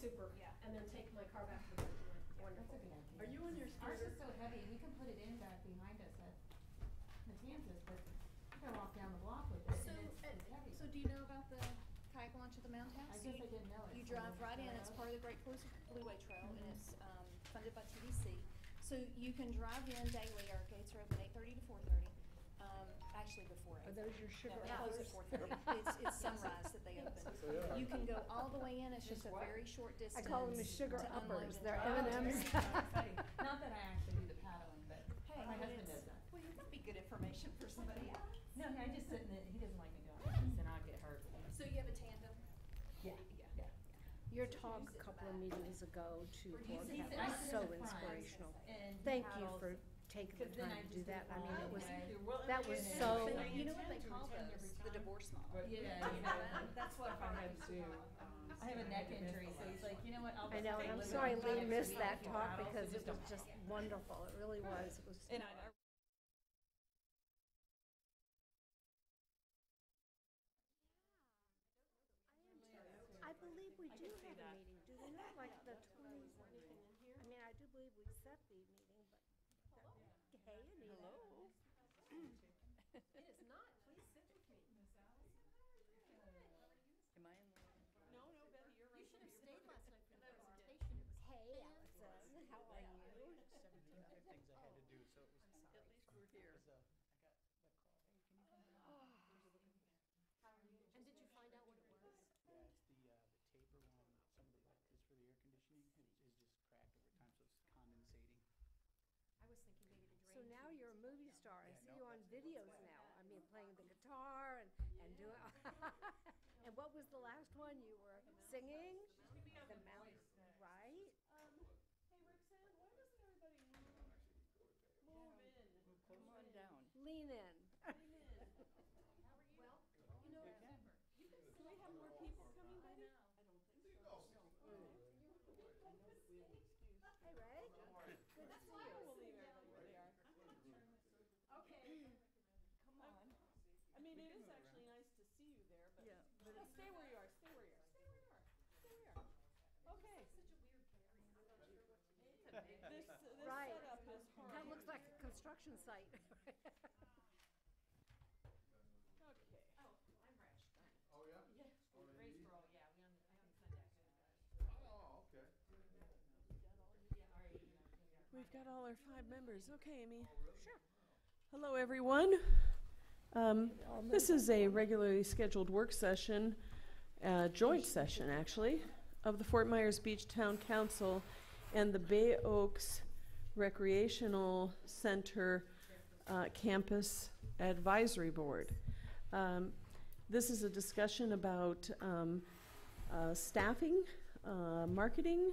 super. Yeah. And then take my car back to the parking lot. Wonderful. That's a good idea. Are you on your Ours scooter? is so heavy, we can put it in back behind us at Matanzas, but you gotta walk down the block with it, So, and it's heavy. so do you know about the kayak launch at the Mound House? I guess I didn't know it. You so drive right in, it's part of the Great Blueway Trail, and it's funded by TDC. So you can drive in daily, our gates are open 8:30 to 4:30, actually before 8. Are those your sugar No, they close at uppers? 4:30. It's sunrise that they open. You can go all the way in, it's just a very short I distance. call them the sugar to unload uppers. and They're drive. M&Ms. Not that I actually do the paddling, but Hey, my but husband it's- does that. Well, that'd be good information for somebody else. No, I just sit in it, he doesn't like me doing it, then I'll get hurt. So you have a tandem? Yeah, Yeah. Your talk a couple of meetings ago to BORCAB I was sit so in the front, inspirational. and he Thank you paddles, for taking the 'cause then time I to just do do that. it I mean, it was, long. that was And so, But you know what they call those? The divorce model. Yeah, you know, that's what I had to do. I have a neck injury, so he's like, you know what, I'll I just know, take and I'm a sorry little Lee bit missed extra that to talk paddle, so because it just was don't- just wonderful. It really was. It was. And I believe we do have a meeting, do we not, like the 20s? I mean, I do believe we set the meeting, but, hey, Anita. It is not. Please sit with me. Am I in the? No, Betty, you're right. You should have stayed last night for the presentation. It was Hey, Allison, how are you? 17 other things I had to do, so it was. I'm sorry. At least we're here. I got the call, hey, can you come down? How are you? And did you find out what it was? Yeah, it's the taper on some of the boxes for the air conditioning is just cracked over time, so it's condensating. I was thinking maybe the So drain. now you're a movie star. I Yeah, see no, you on that's videos why. now. I mean, playing the guitar and doing. And what was the last one you were singing? The Mountain, right? Hey, Roxanne, why doesn't everybody move in? Come on down. Lean in. Well, you know, can we have more people coming, Betty? Hey, Ray. Good to see you. We'll leave everybody where they are. Okay. Come on. I mean, it is actually nice to see you there, but. Yeah, but No, stay where you are, stay where you are, stay where you are, stay where you are. Okay. This Right. setup is hard. That looks like a construction site. Okay. Oh, yeah? Race for all, yeah, I can send that to you guys. Oh, okay. We've got all our 5 members. Okay, Amy. Sure. Hello, everyone. This is a regularly scheduled work session, joint session, actually, of the Fort Myers Beach Town Council and the Bay Oaks Recreational Center Campus Advisory Board. This is a discussion about staffing, marketing,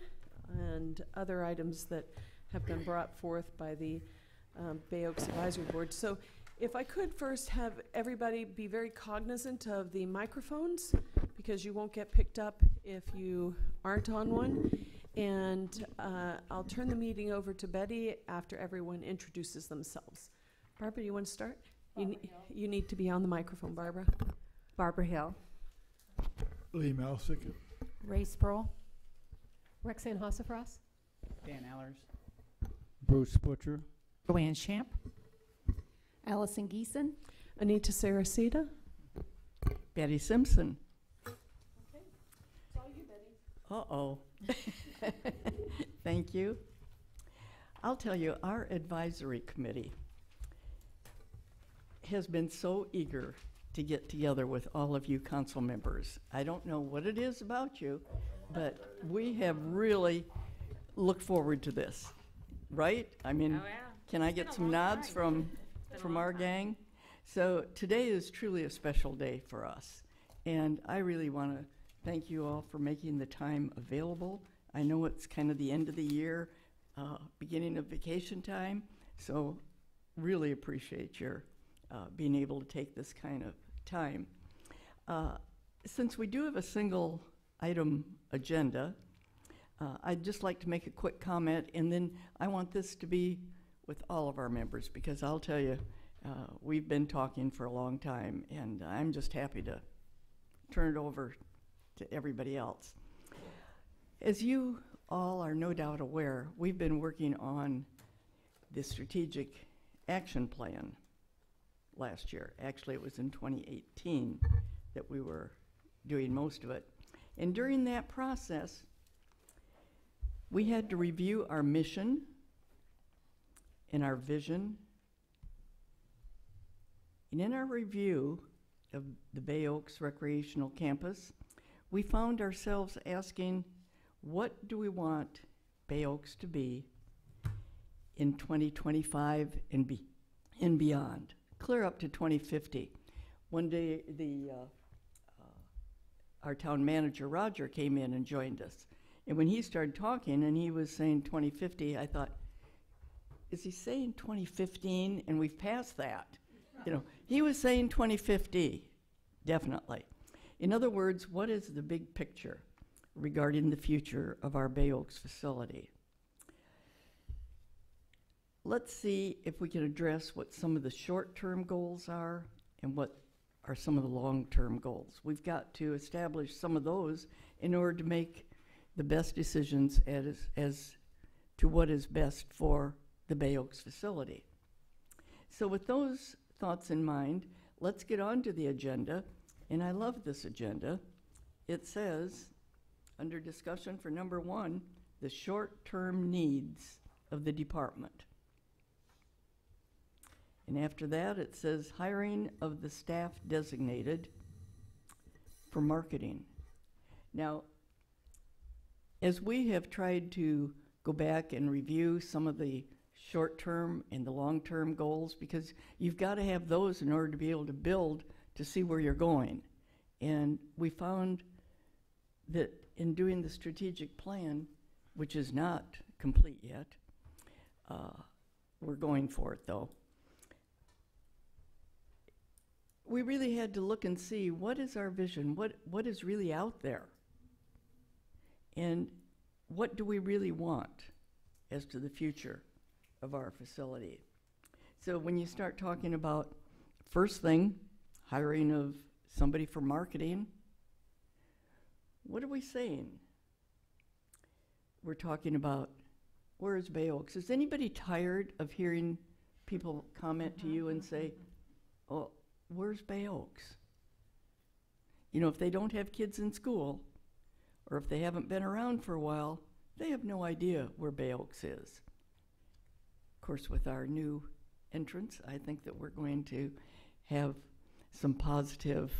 and other items that have been brought forth by the Bay Oaks Advisory Board. So if I could first have everybody be very cognizant of the microphones, because you won't get picked up if you aren't on one. And I'll turn the meeting over to Betty after everyone introduces themselves. Barbara, you want to start? You need to be on the microphone, Barbara. Barbara Hill. Lee Malsick. Ray Sproul. Roxanne Hossafrost. Dan Allers. Bruce Butcher. Joanne Champ. Allison Geeson. Anita Saracita. Betty Simpson. Okay, it's all you, Betty. Uh-oh. Thank you. I'll tell you, our advisory committee has been so eager to get together with all of you council members. I don't know what it is about you, but we have really looked forward to this, right? I mean, can I get some nods from our gang? So today is truly a special day for us, and I really want to thank you all for making the time available. I know it's kind of the end of the year, beginning of vacation time, so really appreciate your being able to take this kind of time. Since we do have a single item agenda, I'd just like to make a quick comment, and then I want this to be with all of our members, because I'll tell you, we've been talking for a long time, and I'm just happy to turn it over to everybody else. As you all are no doubt aware, we've been working on the strategic action plan last year. Actually, it was in 2018 that we were doing most of it. And during that process, we had to review our mission and our vision. And in our review of the Bay Oaks Recreational Campus, we found ourselves asking, what do we want Bay Oaks to be in 2025 and beyond, clear up to 2050. One day, our town manager, Roger, came in and joined us. And when he started talking and he was saying 2050, I thought, is he saying 2015? And we've passed that. You know, he was saying 2050, definitely. In other words, what is the big picture regarding the future of our Bay Oaks facility? Let's see if we can address what some of the short-term goals are and what are some of the long-term goals. We've got to establish some of those in order to make the best decisions as to what is best for the Bay Oaks facility. So with those thoughts in mind, let's get on to the agenda. And I love this agenda. It says, under discussion for number 1, the short-term needs of the department. And after that, it says hiring of the staff designated for marketing. Now, as we have tried to go back and review some of the short-term and the long-term goals, because you've got to have those in order to be able to build to see where you're going. And we found that in doing the strategic plan, which is not complete yet, we're going for it though, we really had to look and see what is our vision, what is really out there, and what do we really want as to the future of our facility. So when you start talking about, first thing, hiring of somebody for marketing, what are we saying? We're talking about, where is Bay Oaks? Is anybody tired of hearing people comment to you and say, oh, where's Bay Oaks? You know, if they don't have kids in school, or if they haven't been around for a while, they have no idea where Bay Oaks is. Of course, with our new entrance, I think that we're going to have some positive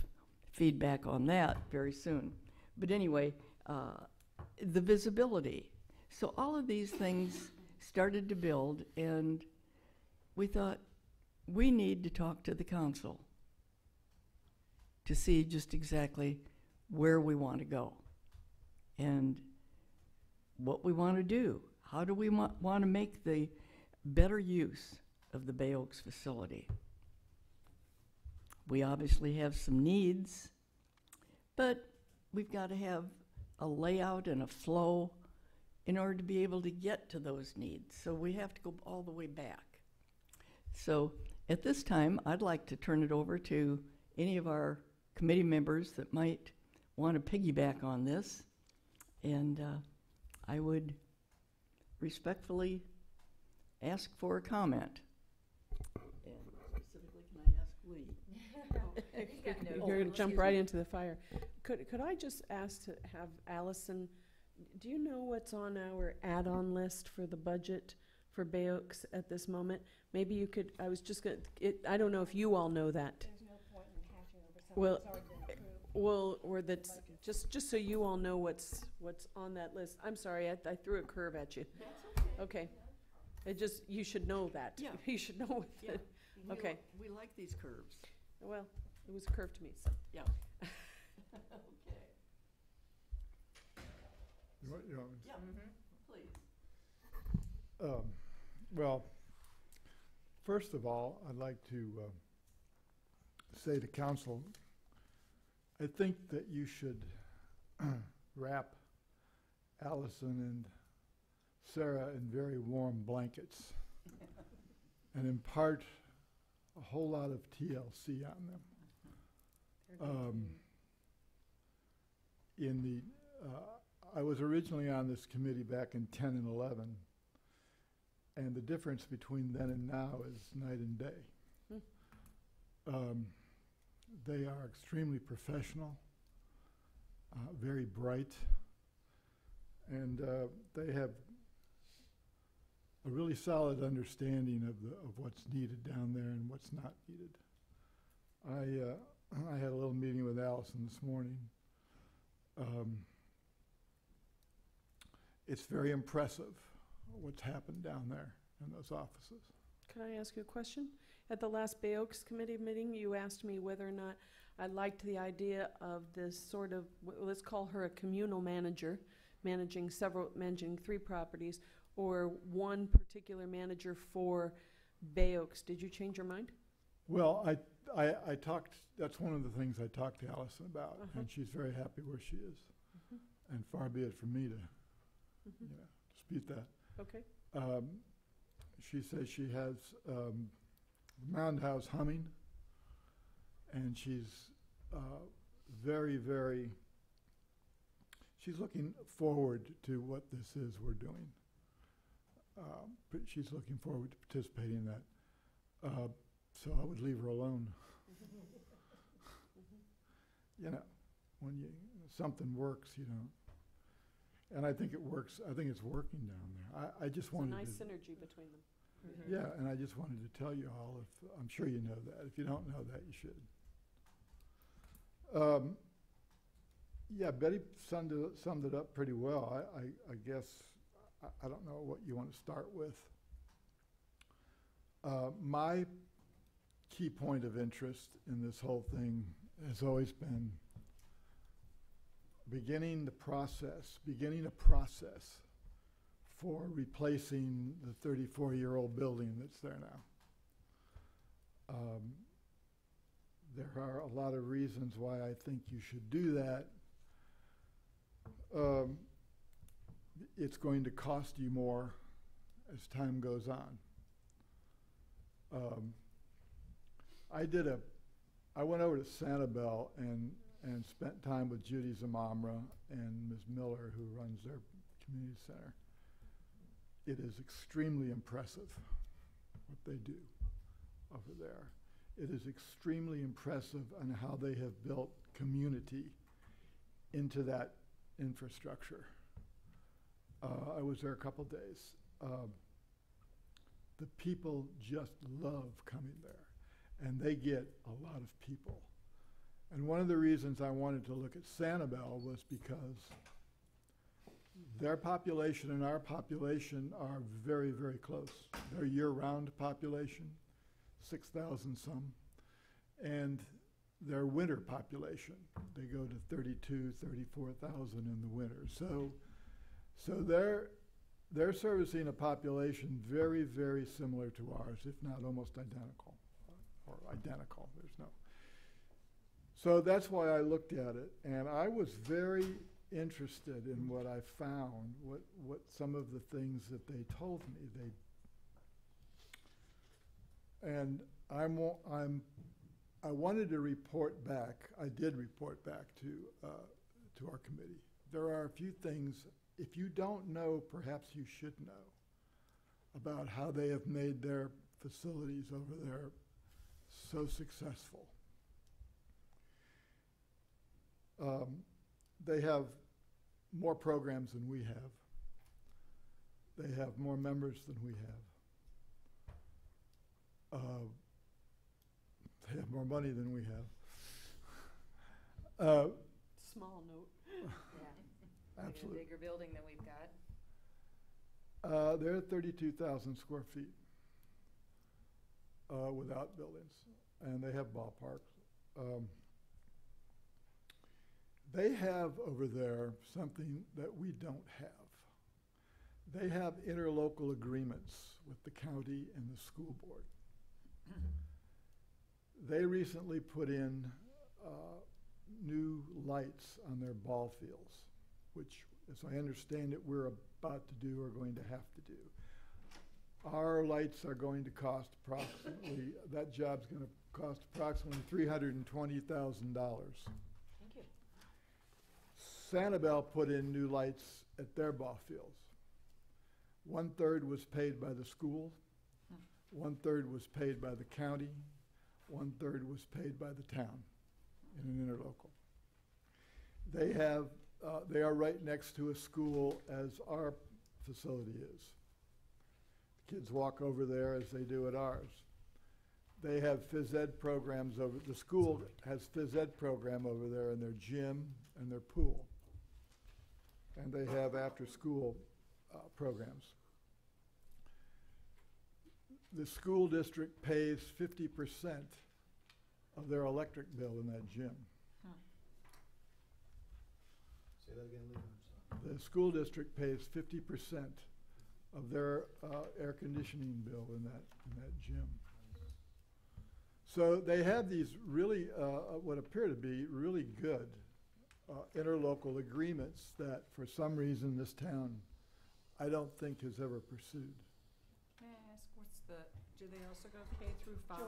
feedback on that very soon. But anyway, the visibility. So all of these things started to build, and we thought, we need to talk to the council to see just exactly where we want to go and what we want to do. How do we want to make the better use of the Bay Oaks facility? We obviously have some needs, but we've got to have a layout and a flow in order to be able to get to those needs. So we have to go all the way back. So at this time, I'd like to turn it over to any of our committee members that might want to piggyback on this. And I would respectfully ask for a comment. And specifically, can I ask Lee? You're going to jump right into the fire. Could I just ask to have Allison, do you know what's on our add-on list for the budget for Bay Oaks at this moment? Maybe you could, I was just going to, I don't know if you all know that. There's no point in hatching over something Well, that's already been approved. Well, or that's, just so you all know what's on that list. I'm sorry, I threw a curve at you. Okay. It just, you should know that. Yeah. You should know what Yeah. the, okay. We like these curves. Well, it was a curve to me, so. Yeah. Okay. Yeah, please. Well, first of all, I'd like to say to council, I think that you should wrap Allison and Sarah in very warm blankets and impart a whole lot of TLC on them. In the I was originally on this committee back in 10 and 11, and the difference between then and now is night and day. They are extremely professional, very bright, and they have a really solid understanding of what's needed down there and what's not needed. I had a little meeting with Allison this morning. It's very impressive what's happened down there in those offices. Can I ask you a question? At the last Bay Oaks Committee meeting, you asked me whether or not I liked the idea of this sort of, let's call her a communal manager, managing 3 properties, or one particular manager for Bay Oaks. Did you change your mind? Well, I talked, that's one of the things I talked to Allison about, and she's very happy where she is. And far be it from me to dispute that. Okay. She says she has Roundhouse humming, and she's very, very, she's looking forward to what this is we're doing. But she's looking forward to participating in that. So I would leave her alone. You know, when something works, you know. And I think it works. I think it's working down there. I just It's a wanted nice to, synergy between them. yeah, and I just wanted to tell you all, if I'm sure you know that. If you don't know that, you should. Yeah, Betty summed it up pretty well. I guess, I don't know what you want to start with. My key point of interest in this whole thing has always been beginning a process for replacing the 34-year-old building that's there now. There are a lot of reasons why I think you should do that. It's going to cost you more as time goes on. I went over to Sanibel and spent time with Judy Zamamra and Ms. Miller, who runs their community center. It is extremely impressive what they do over there. It is extremely impressive on how they have built community into that infrastructure. I was there a couple days. The people just love coming there, and they get a lot of people. And one of the reasons I wanted to look at Sanibel was because their population and our population are very, very close. Their year-round population, 6,000 some, and their winter population, they go to 32, 34,000 in the winter. So they're servicing a population very, very similar to ours, if not almost identical, or identical, there's no. So that's why I looked at it, and I was very interested in what I found, what some of the things that they told me. And I wanted to report back. I did report back to our committee. There are a few things, if you don't know, perhaps you should know about how they have made their facilities over there so successful. They have more programs than we have. They have more members than we have. They have more money than we have. Small note. Yeah. Absolutely. Like a bigger building than we've got. They're 32,000 square feet without buildings, and they have ballparks. They have over there something that we don't have. They have interlocal agreements with the county and the school board. They recently put in new lights on their ball fields, which, as I understand it, we're about to do or going to have to do. Our lights are going to cost approximately, that job's going to cost approximately $320,000. Thank you. Sanibel put in new lights at their ball fields. 1/3 was paid by the school, 1/3 was paid by the county, 1/3 was paid by the town in an interlocal. They are right next to a school as our facility is. Kids walk over there as they do at ours. They have phys ed programs over, the school has phys ed program over there in their gym and their pool. And they have after-school programs. The school district pays 50% of their electric bill in that gym. Say that again, Lee, I'm sorry. The school district pays 50% of their air conditioning bill in that gym. So they have these really, what appear to be really good interlocal agreements that for some reason this town, I don't think has ever pursued. May I ask, do they also go K through 5?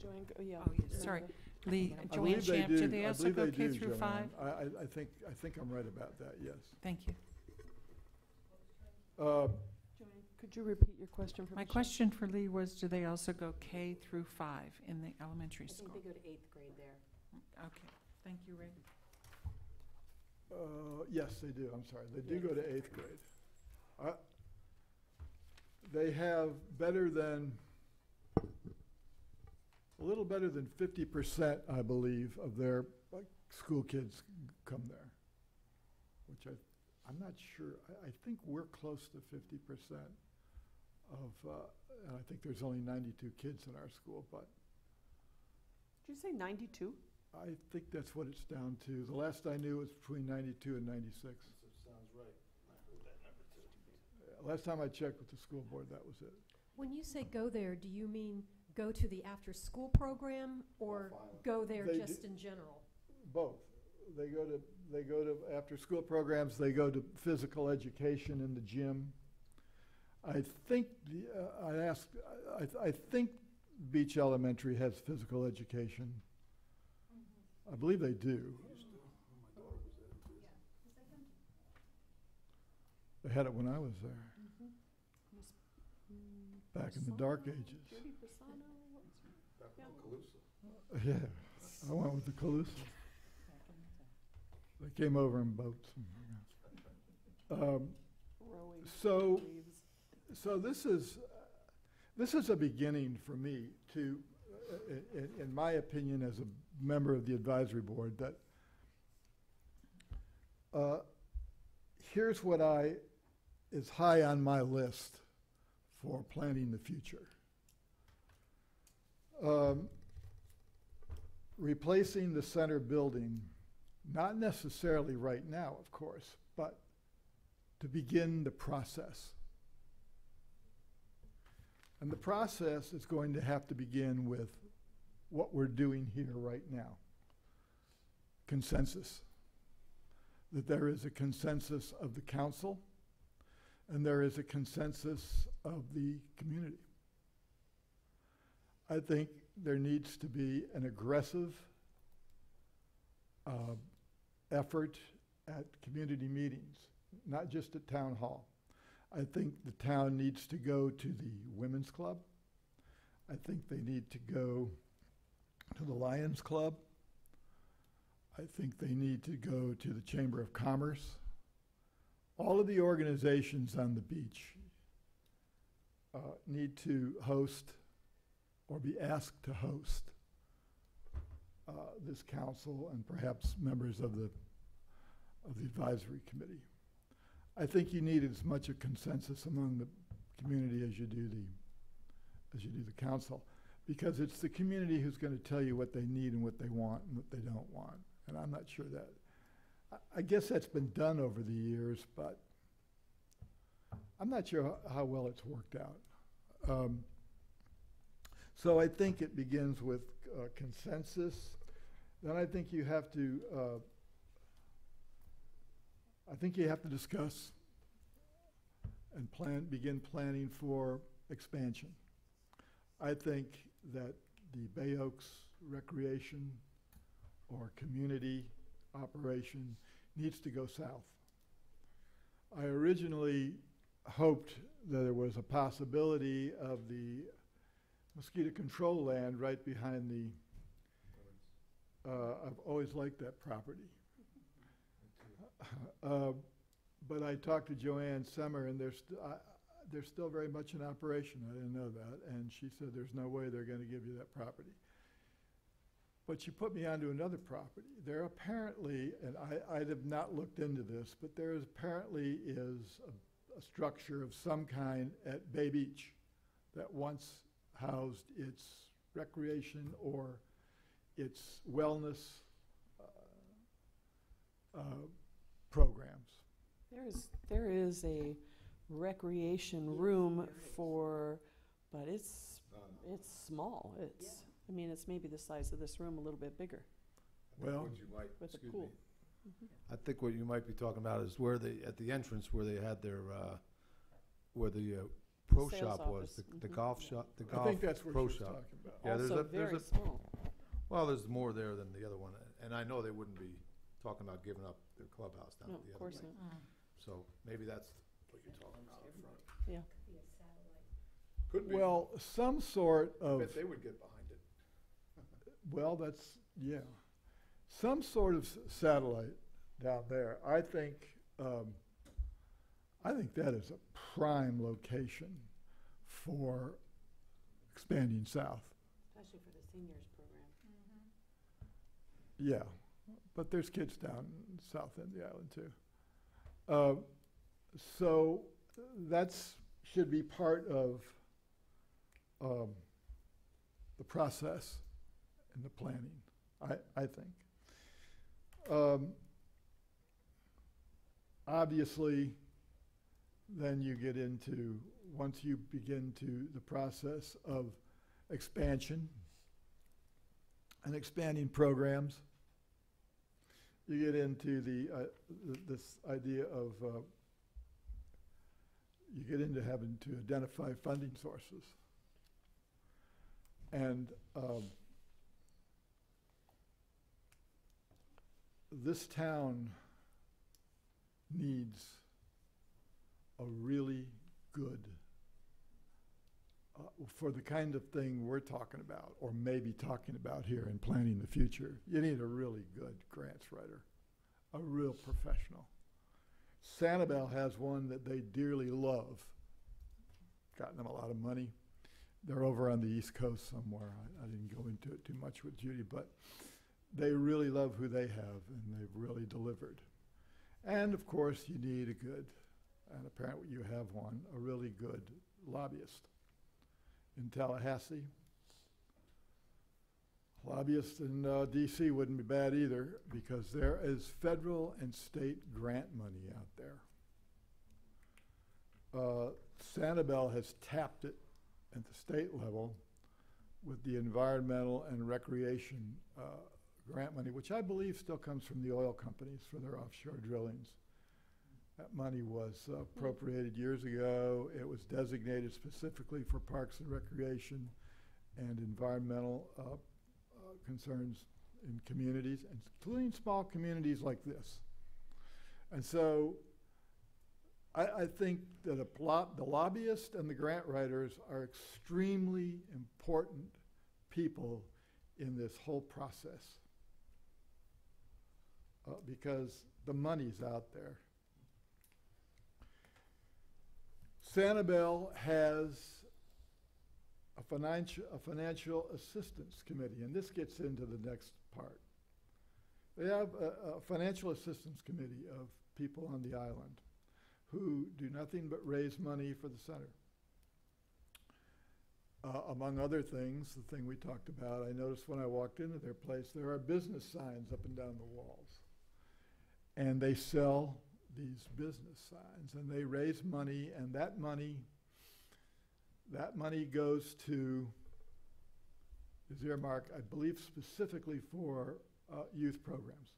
Joanne, yeah. Oh, yeah, sorry. Lee, I Joanne believe they Champ, do do. they I also believe go they K do, through 5? Joanne. I think I'm right about that, yes. Thank you. Joanne, could you repeat your question for My Michelle? question for Lee was, do they also go K through 5 in the elementary I school? think they go to 8th grade there. Okay, thank you, Ray. Yes, they do, I'm sorry. They do go to 8th grade. They have a little better than 50%, I believe, of their school kids come there, which I'm not sure. I think we're close to 50% of, and I think there's only 92 kids in our school, but Did you say 92? I think that's what it's down to. The last I knew it was between 92 and 96. That sounds right. I heard that number too. Last time I checked with the school board, that was it. When you say go there, do you mean go to the after-school program or go there They just in general? Both. They go to after-school programs, they go to physical education in the gym. I think, I think Beach Elementary has physical education. I believe they do. My daughter was there too. They had it when I was there, back in the dark ages. Judy Pisano? Back Yeah. on Calusa. Yeah, I went with the Calusa. They came over in boats. Rowing. So, waves. so this is a beginning for me to, in my opinion, as a member of the advisory board, that here's what is high on my list for planning the future. Replacing the center building, not necessarily right now, of course, but to begin the process. And the process is going to have to begin with what we're doing here right now. Consensus. That there is a consensus of the council and there is a consensus of the community. I think there needs to be an aggressive effort at community meetings, not just at town hall. I think the town needs to go to the Women's Club. I think they need to go to the Lions Club. I think they need to go to the Chamber of Commerce. All of the organizations on the beach need to host or be asked to host this council and perhaps members of the advisory committee. I think you need as much a consensus among the community as you do the council, because it's the community who's going to tell you what they need and what they want and what they don't want. And I'm not sure that. I guess that's been done over the years, but I'm not sure how well it's worked out. So I think it begins with consensus. Then I think you have to discuss and begin planning for expansion. I think that the Bay Oaks recreation or community operation needs to go south. I originally hoped that there was a possibility of the mosquito control land right behind the, I've always liked that property. But I talked to Joanne Summer, and they're still very much in operation. I didn't know that. And she said there's no way they're going to give you that property. But she put me onto another property. There apparently, and I have not looked into this, but there apparently is a structure of some kind at Bay Beach that once housed its recreation or its wellness programs. There is a recreation room for, but it's small. I mean, it's maybe the size of this room, a little bit bigger, Well, What you might, with a excuse pool. me, I think what you might be talking about is where they, at the entrance where they had their, where the pro Sales shop was, office. the Mhm. golf shop, the I golf think that's what she pro was shop. talking about. Yeah, there's Also there's very small. Well, there's more there than the other one, and I know they wouldn't be talking about giving up their clubhouse down No, at the of other course one. not. So maybe that's what you're talking about up front. Yeah. Could be. Well, some sort I of, bet they would get behind it. well, that's, yeah. Some sort of satellite down there. I think that is a prime location for expanding south. Especially for the seniors program. Yeah, but there's kids down in south end of the island too. So that's, should be part of the process and the planning, I think. Obviously, then you get into, once you begin to the process of expansion and expanding programs, you get into this idea of, you get into having to identify funding sources. And this town needs a really good, for the kind of thing we're talking about, or maybe talking about here in planning the future, you need a really good grants writer, a real professional. Sanibel has one that they dearly love. Gotten them a lot of money. They're over on the East Coast somewhere. I didn't go into it too much with Judy, but they really love who they have, and they've really delivered. And of course, you need a good, and apparently you have one, a really good lobbyist. In Tallahassee, lobbyists in DC wouldn't be bad either, because there is federal and state grant money out there. Sanibel has tapped it at the state level with the environmental and recreation grant money, which I believe still comes from the oil companies for their offshore drillings. That money was appropriated years ago. It was designated specifically for parks and recreation and environmental concerns in communities, including small communities like this. And so I think that the lobbyists and the grant writers are extremely important people in this whole process because the money's out there. Sanibel has a financial assistance committee, and this gets into the next part. They have a financial assistance committee of people on the island who do nothing but raise money for the center. Among other things, the thing we talked about, I noticed when I walked into their place, there are business signs up and down the walls. And they sell these business signs, and they raise money, and that money goes to, is earmarked, I believe, specifically for youth programs.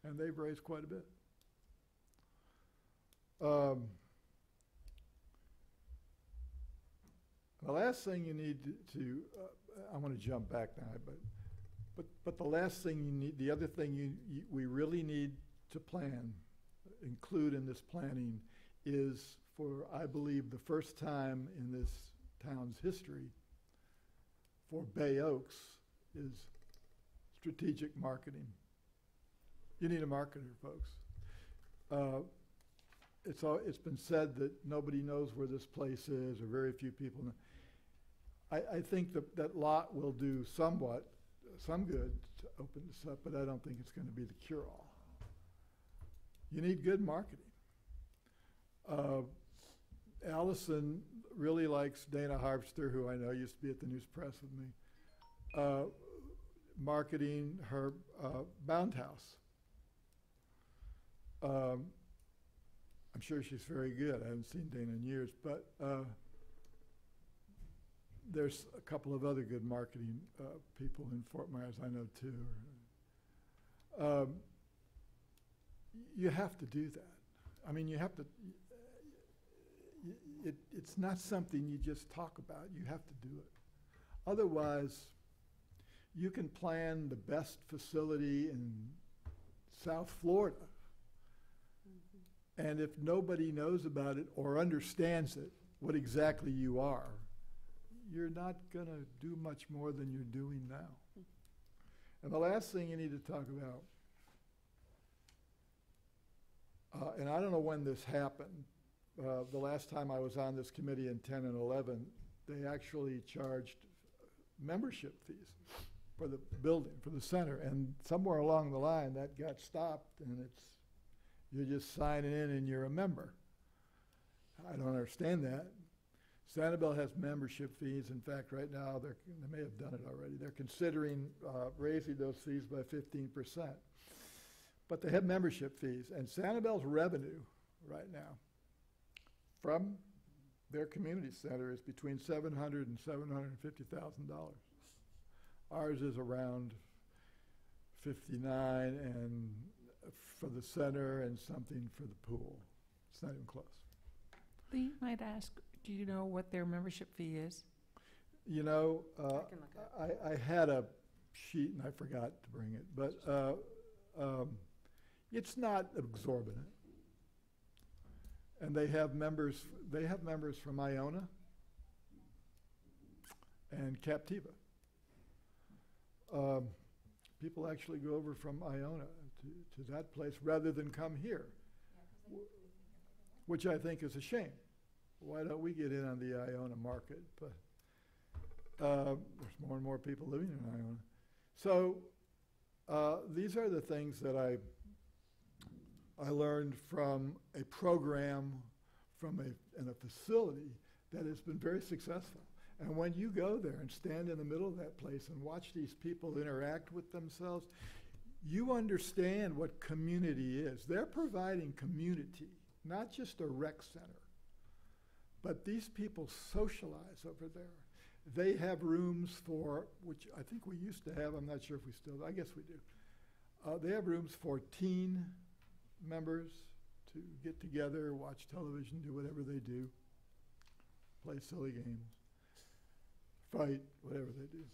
And they've raised quite a bit. The last thing you need to I want to jump back now, but But the last thing you need, the other thing we really need to plan, include in this planning, is for, I believe, the first time in this town's history for Bay Oaks is strategic marketing. You need a marketer, folks. It's been said that nobody knows where this place is, or very few people know. I think that lot will do some good to open this up, but I don't think it's going to be the cure-all. You need good marketing. Allison really likes Dana Harpster, who I know used to be at the News Press with me, marketing her Bound House. I'm sure she's very good. I haven't seen Dana in years, but there's a couple of other good marketing people in Fort Myers I know too. You have to do that. I mean, you have to, it's not something you just talk about. You have to do it. Otherwise, you can plan the best facility in South Florida, and if nobody knows about it or understands it, what exactly you are, you're not going to do much more than you're doing now. And the last thing you need to talk about, and I don't know when this happened, the last time I was on this committee in 10 and 11, they actually charged membership fees for the building, for the center, and somewhere along the line that got stopped, and you're just signing in and you're a member. I don't understand that. Sanibel has membership fees. In fact, right now, they may have done it already. They're considering raising those fees by 15%. But they have membership fees. And Sanibel's revenue right now from their community center is between $700,000 and $750,000. Ours is around 59, and for the center and something for the pool. It's not even close. Lee, might ask, do you know what their membership fee is? You know, I can look it up. I had a sheet and I forgot to bring it, but it's not exorbitant. And they have members from Iona and Captiva. People actually go over from Iona to that place rather than come here, which I think is a shame. Why don't we get in on the Iona market? But there's more and more people living in Iona. So these are the things that I learned from a program in a facility that has been very successful. And when you go there and stand in the middle of that place and watch these people interact with themselves, you understand what community is. They're providing community, not just a rec center. But these people socialize over there. They have rooms for, which I think we used to have, I'm not sure if we still do, I guess we do. They have rooms for teen members to get together, watch television, do whatever they do, play silly games, fight, whatever they do,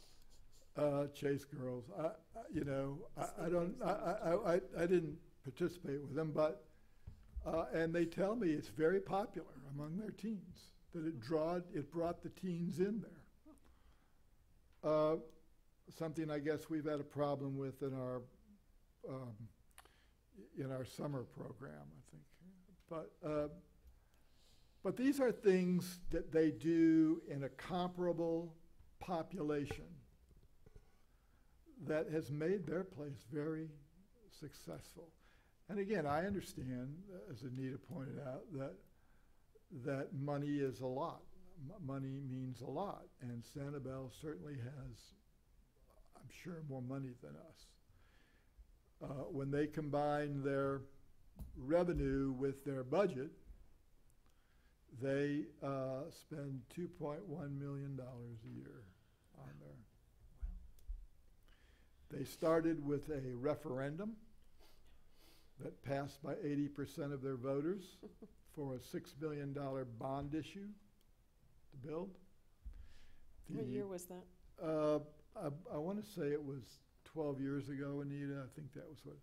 chase girls. I didn't participate with them, but and they tell me it's very popular among their teens, that it brought the teens in there. Something I guess we've had a problem with in our summer program, I think. But these are things that they do in a comparable population that has made their place very successful. And again, I understand, as Anita pointed out, that money is a lot. Money means a lot, and Sanibel certainly has, I'm sure, more money than us. When they combine their revenue with their budget, they spend $2.1 million a year on there. They started with a referendum that passed by 80% of their voters for a $6 billion bond issue to build. What year was that? I want to say it was 12 years ago, Anita, I think that was what,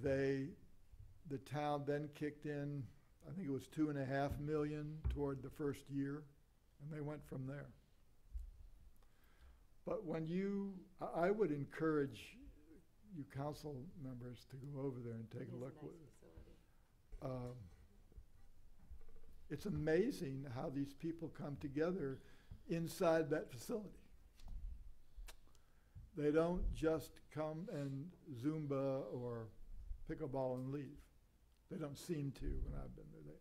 the town then kicked in, I think it was 2.5 million toward the first year, and they went from there. But when I would encourage you council members to go over there and take a look. It's amazing how these people come together inside that facility. They don't just come and Zumba or pickleball and leave. They don't seem to when I've been there.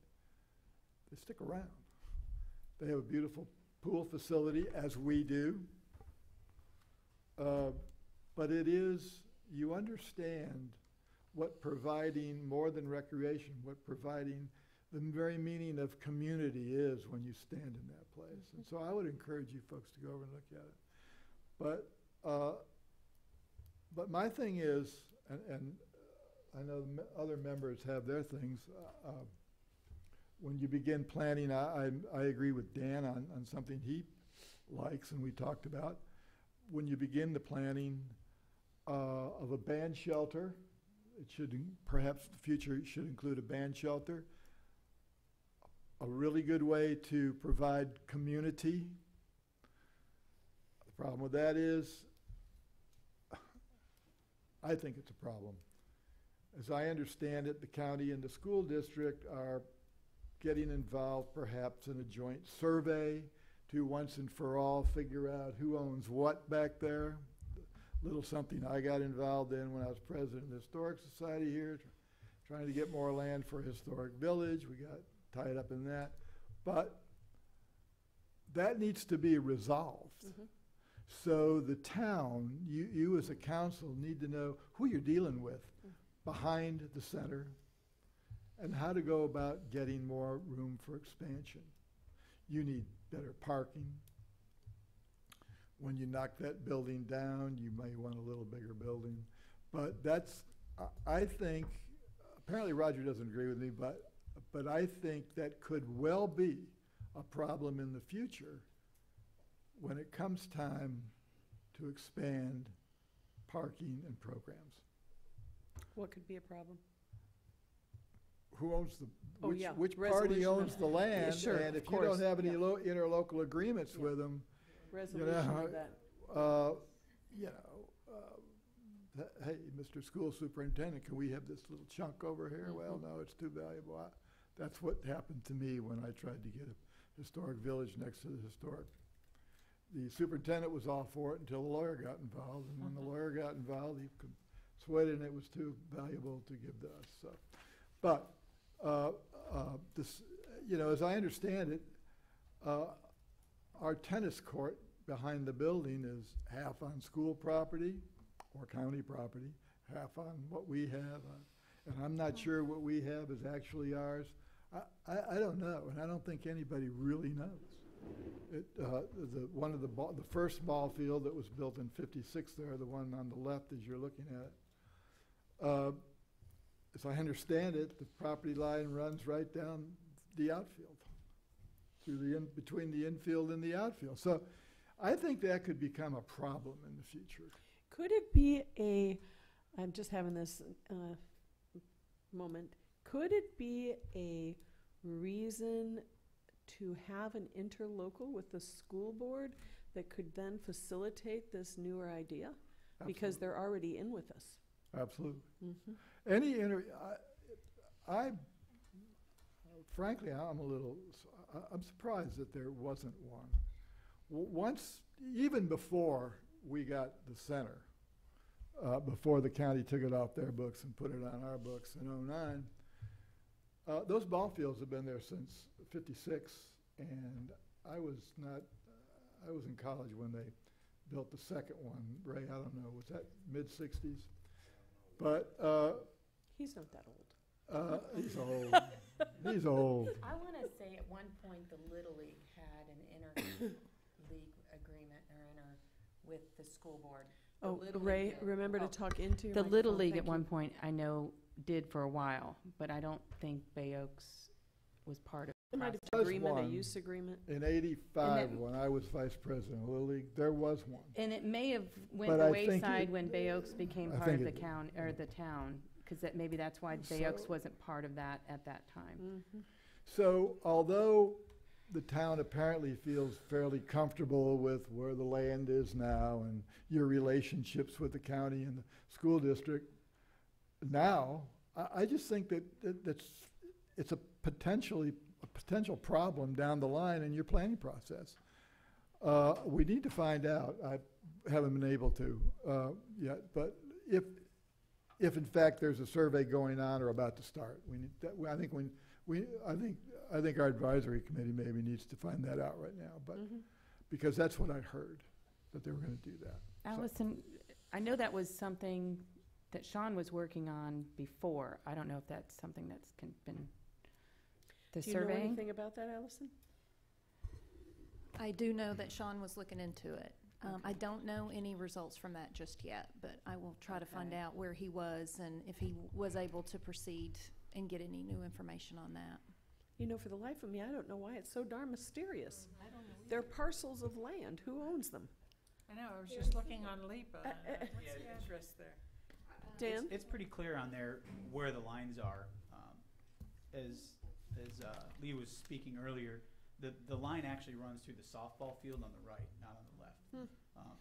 They stick around. They have a beautiful pool facility, as we do. But it is, you understand what providing more than recreation, what providing the very meaning of community is when you stand in that place. And so I would encourage you folks to go over and look at it. But my thing is, and I know other members have their things, when you begin planning, I agree with Dan on something he likes and we talked about. When you begin the planning of a band shelter, it should, perhaps the future should include a band shelter. A really good way to provide community. The problem with that is, I think it's a problem. As I understand it, the county and the school district are getting involved perhaps in a joint survey to once and for all figure out who owns what back there. Little something I got involved in when I was president of the Historic Society here, trying to get more land for a historic village. We got tied up in that. But that needs to be resolved. Mm-hmm. So the town, you as a council need to know who you're dealing with behind the center and how to go about getting more room for expansion. You need better parking. When you knock that building down, you may want a little bigger building. But that's, I think, apparently Roger doesn't agree with me, but I think that could well be a problem in the future when it comes time to expand parking and programs. What could be a problem? Who owns the, which party Resolution owns the land? sure, and of if you don't course, have any interlocal agreements with them, Resolution of that. Hey, Mr. School Superintendent, can we have this little chunk over here? Mm-hmm. Well, no, it's too valuable. That's what happened to me when I tried to get a historic village next to the historic. The superintendent was all for it until the lawyer got involved, and when the lawyer got involved, he could sweat it, and it was too valuable to give to us. So, but this, as I understand it, our tennis court behind the building is half on school property or county property, half on what we have, and I'm not sure what we have is actually ours. I don't know, and I don't think anybody really knows. The first ball field that was built in '56 there, the one on the left as you're looking at it, as I understand it, the property line runs right down the outfield, through between the infield and the outfield. So I think that could become a problem in the future. Could it be I'm just having this moment, could it be a reason to have an interlocal with the school board that could then facilitate this newer idea? Absolutely. Because they're already in with us. Absolutely. Mm-hmm. Frankly, I'm surprised that there wasn't one. Once, even before we got the center, before the county took it off their books and put it on our books in '09, those ball fields have been there since '56, and I was in college when they built the second one. Ray, I don't know, was that mid-'60s? But he's not that old. He's old. He's old. I want to say at one point the Little League had an inter-league agreement with the school board. Oh, Ray, remember to talk into your The Little microphone. League Thank at you. one point, I know, did for a while, but I don't think Bay Oaks was part of There the might have process. been Was agreement, a one. use agreement. In '85, And when I was vice president of Little League, there was one. And it may have went But the I think wayside it- when Bay Oaks became I part of think the it- county, or the town, because maybe that's why Bay Oaks So- wasn't part of that at that time. Mhm. So although the town apparently feels fairly comfortable with where the land is now and your relationships with the county and the school district, now, I just think it's a potential problem down the line in your planning process. We need to find out. I haven't been able to yet, but if in fact there's a survey going on or about to start, we need that. I think our advisory committee maybe needs to find that out right now, but Mhm. because that's what I heard, that they were going to do that. Allison, I know that was something that Sean was working on before. I don't know if that's something that's been, the Do you know surveying? anything about that, Allison? I do know that Sean was looking into it. I don't know any results from that just yet, but I will try to find Okay. out where he was and if he was able to proceed and get any new information on that. You know, for the life of me, I don't know why it's so darn mysterious. They're parcels of land. Who owns them? I know, I was just looking on LIPA. Uh, What's Yeah, the interest there? Dan? It's pretty clear on there where the lines are. As Lee was speaking earlier, the line actually runs through the softball field on the right, not on the left.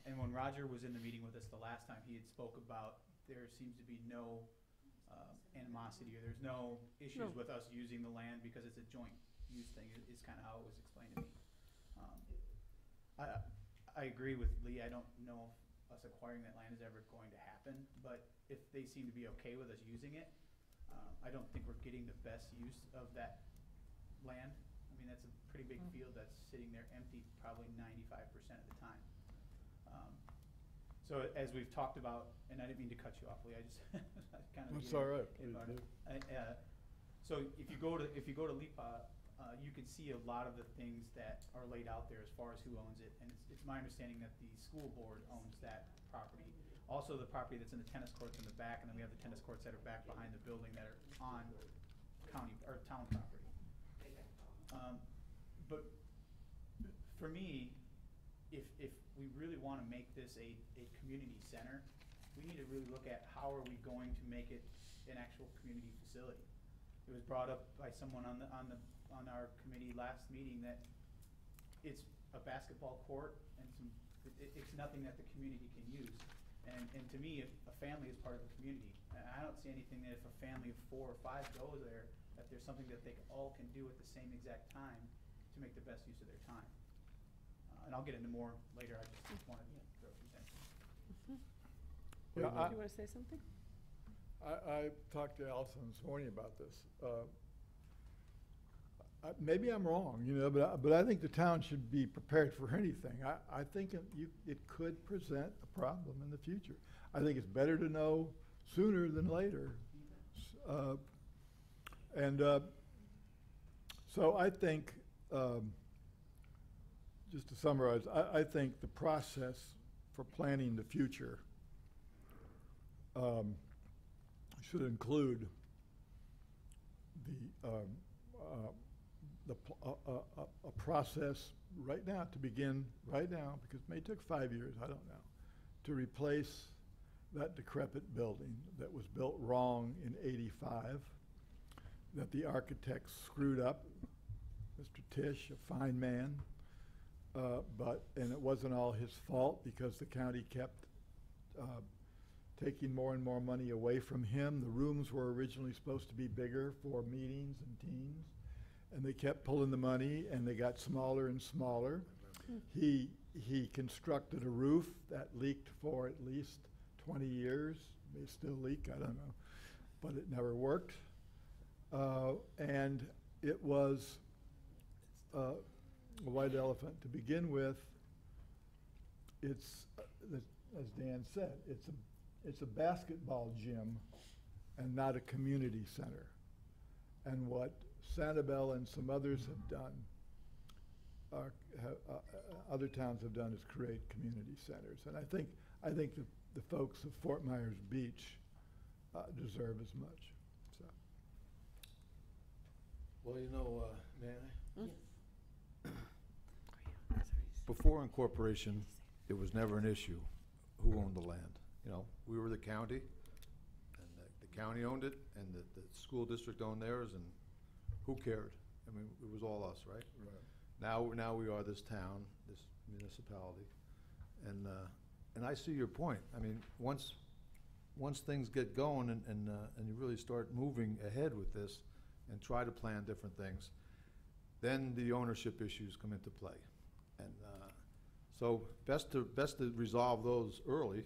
And when Roger was in the meeting with us the last time, he had spoke about there seems to be no animosity, or there's no issues No. with us using the land because it's a joint use thing, is kind of how it was explained to me. I agree with Lee. I don't know if us acquiring that land is ever going to happen, but if they seem to be okay with us using it, I don't think we're getting the best use of that land. I mean, that's a pretty big field that's sitting there empty probably 95% of the time. So as we've talked about, and I didn't mean to cut you off, Lee, I just kind of. That's all right. So if you go to LIPA, you can see a lot of the things that are laid out there as far as who owns it, and it's my understanding that the school board owns that property. Also, the property that's in the tennis courts in the back, and then we have the tennis courts that are back behind the building that are on county or town property. But for me, if we really want to make this a community center, we need to really look at how are we going to make it an actual community facility. It was brought up by someone on our committee last meeting that it's a basketball court and it's nothing that the community can use. And to me, a family is part of the community. And I don't see anything that if a family of 4 or 5 goes there, that there's something that they all can do at the same exact time to make the best use of their time. And I'll get into more later. I just wanted to throw a few things. Do Yeah, you want to say something? I talked to Allison this morning about this. Maybe I'm wrong, but I think the town should be prepared for anything. I think it could present a problem in the future. I think it's better to know sooner than later. So I think, just to summarize, I think the process for planning the future should include a process right now, to begin right now, because it may take 5 years, I don't know, to replace that decrepit building that was built wrong in '85, that the architect screwed up. Mr. Tisch, a fine man, and it wasn't all his fault because the county kept taking more and more money away from him. The rooms were originally supposed to be bigger for meetings and teams, and they kept pulling the money, and they got smaller and smaller. He constructed a roof that leaked for at least 20 years. May still leak, I don't know, but it never worked. And it was a white elephant to begin with. It's, as Dan said, it's a basketball gym and not a community center. And what Sanibel and some others have done, other towns have done, is create community centers. And I think the folks of Fort Myers Beach deserve as much. So. Well, you know, may I? Mm. Before incorporation, it was never an issue who owned the land. You know, we were the county, and the county owned it, and the school district owned theirs, and who cared? I mean, it was all us, right? Right. Now we are this town, this municipality, and I see your point. I mean, once things get going and you really start moving ahead with this and try to plan different things, then the ownership issues come into play. And so best to resolve those early,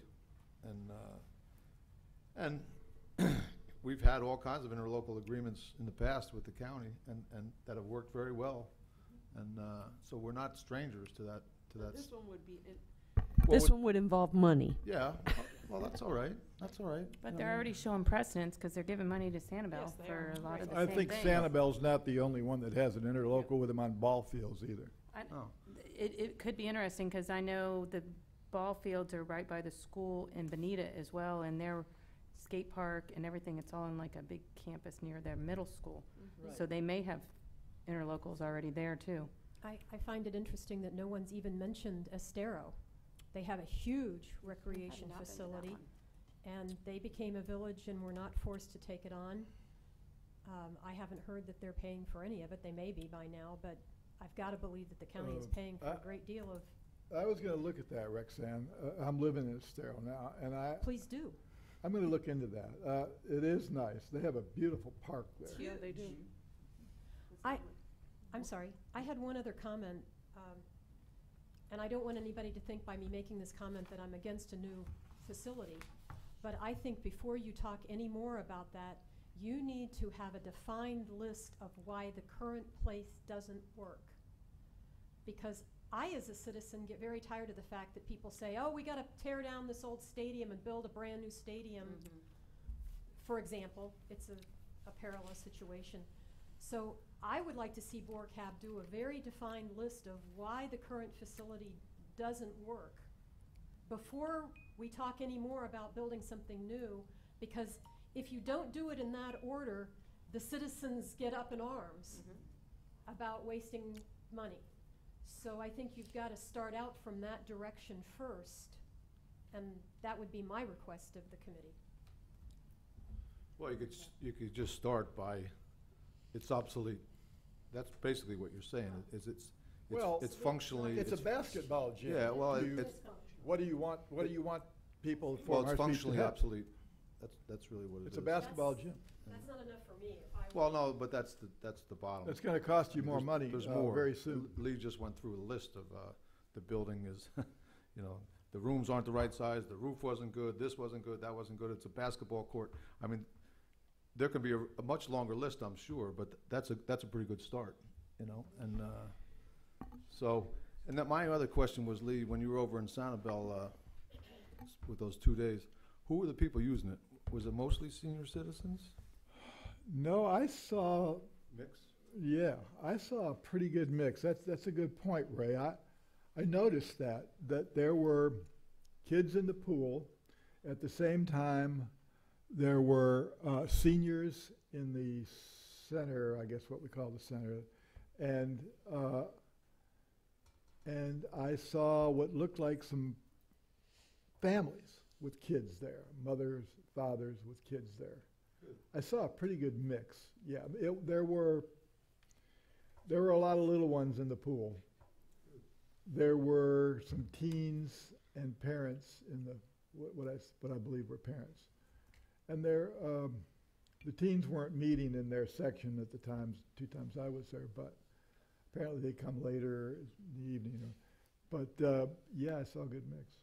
and we've had all kinds of interlocal agreements in the past with the county and that have worked very well. And so we're not strangers to that. This one would be, Well, this one would involve money. Yeah, well, that's all right. That's all right. But they're already showing precedence because they're giving money to Sanibel Yes, they for are. a lot of the I same think things. Sanibel's not the only one that has an interlocal with them on ball fields either. Oh. It could be interesting because I know the ball fields are right by the school in Bonita as well, and their skate park and everything, it's all in like a big campus near their middle school. So they may have interlocals already there too. I find it interesting that no one's even mentioned Estero. They have a huge recreation not been to that facility, one. and they became a village and were not forced to take it on. I haven't heard that they're paying for any of it. They may be by now, but I've got to believe that the county is paying for a great deal of, I was gonna look at that, Rexanne. I'm living in Estero now, and please do. I'm gonna look into that. It is nice. They have a beautiful park there. Yeah, they do. I'm sorry, I had one other comment, and I don't want anybody to think by me making this comment that I'm against a new facility, but I think before you talk any more about that, you need to have a defined list of why the current place doesn't work. Because I, as a citizen, get very tired of the fact that people say, oh, we gotta tear down this old stadium and build a brand new stadium. For example, it's a perilous situation. So I would like to see BORCAB do a very defined list of why the current facility doesn't work before we talk any more about building something new, because if you don't do it in that order, the citizens get up in arms about wasting money. So I think you've got to start out from that direction first, and that would be my request of the committee. Well, you could just start by, it's obsolete. That's basically what you're saying, Well, it's functionally. It's a basketball gym. Yeah, well, Do you- it's, What do you want people well, for it's Marsh Beach to functionally have? obsolete. That's really what it is. It's a basketball gym. That's not enough for me. If I Well, were- no, but that's the bottom. It's gonna cost you more money There's more. very soon. Lee just went through a list of, the building is, you know, the rooms aren't the right size, the roof wasn't good, this wasn't good, that wasn't good, it's a basketball court. I mean, there can be a much longer list, I'm sure, but that's a pretty good start, you know, and, so, and that my other question was, Lee, when you were over in Sanibel, with those 2 days, who were the people using it? Was it mostly senior citizens? No, I saw, Mix? yeah, I saw a pretty good mix. That's a good point, Ray. I noticed that there were kids in the pool. At the same time, there were seniors in the center, I guess what we call the center, and I saw what looked like some families with kids there, mothers, fathers with kids there. Good. I saw a pretty good mix. Yeah, there were a lot of little ones in the pool. There were some teens and parents in the what I believe were parents, and the teens weren't meeting in their section at the times 2 times I was there, but apparently they come later in the evening. But yeah, I saw a good mix.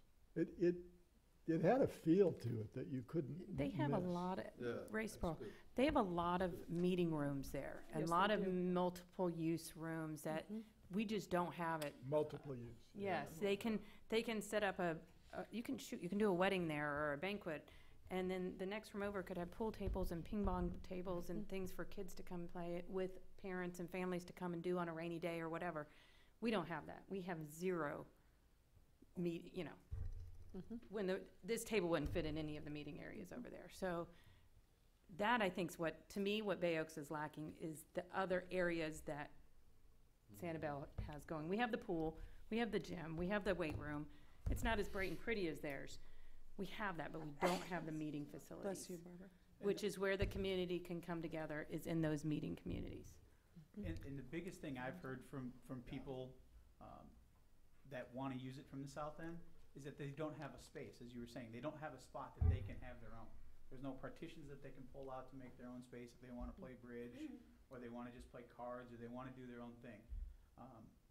It had a feel to it that you couldn't They have a miss. lot of, Yeah. Ray that's Sproul, good. they have a lot of meeting rooms there, and Yes, a lot they of do. multiple use rooms that we just don't have it. Multiple use. Yes, they can set up you can do a wedding there or a banquet, and then the next room over could have pool tables and ping pong tables and things for kids to come play with parents and families to come and do on a rainy day or whatever. We don't have that. We have zero you know, when this table wouldn't fit in any of the meeting areas over there. So that I think's what, to me, what Bay Oaks is lacking is the other areas that Sanibel has going. We have the pool, we have the gym, we have the weight room. It's not as bright and pretty as theirs. We have that, but we don't have the meeting facilities. Bless you, Barbara. Which is where the community can come together, is in those meeting communities. And the biggest thing I've heard from people that want to use it from the south end is that they don't have a space, as you were saying. They don't have a spot that they can have their own. There's no partitions that they can pull out to make their own space if they want to play bridge, or they want to just play cards, or they want to do their own thing.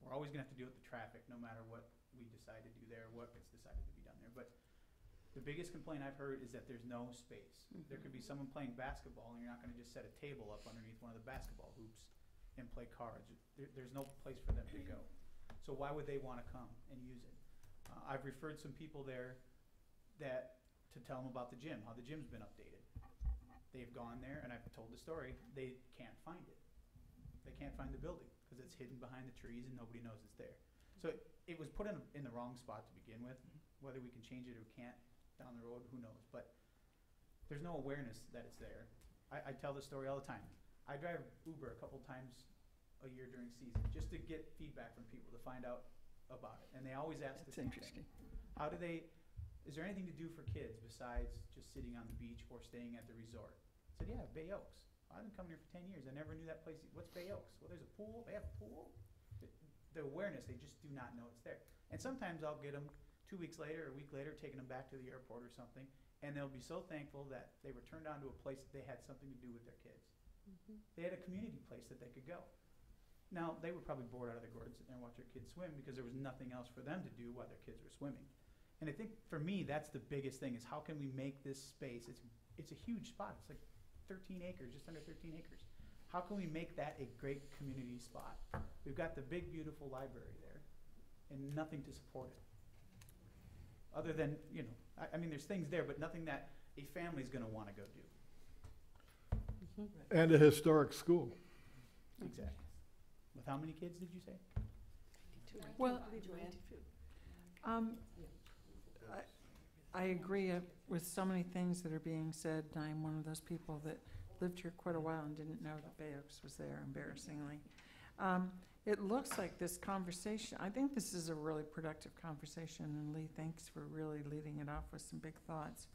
We're always going to have to deal with the traffic, no matter what we decide to do there, what gets decided to be done there. But the biggest complaint I've heard is that there's no space. There could be someone playing basketball, and you're not going to just set a table up underneath one of the basketball hoops and play cards. There's no place for them to go. So why would they want to come and use it? I've referred some people there to tell them about the gym, how the gym's been updated. They've gone there, and I've told the story. They can't find it. They can't find the building because it's hidden behind the trees and nobody knows it's there. So it was put in the wrong spot to begin with. Whether we can change it or can't down the road, who knows? But there's no awareness that it's there. I tell the story all the time. I drive Uber a couple times a year during season just to get feedback from people to find out about it. And they always ask the That's same interesting. thing. Is there anything to do for kids besides just sitting on the beach or staying at the resort? I said, yeah, Bay Oaks. I've been coming here for 10 years. I never knew that place. What's Bay Oaks? Well, there's a pool. They have a pool. The awareness, they just do not know it's there. And sometimes I'll get them 2 weeks later or a week later, taking them back to the airport or something, and they'll be so thankful that they were turned on to a place that they had something to do with their kids. They had a community place that they could go. Now, they were probably bored out of their gourds sitting there and watch their kids swim because there was nothing else for them to do while their kids were swimming. And I think for me, that's the biggest thing, is how can we make this space, it's a huge spot. It's like 13 acres, just under 13 acres. How can we make that a great community spot? We've got the big, beautiful library there and nothing to support it. Other than, I mean, there's things there, but nothing that a family's gonna wanna go do. And a historic school. Exactly. With how many kids did you say? Well, I agree with so many things that are being said. I'm one of those people that lived here quite a while and didn't know that Bay Oaks was there, embarrassingly. It looks like this conversation, I think this is a really productive conversation, and Lee, thanks for really leading it off with some big thoughts.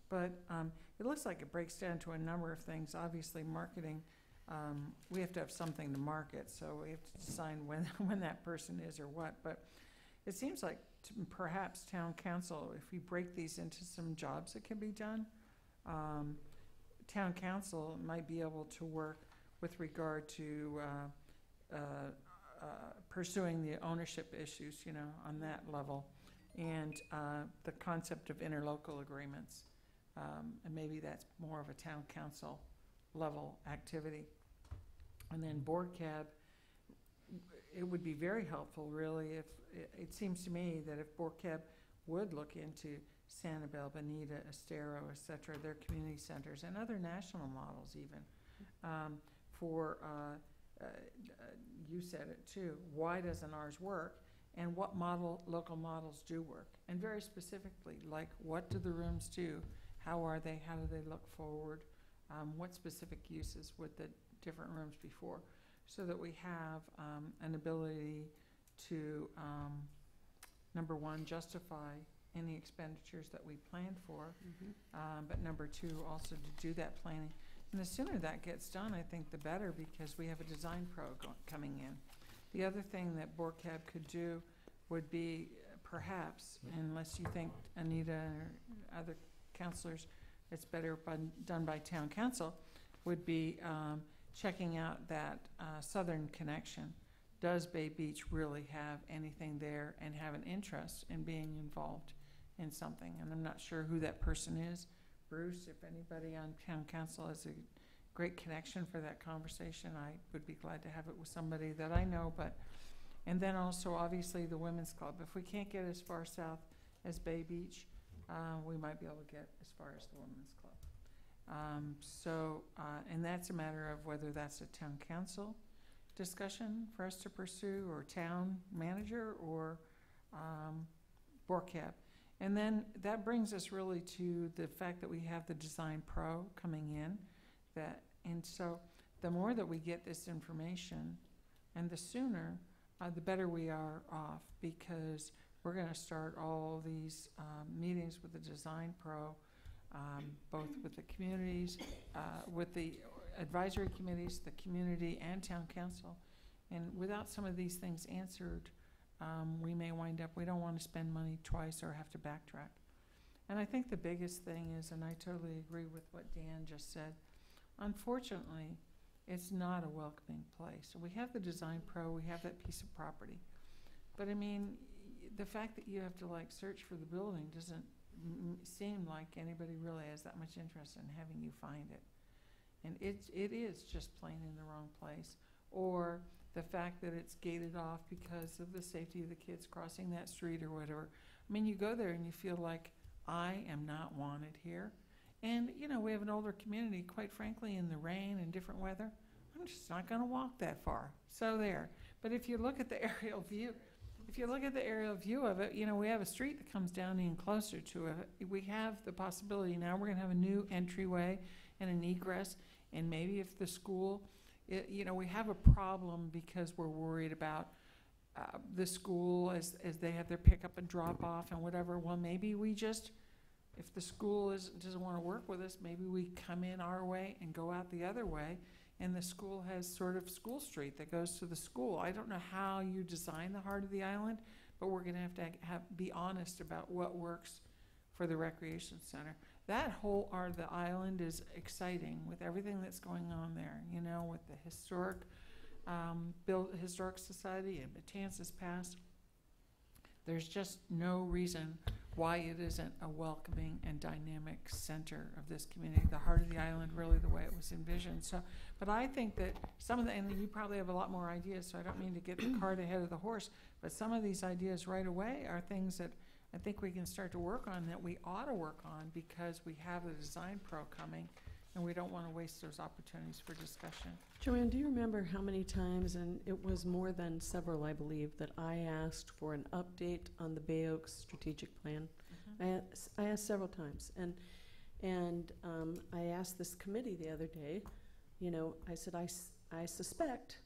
But it looks like it breaks down to a number of things. Obviously, marketing, we have to have something to market, so we have to decide when that person is or what. But it seems like perhaps town council, if we break these into some jobs that can be done, town council might be able to work with regard to pursuing the ownership issues, on that level, and the concept of interlocal agreements. And maybe that's more of a town council level activity. And then BORCAB, it would be very helpful, really, if it seems to me that if BORCAB would look into Sanibel, Bonita, Estero, et cetera, their community centers, and other national models even, for, you said it too, why doesn't ours work, and what local models do work? And very specifically, like, what do the rooms do? How are they? How do they look forward? What specific uses would the different rooms be for? So that we have an ability to, number one, justify any expenditures that we planned for, but number two, also to do that planning. And the sooner that gets done, I think the better, because we have a design pro coming in. The other thing that BORCAB could do would be perhaps, unless you think, Anita or other counselors, it's better done by town council, would be checking out that southern connection. Does Bay Beach really have anything there and have an interest in being involved in something? And I'm not sure who that person is. Bruce, if anybody on town council has a great connection for that conversation, I would be glad to have it with somebody that I know. And then also, obviously, the Women's Club. If we can't get as far south as Bay Beach, we might be able to get as far as the Women's Club. And that's a matter of whether that's a town council discussion for us to pursue, or town manager, or BORCAB. And then that brings us really to the fact that we have the design pro coming in. And so the more that we get this information, and the sooner, the better we are off, because we're gonna start all these meetings with the Design Pro, both with the communities, with the advisory committees, the community, and town council. And without some of these things answered, we may wind up, we don't want to spend money twice or have to backtrack. And I think the biggest thing is, and I totally agree with what Dan just said, unfortunately, it's not a welcoming place. So we have the Design Pro, we have that piece of property. But I mean, the fact that you have to like search for the building doesn't seem like anybody really has that much interest in having you find it. And it is just plain in the wrong place. Or the fact that it's gated off because of the safety of the kids crossing that street or whatever. I mean, you go there and you feel like, I am not wanted here. And, you know, we have an older community, quite frankly, in the rain and different weather. I'm just not gonna walk that far. So there. But if you look at the aerial view, of it, you know, we have a street that comes down even closer to it. We have the possibility now, we're gonna have a new entryway and an egress. And maybe if the school, you know, we have a problem because we're worried about the school as they have their pickup and drop off and whatever. Well, maybe we just, if the school doesn't want to work with us, maybe we come in our way and go out the other way. And the school has sort of School Street that goes to the school. I don't know how you design the heart of the island, but we're going to be honest about what works for the recreation center. That whole part of the island is exciting with everything that's going on there, you know, with the historic society and Matanzas Pass. There's just no reason why it isn't a welcoming and dynamic center of this community, the heart of the island, really the way it was envisioned. So, but I think that some of the, and you probably have a lot more ideas, so I don't mean to get the cart ahead of the horse, but some of these ideas right away are things that I think we can start to work on, that we ought to work on, because we have the Design Pro coming, and we don't want to waste those opportunities for discussion. Joanne, do you remember how many times, and it was more than several, I believe, that I asked for an update on the Bay Oaks strategic plan? I asked several times, and I asked this committee the other day, you know, I said, I suspect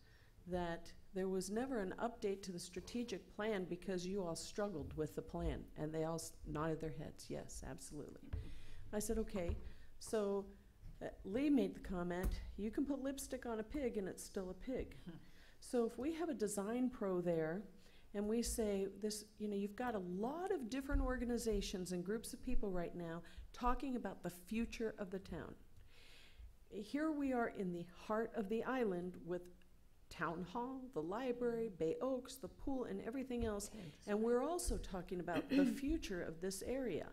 that there was never an update to the strategic plan because you all struggled with the plan. And they all nodded their heads, yes, absolutely. I said, okay, so Lee made the comment, you can put lipstick on a pig and it's still a pig. So if we have a Design Pro there, and we say this, you know, you've got a lot of different organizations and groups of people right now talking about the future of the town. Here we are in the heart of the island with Town Hall, the library, Bay Oaks, the pool, and everything else. And we're also talking about the future of this area.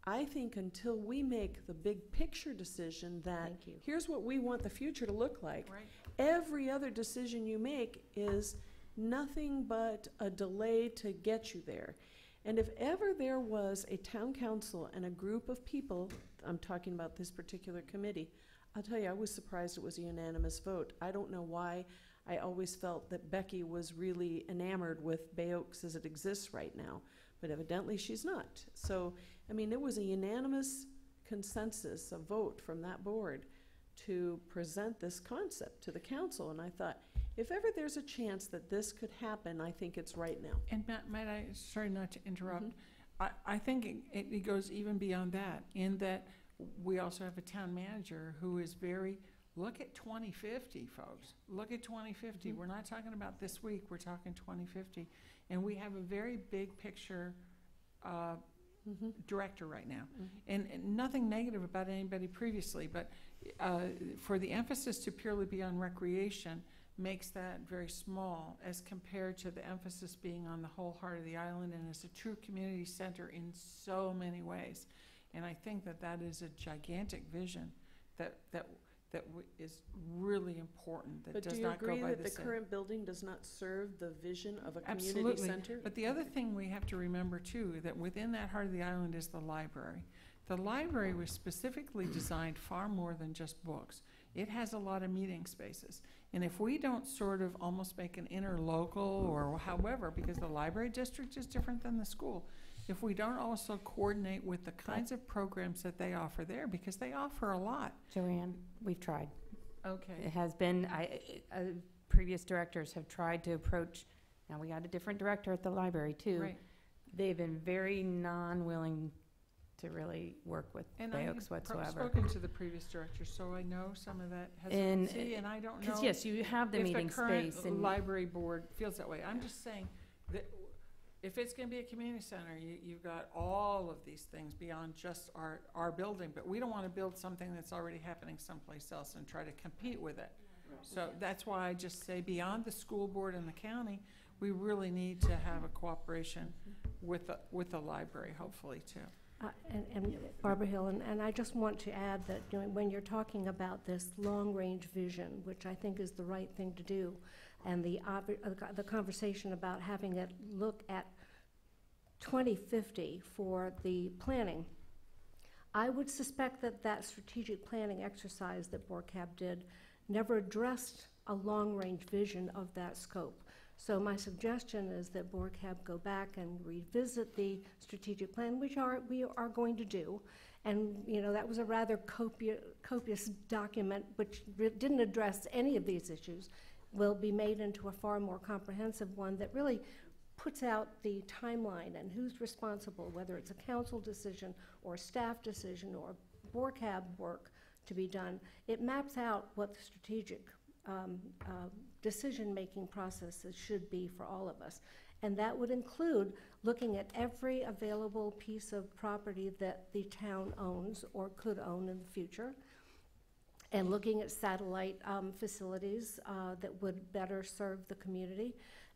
I think until we make the big picture decision that here's what we want the future to look like, Right. every other decision you make is nothing but a delay to get you there. And if ever there was a town council and a group of people, I'm talking about this particular committee, I'll tell you, I was surprised it was a unanimous vote. I don't know why. I always felt that Becky was really enamored with Bay Oaks as it exists right now, but evidently she's not. So, I mean, it was a unanimous consensus, a vote from that board to present this concept to the council. And I thought, if ever there's a chance that this could happen, I think it's right now. And might I, sorry not to interrupt, I think it goes even beyond that, in that we also have a town manager who is very, look at 2050, folks. Look at 2050. We're not talking about this week, we're talking 2050. And we have a very big picture director right now. And nothing negative about anybody previously, but for the emphasis to purely be on recreation makes that very small as compared to the emphasis being on the whole heart of the island and as a true community center in so many ways. And I think that that is a gigantic vision that is really important, that does not go by the But do you agree that the current building does not serve the vision of a community Absolutely. center? But the other thing we have to remember too, that within that heart of the island is the library. The library was specifically designed far more than just books. It has a lot of meeting spaces. And if we don't sort of almost make an interlocal or however, because the library district is different than the school, if we don't also coordinate with the kinds of programs that they offer there, because they offer a lot. Joanne, we've tried. It Okay. has been, previous directors have tried to approach, now we got a different director at the library too. Right. They've been very non-willing to really work with And Bay I Oaks have whatsoever. spoken to the previous director, so I know some of that And, hesitancy, and I don't know. Because yes, you have the meeting If the current space and. library board feels that way. I'm just saying that if it's gonna be a community center, you've got all of these things beyond just our building, but we don't wanna build something that's already happening someplace else and try to compete with it. So that's why I just say beyond the school board and the county, we really need to have a cooperation with the library, hopefully, too. And Barbara Hill, and I just want to add that, you know, when you're talking about this long-range vision, which I think is the right thing to do, and the conversation about having it look at 2050 for the planning, I would suspect that that strategic planning exercise that BORCAB did never addressed a long-range vision of that scope. So my suggestion is that BORCAB go back and revisit the strategic plan, which we are going to do. And, you know, that was a rather copious document which didn't address any of these issues, will be made into a far more comprehensive one that really puts out the timeline and who's responsible, whether it's a council decision or a staff decision or BORCAB work to be done. It maps out what the strategic decision-making processes should be for all of us. And that would include looking at every available piece of property that the town owns or could own in the future, and looking at satellite facilities that would better serve the community,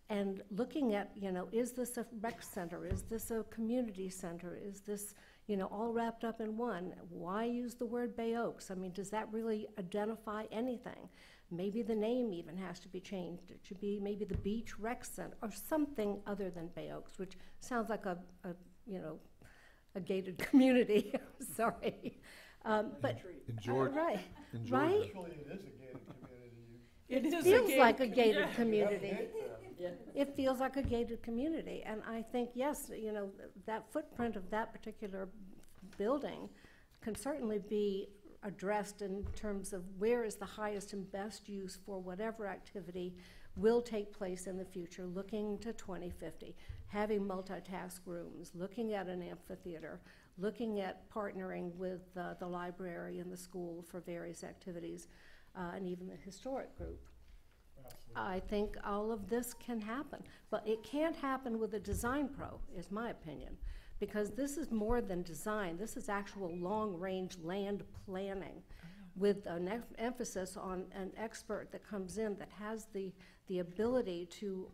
and looking at, you know, is this a rec center? Is this a community center? Is this, you know, all wrapped up in one? Why use the word Bay Oaks? I mean, does that really identify anything? Maybe the name even has to be changed. It should be maybe the Beach Rec Center or something other than Bay Oaks, which sounds like a you know, a gated community. Sorry. But In Georgia. right, In Georgia. right? Actually, it is a gated community. It is Feels like a gated community. Yeah. It feels like a gated community, and I think, yes, you know, that footprint of that particular building can certainly be addressed in terms of where is the highest and best use for whatever activity will take place in the future, looking to 2050, having multitask rooms, looking at an amphitheater, looking at partnering with the library and the school for various activities, and even the historic group. I think all of this can happen, but it can't happen with a design pro, is my opinion, because this is more than design. This is actual long-range land planning with an emphasis on an expert that comes in that has the ability to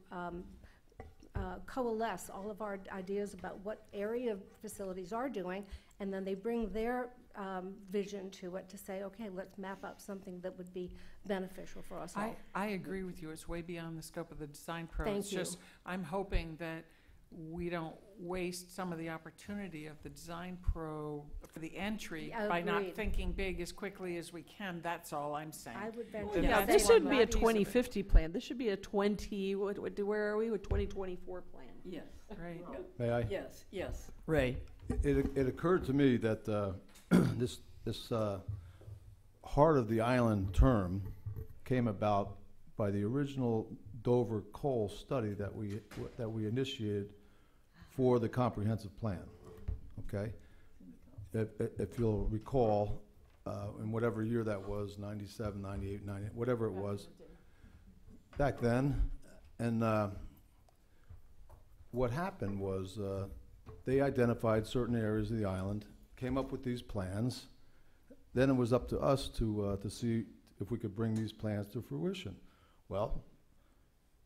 coalesce all of our ideas about what area facilities are doing, and then they bring their vision to it to say, okay, let's map up something that would be beneficial for us all. I agree with you. It's way beyond the scope of the design pro. Thank It's you. just, I'm hoping that we don't waste some of the opportunity of the design pro for the entry by not Agreed. thinking big as quickly as we can. That's all I'm saying. I would venture Then to Yeah, that's say this one shouldn't be a piece of it. 2050 plan. This should be a where are we with 2024 plan? Yes, Right. May I? yes. Ray? It occurred to me that this heart of the island term came about by the original Dover Cole study that we initiated for the comprehensive plan, okay? If you'll recall, in whatever year that was, 97, 98, 98, whatever it was, back then, and what happened was they identified certain areas of the island, came up with these plans, then it was up to us to see if we could bring these plans to fruition. Well,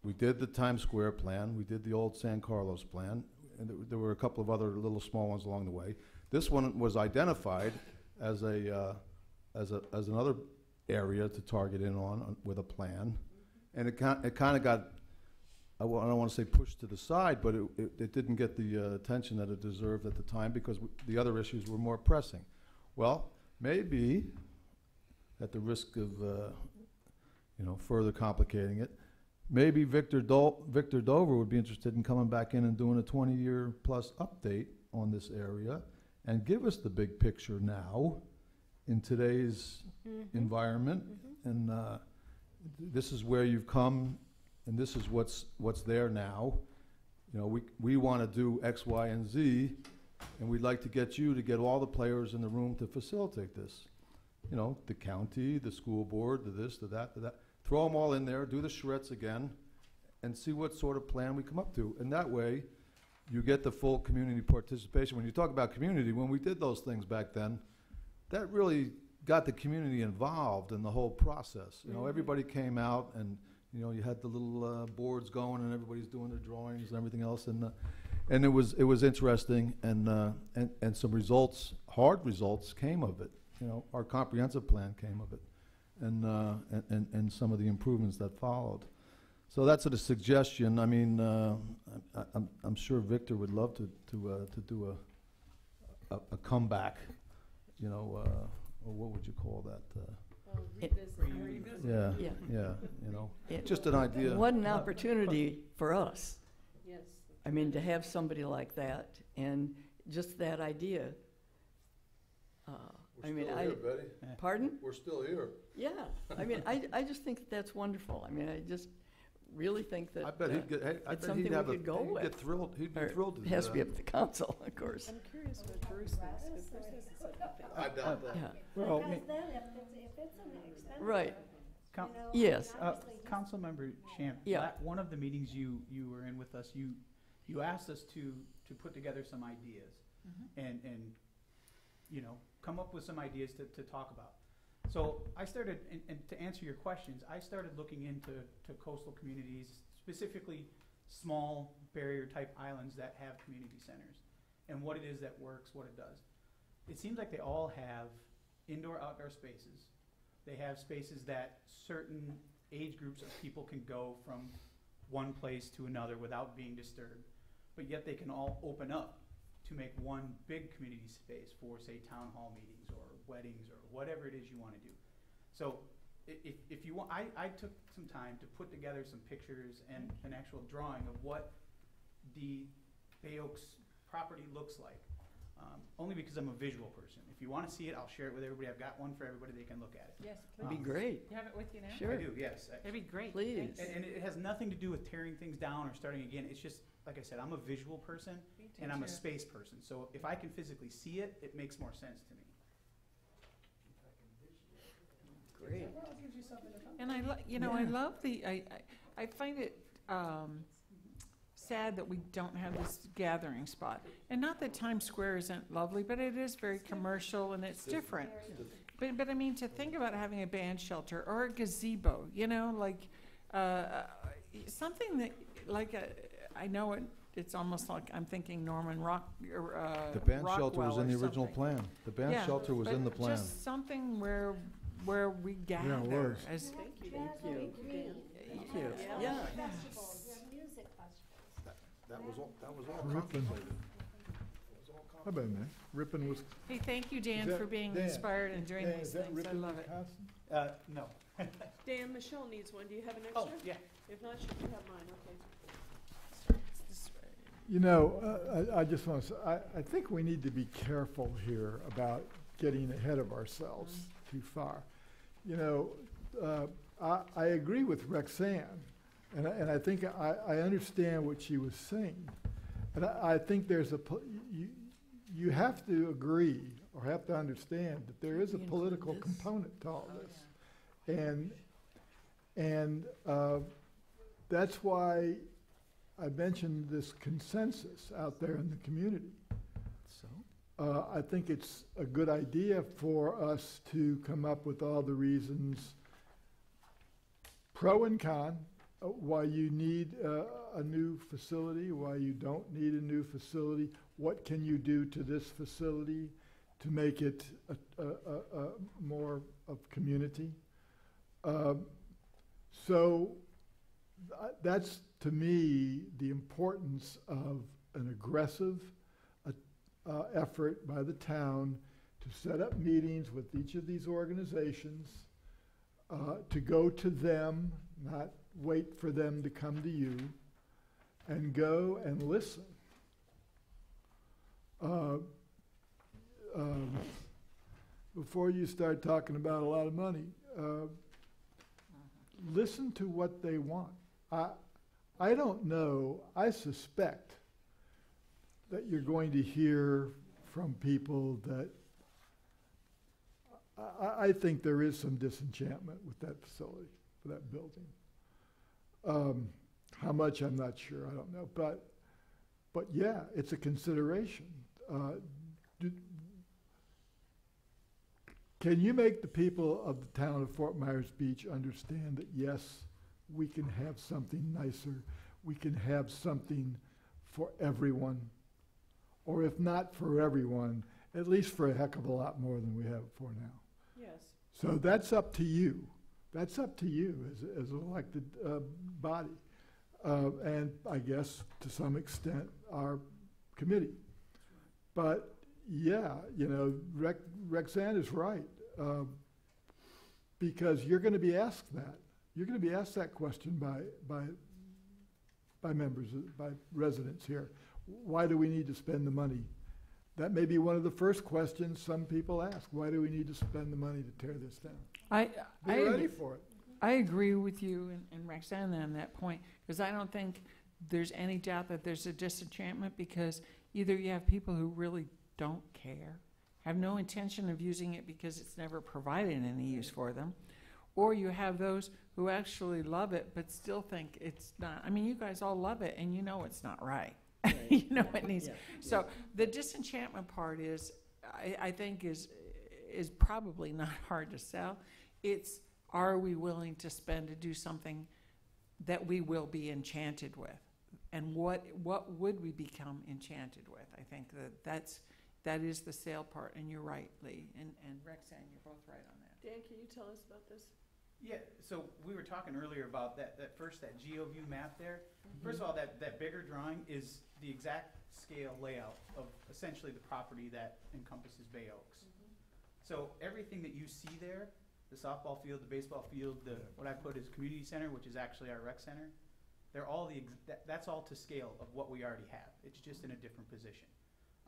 we did the Times Square plan, we did the old San Carlos plan, and there were a couple of other little small ones along the way. This one was identified as another area to target in on with a plan, and it kind of got, I don't want to say pushed to the side, but it didn't get the attention that it deserved at the time because the other issues were more pressing. Well, maybe at the risk of further complicating it, maybe Victor Dover would be interested in coming back in and doing a 20-year plus update on this area and give us the big picture now in today's environment. And this is where you've come, and this is what's there now. You know, we want to do X, Y, and Z, and we'd like to get you to get all the players in the room to facilitate this. You know, the county, the school board, the this, the that, the that. Throw them all in there, do the charrettes again, and see what sort of plan we come up to. And that way, you get the full community participation. When you talk about community, when we did those things back then, that really got the community involved in the whole process. You know, everybody came out, and you know, you had the little boards going, and everybody's doing their drawings and everything else, and it was interesting, and some results, hard results, came of it. You know, our comprehensive plan came of it, and some of the improvements that followed. So that's a suggestion. I mean, I'm sure Victor would love to do a comeback. You know, or what would you call that? Yeah, Yeah. yeah. You know, It- just an idea. What an opportunity for us. Yes. I mean, to have somebody like that, and just that idea. I mean, Betty. pardon? We're still here. Yeah, I mean, I just think that's wonderful. I mean, I just really think that. I bet he'd get. I it's bet something he'd we have could go he'd with. get thrilled. He'd be Or thrilled to it do has to be that. up to the council, of course. I'm curious what Bruce thinks, because Bruce hasn't said anything. I doubt that. Yeah, Well, Because then if it's an expenditure. right, Coun- you know, yes. obviously just- Councilmember Champ, Yeah. one of the meetings you were in with us, you asked us to put together some ideas and you know, come up with some ideas to talk about. So I started, and to answer your questions, I started looking into coastal communities, specifically small barrier type islands that have community centers, and what it is that works, what it does. It seems like they all have indoor outdoor spaces. They have spaces that certain age groups of people can go from one place to another without being disturbed, but yet they can all open up to make one big community space for, say, town hall meetings or weddings or whatever it is you want to do. So if you want, I took some time to put together some pictures and an actual drawing of what the Bay Oaks property looks like, only because I'm a visual person. If you want to see it, I'll share it with everybody. I've got one for everybody. They can look at it. Yes, It'd be please. great, You have it with you now? sure. I do, yes. That'd be great. Please. And it has nothing to do with tearing things down or starting again. It's just, like I said, I'm a visual person and I'm a space person. So if I can physically see it, it makes more sense to me. Great. And I Yeah. love I find it sad that we don't have this gathering spot. And not that Times Square isn't lovely, but it is very commercial and it's different. But I mean, to think about having a band shelter or a gazebo, you know, like, something that, like, I know it's almost like I'm thinking Norman The band shelter was Rockwell in the or original something. plan. The band Yeah, shelter was in the But plan. just something where we gather was. as, Thank you. Jazz you. and green. Thank you. Yeah. Yeah. Festivals, you have music festivals. That was all Ripon. contemplated. How about that? Ripon, was. hey, thank you, Dan, Is that- for being Dan, inspired and doing Dan, these is that things. I Ripon, love it. Wisconsin? No. Dan, Michelle needs one. Do you have an Oh, extra? yeah. If not, she can have mine, okay. You know, I just want to say, I think we need to be careful here about getting ahead of ourselves too far. You know, I agree with Rexanne, and I think I understand what she was saying. And I think there's you have to agree or have to understand that there is a political component to all this. And that's why I mentioned this consensus out there in the community. So, I think it's a good idea for us to come up with all the reasons, pro and con, why you need a new facility, why you don't need a new facility, what can you do to this facility to make it a more of community. So that's, to me, the importance of an aggressive effort by the town to set up meetings with each of these organizations, to go to them, not wait for them to come to you, and go and listen. before you start talking about a lot of money, listen to what they want. I don't know, I suspect that you're going to hear from people that I think there is some disenchantment with that facility, with that building. How much, I'm not sure, I don't know, but yeah, it's a consideration. Can you make the people of the town of Fort Myers Beach understand that yes, we can have something nicer, we can have something for everyone, or if not for everyone, at least for a heck of a lot more than we have for now? Yes. So that's up to you. That's up to you as an elected body. And I guess to some extent our committee. But yeah, you know, Rexanne is right. Because you're going to be asked that. You're going to be asked that question by members, by residents here. Why do we need to spend the money? That may be one of the first questions some people ask. Why do we need to spend the money to tear this down? Be ready for it. I agree with you and Roxanne on that point, because I don't think there's any doubt that there's a disenchantment, because either you have people who really don't care, have no intention of using it because it's never provided any use for them, or you have those who actually love it but still think it's not. I mean, you guys all love it and you know it's not right. You know it needs. Yeah. So the disenchantment part is, I think is probably not hard to sell. It's, are we willing to spend to do something that we will be enchanted with? And what would we become enchanted with? I think that is the sale part, and you're right, Lee, and Rexanne, you're both right on that. Dan, can you tell us about this? Yeah, so we were talking earlier about that GeoView map there. First of all, that bigger drawing is the exact scale layout of essentially the property that encompasses Bay Oaks. So everything that you see there, the softball field, the baseball field, what I put as community center, which is actually our rec center, they're all that's all to scale of what we already have. It's just in a different position.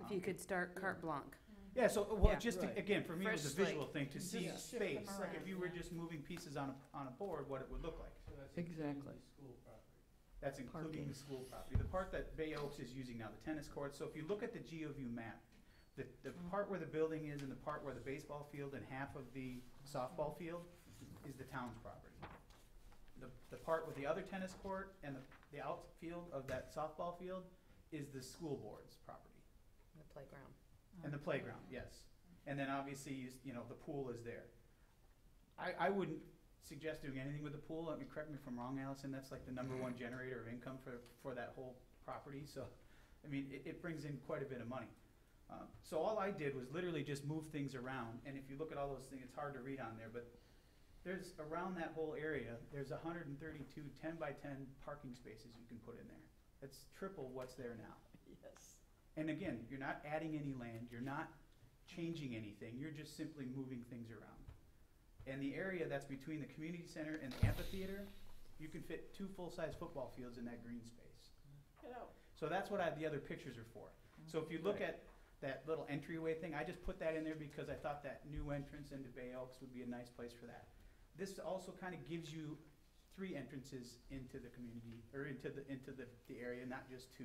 If you could start carte blanche. Yeah, so, well, Yeah. just to, Right. again, for me, it was a Fresh visual thing, to see Just shift them space, like around, if you were yeah. just moving pieces on a board, what it would look like. Exactly. That's including Parking. the school property. The part that Bay Oaks is using now, the tennis courts, so if you look at the GeoView map, the part where the building is and the part where the baseball field and half of the softball field is the town's property. The part with the other tennis court and the outfield of that softball field is the school board's property. The playground. And the playground, yes. And then obviously, you know, the pool is there. I wouldn't suggest doing anything with the pool. I mean, correct me if I'm wrong, Allison, that's like the #1 generator of income for that whole property. So, I mean, it brings in quite a bit of money. So all I did was literally just move things around. And if you look at all those things, it's hard to read on there, but there's around that whole area, there's 132 10x10 parking spaces you can put in there. That's triple what's there now. Yes. And again, you're not adding any land, you're not changing anything, you're just simply moving things around. And the area that's between the community center and the amphitheater, you can fit 2 full-size football fields in that green space. Get out. So that's what the other pictures are for. So if you look at that little entryway thing, I just put that in there because I thought that new entrance into Bay Oaks would be a nice place for that. This also kind of gives you 3 entrances into the community, or into the area, not just 2.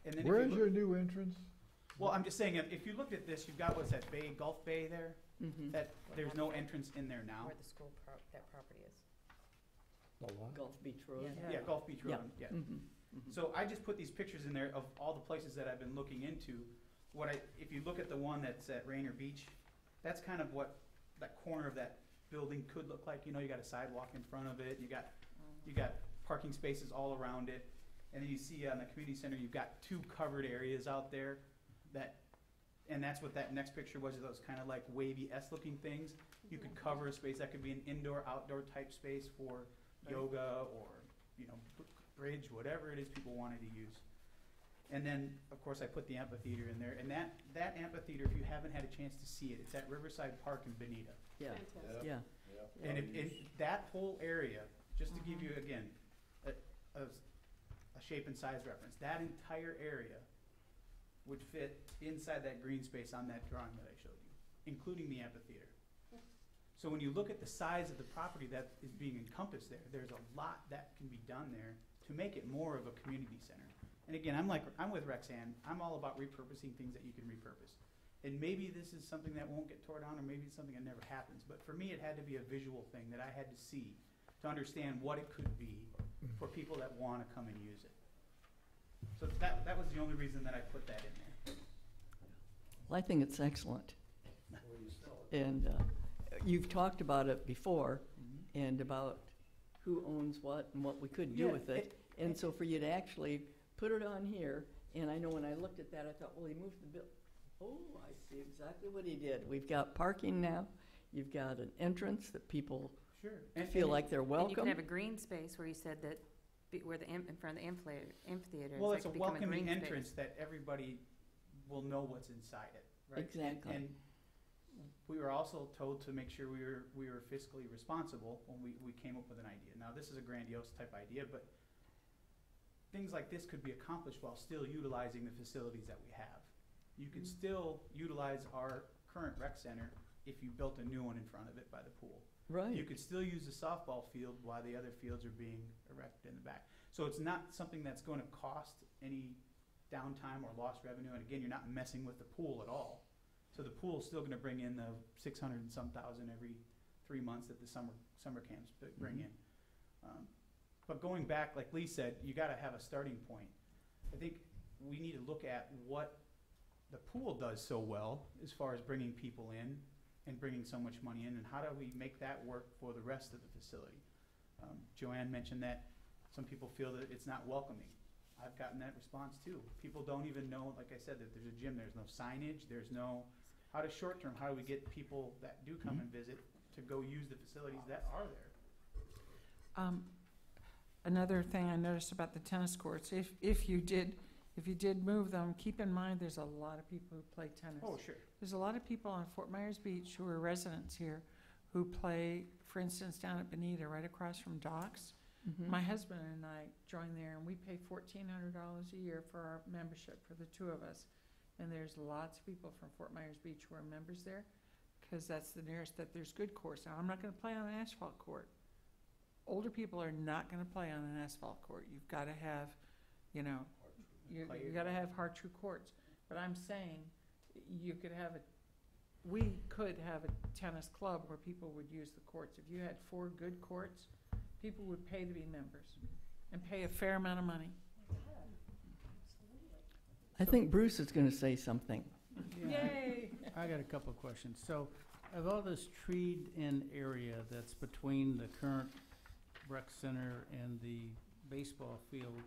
And then Where if is you your look, new entrance? well, I'm just saying, if you looked at this, you've got, what's that, Gulf Bay there? That there's no entrance in there now. Where the school, that property is. Gulf Beach Road. Yeah, Gulf Beach Road, yeah. Mhm. So I just put these pictures in there of all the places that I've been looking into. If you look at the one that's at Rainier Beach, that's kind of what that corner of that building could look like. You know, you got a sidewalk in front of it, you got parking spaces all around it. And then you see on the community center, you've got 2 covered areas out there and that's what that next picture was, those kind of like wavy S-looking things. You could cover a space, that could be an indoor, outdoor type space for yoga or, you know, bridge, whatever it is people wanted to use. And then, of course, I put the amphitheater in there. And that amphitheater, if you haven't had a chance to see it, it's at Riverside Park in Bonita. Yeah, Fantastic. yeah. And that whole area, just to give you, again, a shape and size reference, that entire area would fit inside that green space on that drawing that I showed you, including the amphitheater. So when you look at the size of the property that is being encompassed there, there's a lot that can be done there to make it more of a community center. And again, I'm with Rexanne. I'm all about repurposing things that you can repurpose. And maybe this is something that won't get torn down, or maybe it's something that never happens. But for me, it had to be a visual thing that I had to see to understand what it could be for people that want to come and use it. So that was the only reason that I put that in there. Well, I think it's excellent. And you've talked about it before, and about who owns what and what we could do Yeah, with it. And so for you to actually put it on here, and I know when I looked at that, I thought, well, he moved the bill. Oh, I see exactly what he did. We've got parking now. You've got an entrance that people feel like they're welcome. And you can have a green space where you said that, where in front of the amphitheater. Well, like it's a to become welcoming green entrance space. that everybody will know what's inside it, right? Exactly. And we were also told to make sure we were fiscally responsible when we came up with an idea. Now, this is a grandiose type idea, but things like this could be accomplished while still utilizing the facilities that we have. You could still utilize our current rec center if you built a new one in front of it by the pool. Right. You could still use the softball field while the other fields are being erected in the back. So it's not something that's going to cost any downtime or lost revenue. And again, you're not messing with the pool at all. So the pool's still going to bring in the 600 and some thousand every 3 months that the summer camps bring in. But going back, like Lee said, you got to have a starting point. I think we need to look at what the pool does so well as far as bringing people in and bringing so much money in, and how do we make that work for the rest of the facility? Joanne mentioned that some people feel that it's not welcoming. I've gotten that response too. People don't even know, like I said, that there's a gym. There's no signage. There's no, how do we get people that do come and visit to go use the facilities that are there? Another thing I noticed about the tennis courts, if you did move them, keep in mind there's a lot of people who play tennis. Oh, sure. There's a lot of people on Fort Myers Beach who are residents here who play, for instance, down at Bonita, right across from Docks. My husband and I join there, and we pay $1,400 a year for our membership for the two of us. And there's lots of people from Fort Myers Beach who are members there, because that's the nearest that there's good courts. Now, I'm not going to play on an asphalt court. Older people are not going to play on an asphalt court. You've got to have, you got to have hard true courts. But I'm saying we could have a tennis club where people would use the courts. If you had 4 good courts, people would pay to be members and pay a fair amount of money. I think Bruce is going to say something. Yay! I got a couple of questions. So, of all this treed-in area that's between the current rec center and the baseball field,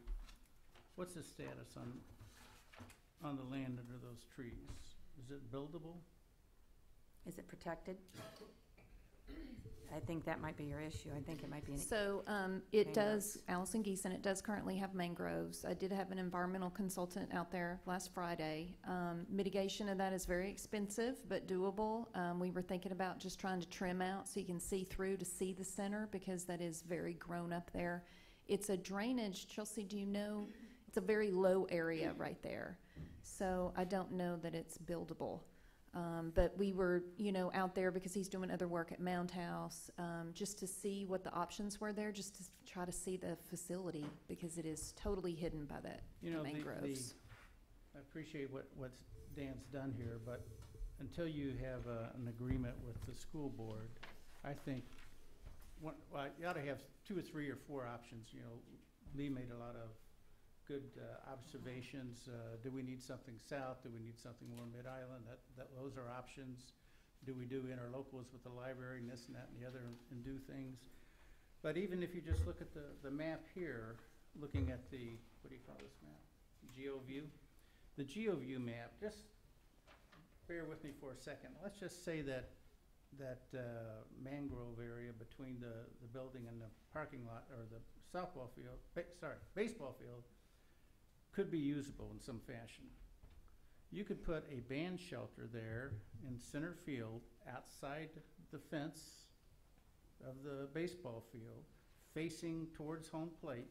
what's the status on the land under those trees? Is it buildable? Is it protected? I think that might be your issue. I think it might be. So it does, Allison Geeson, it does currently have mangroves. I did have an environmental consultant out there last Friday. Mitigation of that is very expensive, but doable. We were thinking about just trying to trim out so you can see through to see the center, because that is very grown up there. It's a drainage, Chelsea, do you know? It's a very low area right there. So I don't know that it's buildable. But we were, out there because he's doing other work at Mound House, just to see what the options were there, just to try to see the facility, because it is totally hidden by that mangroves. I appreciate what Dan's done here, but until you have an agreement with the school board, I think you ought to have 2 or 3 or 4 options. Lee made a lot of good observations. Do we need something south? Do we need something more mid-island? Those are options. Do we do interlocals with the library and this and that and the other and do things? But even if you just look at the map here, looking at the, what do you call this map? GeoView? The GeoView map, just bear with me for a second. Let's just say that mangrove area between the building and the parking lot, or the softball field, baseball field, could be usable in some fashion. You could put a band shelter there in center field outside the fence of the baseball field, facing towards home plate,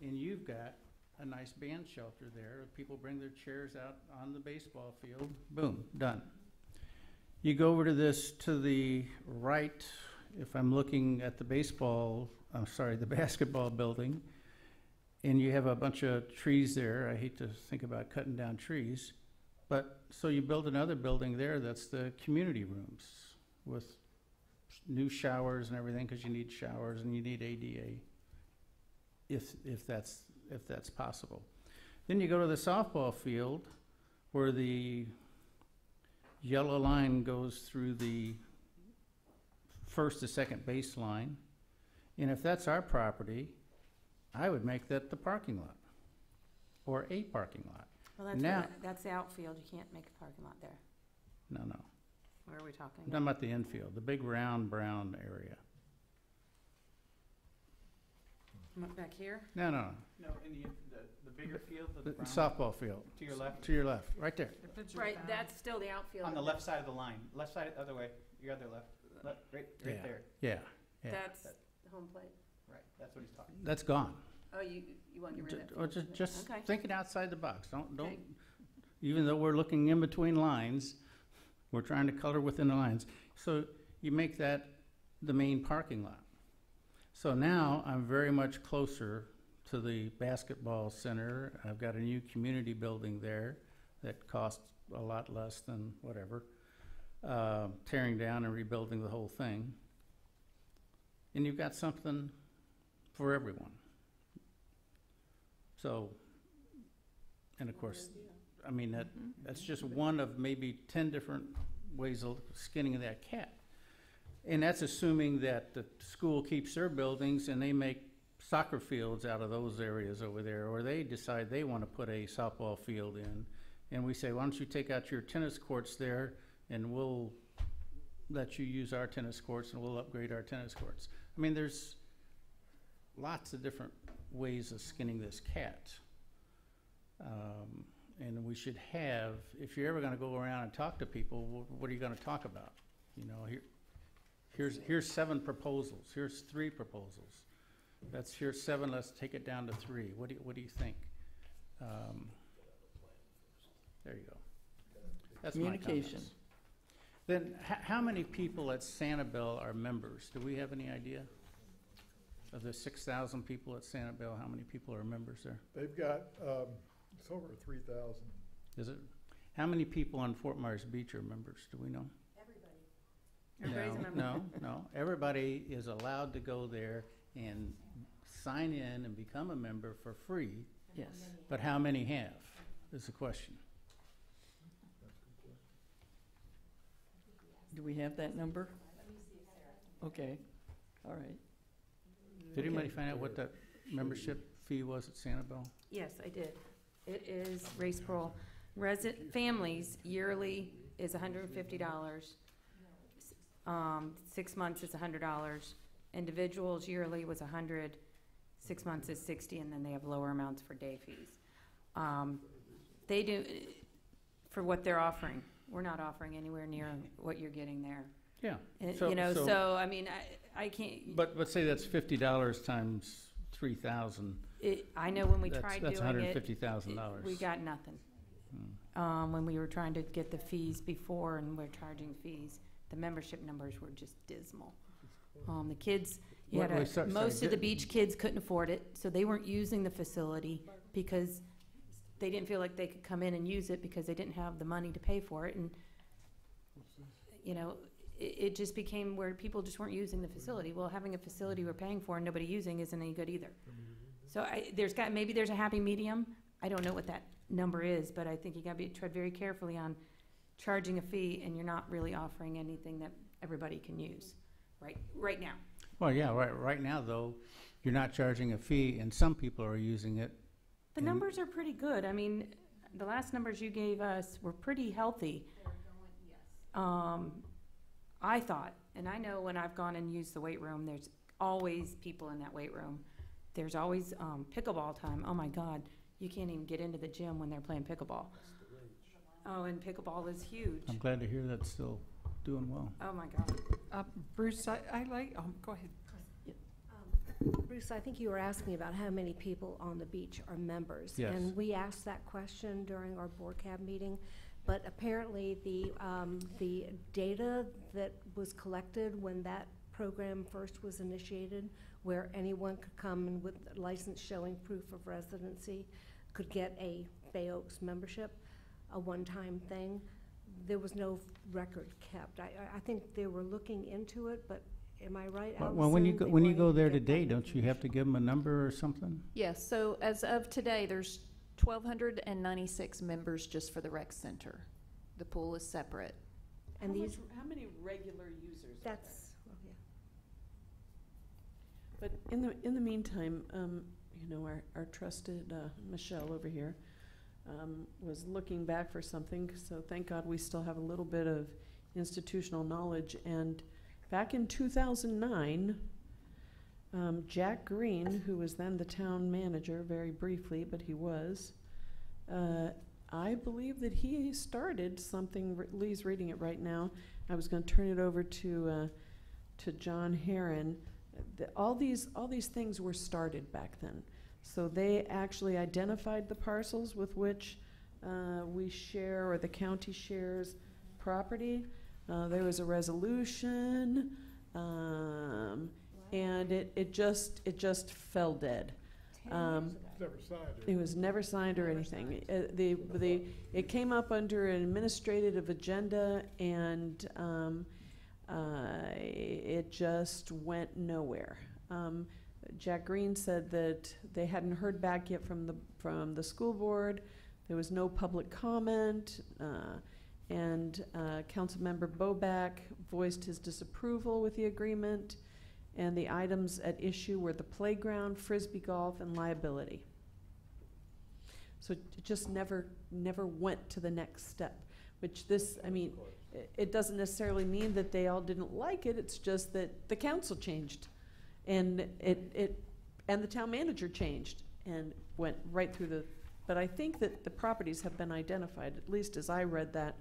and you've got a nice band shelter there. People bring their chairs out on the baseball field, boom, done. You go over to to the right, if I'm looking at the the basketball building, and you have a bunch of trees there. I hate to think about cutting down trees, but so you build another building there that's the community rooms with new showers and everything, because you need showers and you need ADA, if that's possible. Then you go to the softball field where the yellow line goes through the first to second baseline. And if that's our property, I would make that the parking lot or a parking lot. Well, that's the outfield. You can't make a parking lot there. No. Where are we talking? I'm talking about the infield, the big round brown area. Back here? No. No, in the bigger field, The brown- softball field. To your left? To your left, right there. Right, that's still the outfield. On the left side of the line, left side, other way, your other left, right Yeah. there. Yeah. That's the home plate. Right, that's what he's talking about. That's gone. Oh, you want to get rid of that? Or field? just Okay. thinking outside the box. Don't, Okay. even though we're looking in between lines, we're trying to color within the lines. So you make that the main parking lot. So now I'm very much closer to the basketball center. I've got a new community building there that costs a lot less than whatever, tearing down and rebuilding the whole thing. And you've got something for everyone. So, and of course, I mean, that's just one of maybe 10 different ways of skinning that cat. And that's assuming that the school keeps their buildings and they make soccer fields out of those areas over there, or they decide they want to put a softball field in. And we say, why don't you take out your tennis courts there and we'll let you use our tennis courts and we'll upgrade our tennis courts. I mean, there's lots of different ways of skinning this cat. And we should have, if you're ever going to go around and talk to people, what are you going to talk about? You know, here's 7 proposals. Here's 3 proposals. Here's 7. Let's take it down to 3. What do you think? There you go. That's my Communication. comments. Then, how many people at Sanibel are members? Do we have any idea? Of the 6,000 people at Sanibel, how many people are members there? They've got, it's over 3,000. Is it? How many people on Fort Myers Beach are members? Do we know? Everybody's a member. No. Everybody is allowed to go there and sign in and become a member for free. Yes. But how many have, is the question. Do we have that number? Okay, all right. Did anybody find out what that membership fee was at Sanibel? Yes, I did. It is race parole. Families yearly is $150. 6 months is $100. Individuals yearly was $100. 6 months is $60, and then they have lower amounts for day fees. They do for what they're offering. We're not offering anywhere near what you're getting there. Yeah. And, So- so I mean, I can't. But say that's $50 times 3,000. I know when we That's- tried that's doing it, $150,000. we got nothing. Hmm. When we were trying to get the fees before and we're charging fees, the membership numbers were just dismal. The kids, most of the beach kids couldn't afford it, so they weren't using the facility because they didn't feel like they could come in and use it because they didn't have the money to pay for it. And, it just became where people just weren't using the facility. Well, having a facility we're paying for and nobody using isn't any good either. So maybe there's a happy medium. I don't know what that number is, but I think you got to tread very carefully on charging a fee and you're not really offering anything that everybody can use right now. Well, yeah, right now, though, you're not charging a fee, and some people are using it. The numbers are pretty good. I mean, the last numbers you gave us were pretty healthy. I thought, and I know when I've gone and used the weight room, there's always people in that weight room. There's always pickleball time. Oh my God, you can't even get into the gym when they're playing pickleball. Oh, and pickleball is huge. I'm glad to hear that's still doing well. Oh my God. Bruce, I like, go ahead. Bruce, Bruce, I think you were asking about how many people on the beach are members. Yes. And we asked that question during our BORCAB meeting, but apparently the data that was collected when that program first was initiated, where anyone could come and with a license showing proof of residency could get a Bay Oaks membership, a one-time thing, there was no record kept. I think they were looking into it, but am I right, Allison? Well, when you They when you weren't go able to there get that today, don't you have to information? give them a number or something? Yes, so as of today, there's 1,296 members just for the rec center. The pool is separate. And these, How many regular users are there? that's, well, yeah. But in the meantime, you know, our trusted Michelle over here was looking back for something, so thank God we still have a little bit of institutional knowledge. And back in 2009, Jack Green, who was then the town manager, very briefly, but he was, I believe that he started something. Lee's reading it right now. I was going to turn it over to John Herron. All these things were started back then. So they actually identified the parcels with which we share, or the county shares, property. There was a resolution, and it just fell dead. Never signed it. It was never signed or anything. It came up under an administrative agenda, and it just went nowhere. Jack Green said that they hadn't heard back yet from the school board. There was no public comment, and Councilmember Boback voiced his disapproval with the agreement. And the items at issue were the playground, frisbee golf, and liability. So it just never went to the next step, which this, I mean, it doesn't necessarily mean that they all didn't like it. It's just that the council changed, and and the town manager changed, and went right through the, but I think that the properties have been identified, at least as I read that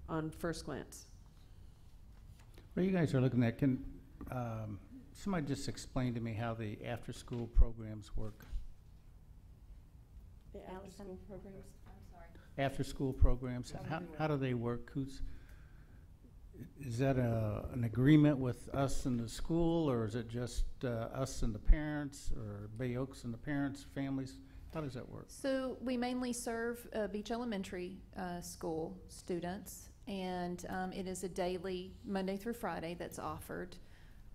on first glance. Well, you guys are looking at, can somebody just explain to me how the after-school programs work? The after-school programs? After-school programs, how do they work? Is that an agreement with us and the school, or is it just us and the parents, or Bay Oaks and the parents, families? How does that work? So we mainly serve Beach Elementary School students, and it is a daily, Monday through Friday, that's offered.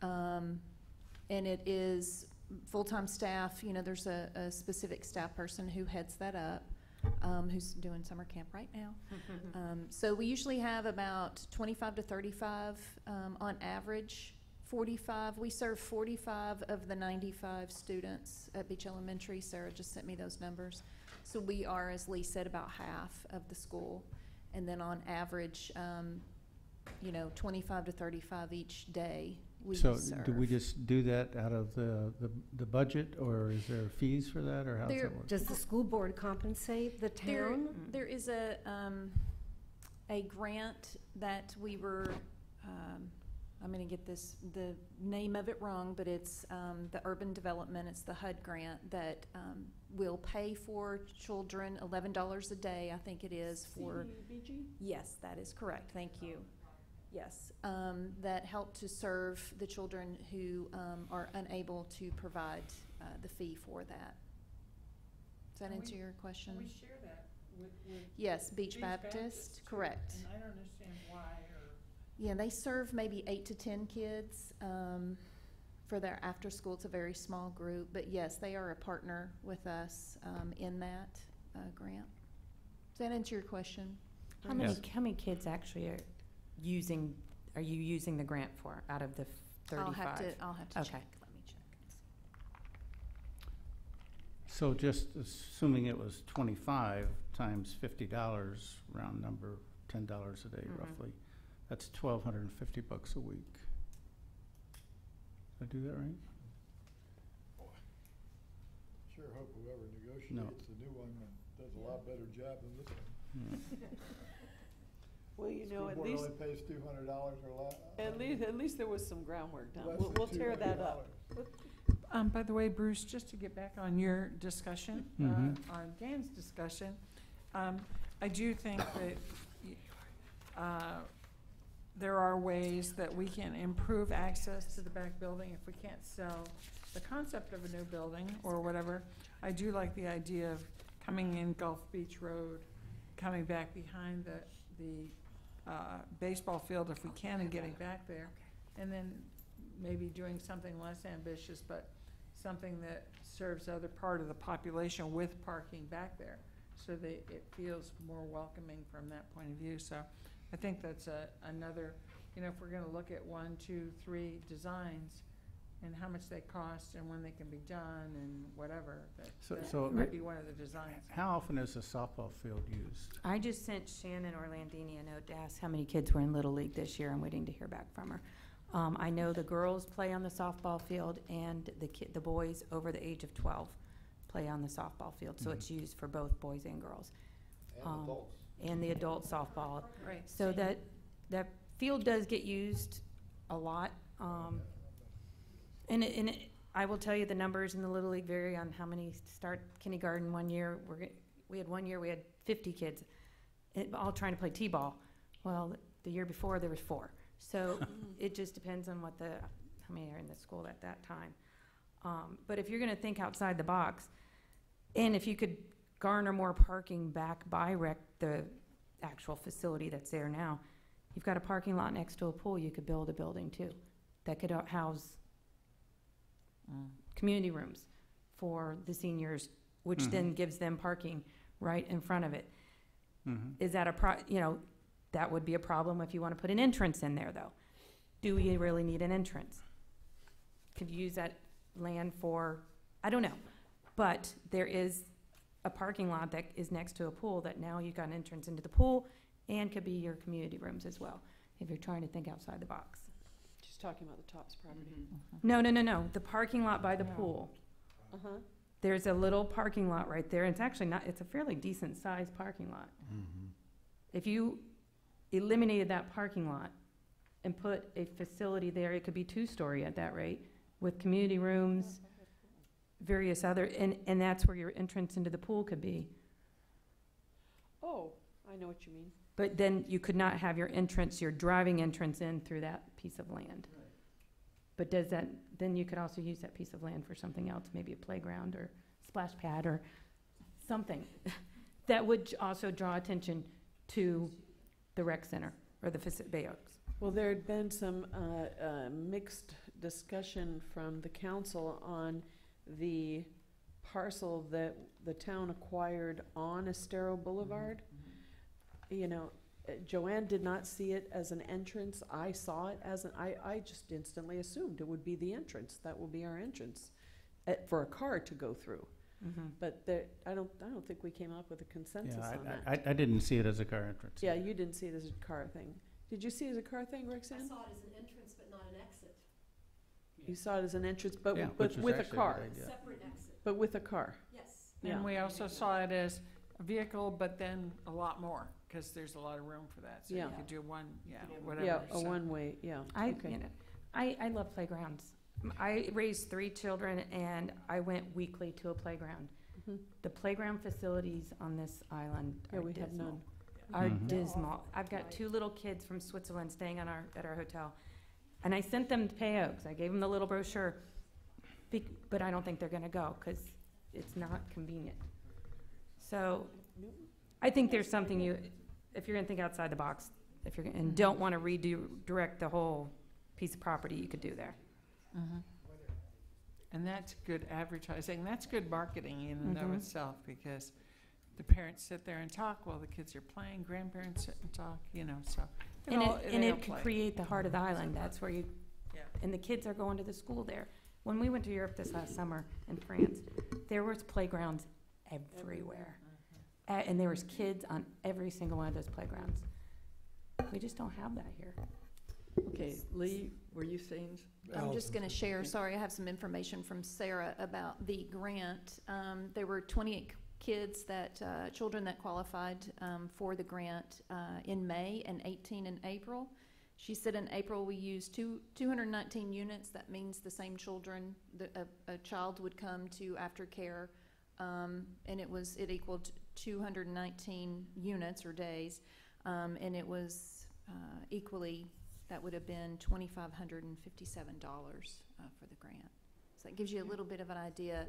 And it is full-time staff. You know, there's a specific staff person who heads that up, who's doing summer camp right now. So we usually have about 25 to 35 on average. 45, we serve 45 of the 95 students at Beach Elementary. Sarah just sent me those numbers. So we are, as Lee said, about half of the school. And then on average, you know, 25 to 35 each day we So serve. do we just do that out of the budget, or is there fees for that, or how does that work? Does the school board compensate the town? There is a grant that we were, I'm gonna get the name of it wrong, but it's the urban development, it's the HUD grant that will pay for children $11 a day, I think it is, for. CBG? Yes, that is correct, thank you. Yes, that help to serve the children who are unable to provide the fee for that. Does that answer your question? Can we share that with Yes, Beach Beach Baptist, Baptist, too? correct. And I don't understand why, or, Yeah, they serve maybe 8 to 10 kids for their after school. It's a very small group, but yes, they are a partner with us in that grant. Does that answer your question? How many, Yes. how many kids actually are you using the grant for out of the 35? I'll have to Okay. check. Let me check. So just assuming it was 25 times $50, round number, $10 a day Mhm. roughly, that's $1,250 a week. Did I do that right? Sure hope whoever negotiates the new one does a lot better job than this one. Yeah. Well, you know, at School least, board only pays $200 or less. at least there was some groundwork done. Less We'll than tear that $200. up. By the way, Bruce, just to get back on your discussion, on Dan's discussion, I do think that there are ways that we can improve access to the back building if we can't sell the concept of a new building or whatever. I do like the idea of coming in Gulf Beach Road, coming back behind the baseball field if we can and getting back there. And then maybe doing something less ambitious, but something that serves other part of the population with parking back there, so that it feels more welcoming from that point of view. So I think that's another, if we're gonna look at 1, 2, 3 designs and how much they cost and when they can be done and whatever, that might be one of the designs. How often is the softball field used? I just sent Shannon Orlandini a note to ask how many kids were in Little League this year. I'm waiting to hear back from her. I know the girls play on the softball field, and the boys over the age of 12 play on the softball field. So it's used for both boys and girls. And adults. And the adult softball. Right. So that field does get used a lot. I will tell you the numbers in the Little League vary on how many start kindergarten one year. We had 50 kids all trying to play t-ball. Well, the year before there was 4. So it just depends on how many are in the school at that time. But if you're going to think outside the box, and if you could garner more parking back by the actual facility that's there now, you've got a parking lot next to a pool. You could build a building too that could house community rooms for the seniors, which then gives them parking right in front of it. Is that that would be a problem if you want to put an entrance in there, though. Do you really need an entrance? Could you use that land for, I don't know. But there is a parking lot that is next to a pool that now you've got an entrance into the pool and could be your community rooms as well, if you're trying to think outside the box. She's talking about the Tops property. No. The parking lot by the pool. Uh-huh. There's a little parking lot right there. It's actually it's a fairly decent sized parking lot. If you eliminated that parking lot and put a facility there, it could be 2-story at that rate, with community rooms, various other, and that's where your entrance into the pool could be. Oh, I know what you mean. But then you could not have your driving entrance in through that piece of land. But then you could also use that piece of land for something else, maybe a playground or splash pad or something that would also draw attention to the rec center or the Bay Oaks. Well, there had been some mixed discussion from the council on the parcel that the town acquired on Estero Boulevard. Joanne did not see it as an entrance. I saw it as I just instantly assumed it would be the entrance. That will be our entrance for a car to go through. But I don't think we came up with a consensus on that. I didn't see it as a car entrance. Yeah, you didn't see it as a car thing. Did you see it as a car thing, Roxanne? I saw it as an entrance, but not an exit. You saw it as an entrance, but Yeah, with which was a actually a car. good idea. Separate exit, But with a car. yes. Yeah. And we also saw it as a vehicle, but then a lot more, because there's a lot of room for that. So you Yeah. could do one, whatever. Yeah, a so. one-way, yeah. Okay. I love playgrounds. I raised 3 children, and I went weekly to a playground. The playground facilities on this island Yeah, are we have dismal. none. Are dismal. I've got 2 little kids from Switzerland staying at our hotel, and I sent them to Bay Oaks. I gave them the little brochure, but I don't think they're going to go because it's not convenient. So I think there's something if you're going to think outside the box, and don't want to redirect the whole piece of property, you could do there. And that's good advertising. That's good marketing in and of itself, because the parents sit there and talk while the kids are playing. Grandparents sit and talk, so. And it could create the heart of the island. That's where Yeah. and the kids are going to the school there. When we went to Europe this last summer in France, there was playgrounds everywhere. And there was kids on every single one of those playgrounds. We just don't have that here. Okay, Lee, were you saying? I'm just going to share, sorry, I have some information from Sarah about the grant. There were 28 kids children that qualified for the grant in May and 18 in April. She said in April we used 219 units. That means the same children, a child would come to aftercare, and it equaled 219 units or days, and it was equally, that would have been $2,557 for the grant. So that gives you a little bit of an idea.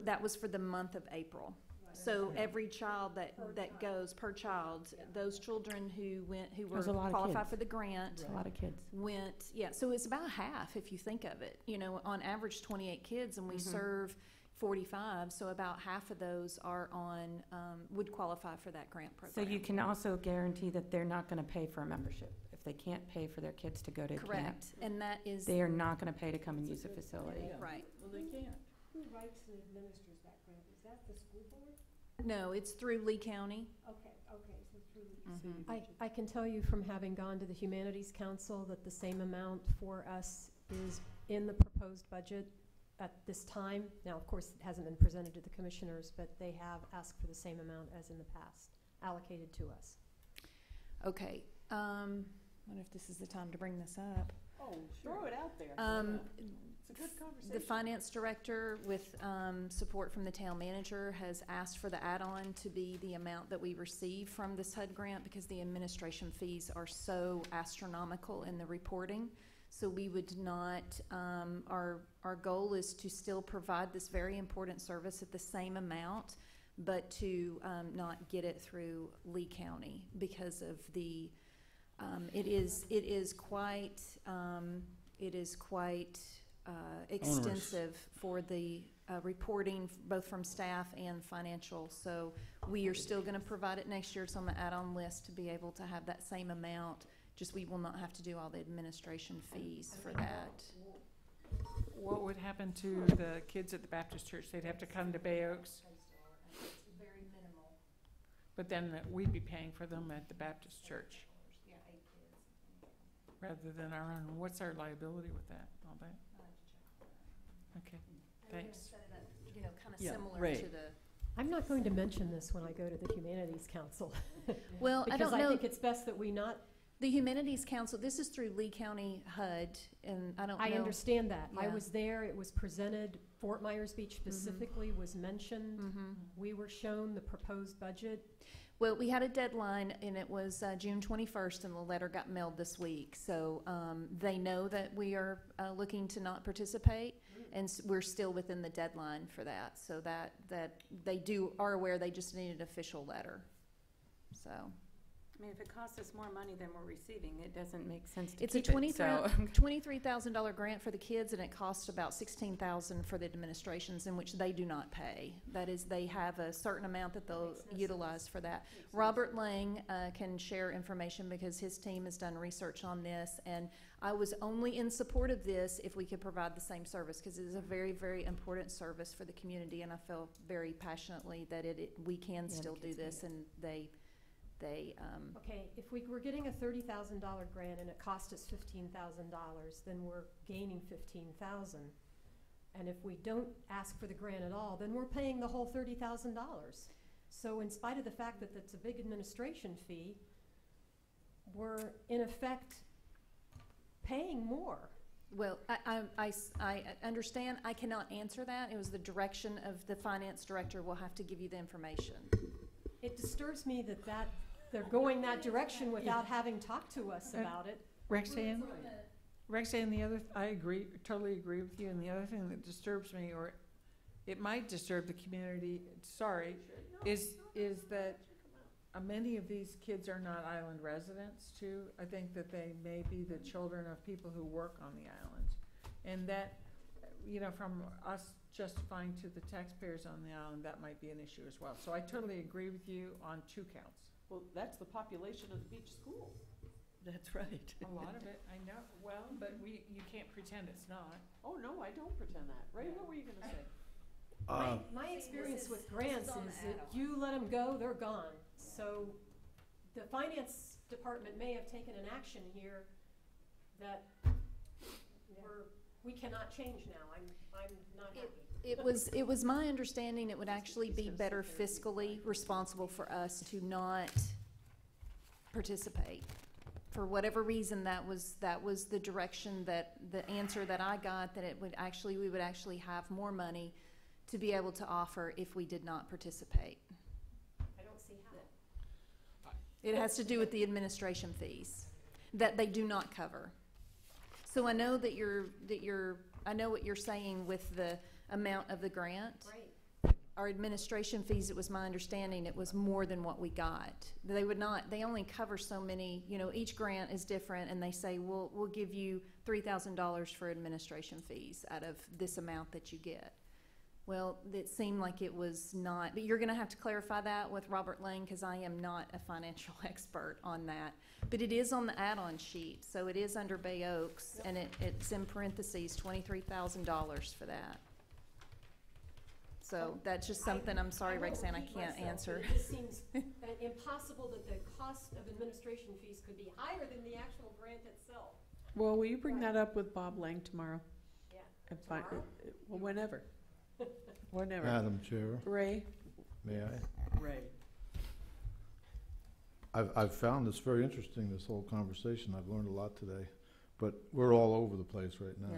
That was for the month of April. So every child that goes per child, those children who were There's a lot of qualified kids. for the grant It's a lot of kids. went, yeah, so it's about half if you think of it. You know, on average 28 kids, and we serve 45, so about half of those are on, would qualify for that grant So program. you can also guarantee that they're not going to pay for a membership. If they can't pay for their kids to go to camp, Correct, and that is, they are not going to pay to come and use the facility. right. Well, they can't. Who writes and administers that grant? Is that the school board? No, it's through Lee County. Okay, so through. I can tell you from having gone to the Humanities Council that the same amount for us is in the proposed budget at this time. Now, of course, it hasn't been presented to the commissioners, but they have asked for the same amount as in the past, allocated to us. Okay, I wonder if this is the time to bring this up. Oh, throw it out there. It's a good conversation. The finance director, with support from the town manager, has asked for the add-on to be the amount that we receive from this HUD grant because the administration fees are so astronomical in the reporting. So we would not, our goal is to still provide this very important service at the same amount, but to not get it through Lee County because of the, it is quite extensive for the reporting, both from staff and financial. So we are still going to provide it next year. It's on the add-on list to be able to have that same amount. Just we will not have to do all the administration fees for that. What would happen to the kids at the Baptist church? They'd have to come to Bay Oaks, It's very minimal. but then we'd be paying for them at the Baptist church Yeah, 8 kids. rather than our own. What's our liability with that, all that? Okay, thanks. You know, kind of Yeah, similar right. to the. I'm not going to mention this when I go to the Humanities Council. Well, I Because don't I know. think it's best that we not, The Humanities Council, this is through Lee County HUD, and I don't know. I understand that. I Yeah. was there, it was presented, Fort Myers Beach specifically was mentioned. Mhm. We were shown the proposed budget. Well, we had a deadline, and it was June 21st, and the letter got mailed this week. So they know that we are looking to not participate, and we're still within the deadline for that. So that they are aware, they just need an official letter. So I mean, if it costs us more money than we're receiving, it doesn't make sense to it's a keep it, so. $23,000 grant for the kids, and it costs about $16,000 for the administrations, in which they do not pay. That is, they have a certain amount that they'll utilize for that. Robert Lang can share information because his team has done research on this, and I was only in support of this if we could provide the same service, because it is a very, very important service for the community, and I feel very passionately that we can still do this, and they Okay, if we were getting a $30,000 grant and it cost us $15,000, then we're gaining $15,000. And if we don't ask for the grant at all, then we're paying the whole $30,000. So in spite of the fact that that's a big administration fee, we're in effect paying more. Well, I understand. I cannot answer that. It was the direction of the finance director. We'll have to give you the information. It disturbs me that they're going that direction without having talked to us about it. Rexanne, the other, totally agree with you, and the other thing that disturbs me, or it might disturb the community, is that many of these kids are not island residents too. I think that they may be the children of people who work on the island. And that, from us justifying to the taxpayers on the island, that might be an issue as well. So I totally agree with you on 2 counts. Well, that's the population of the beach schools. That's right. A lot of it, I know, well, but you can't pretend it's not. Oh, no, I don't pretend that. Ray, what were you gonna say? My experience with grants is that you let them go, they're gone. So the finance department may have taken an action here that we cannot change now. I'm not happy. It was my understanding it would actually be better fiscally responsible for us to not participate. For whatever reason, that was the direction, that the answer that I got, that we would actually have more money to be able to offer if we did not participate. I don't see how. It has to do with the administration fees that they do not cover. So I know I know what you're saying with the amount of the grant. Right. Our administration fees, it was my understanding, it was more than what we got. They only cover so many, each grant is different, and they say, we'll give you $3,000 for administration fees out of this amount that you get. Well, it seemed like it was not, but you're gonna have to clarify that with Robert Lane, because I am not a financial expert on that. But it is on the add-on sheet, so it is under Bay Oaks, and it's in parentheses, $23,000 for that. So that's just something, I'm sorry, Roxanne, I can't answer. It just seems impossible that the cost of administration fees could be higher than the actual grant itself. Well, will you bring that up with Bob Lang tomorrow? Yeah. Tomorrow? Well, whenever. Whenever. Madam Chair, Ray? may I? Ray. I've found this very interesting, this whole conversation. I've learned a lot today, but we're all over the place right now.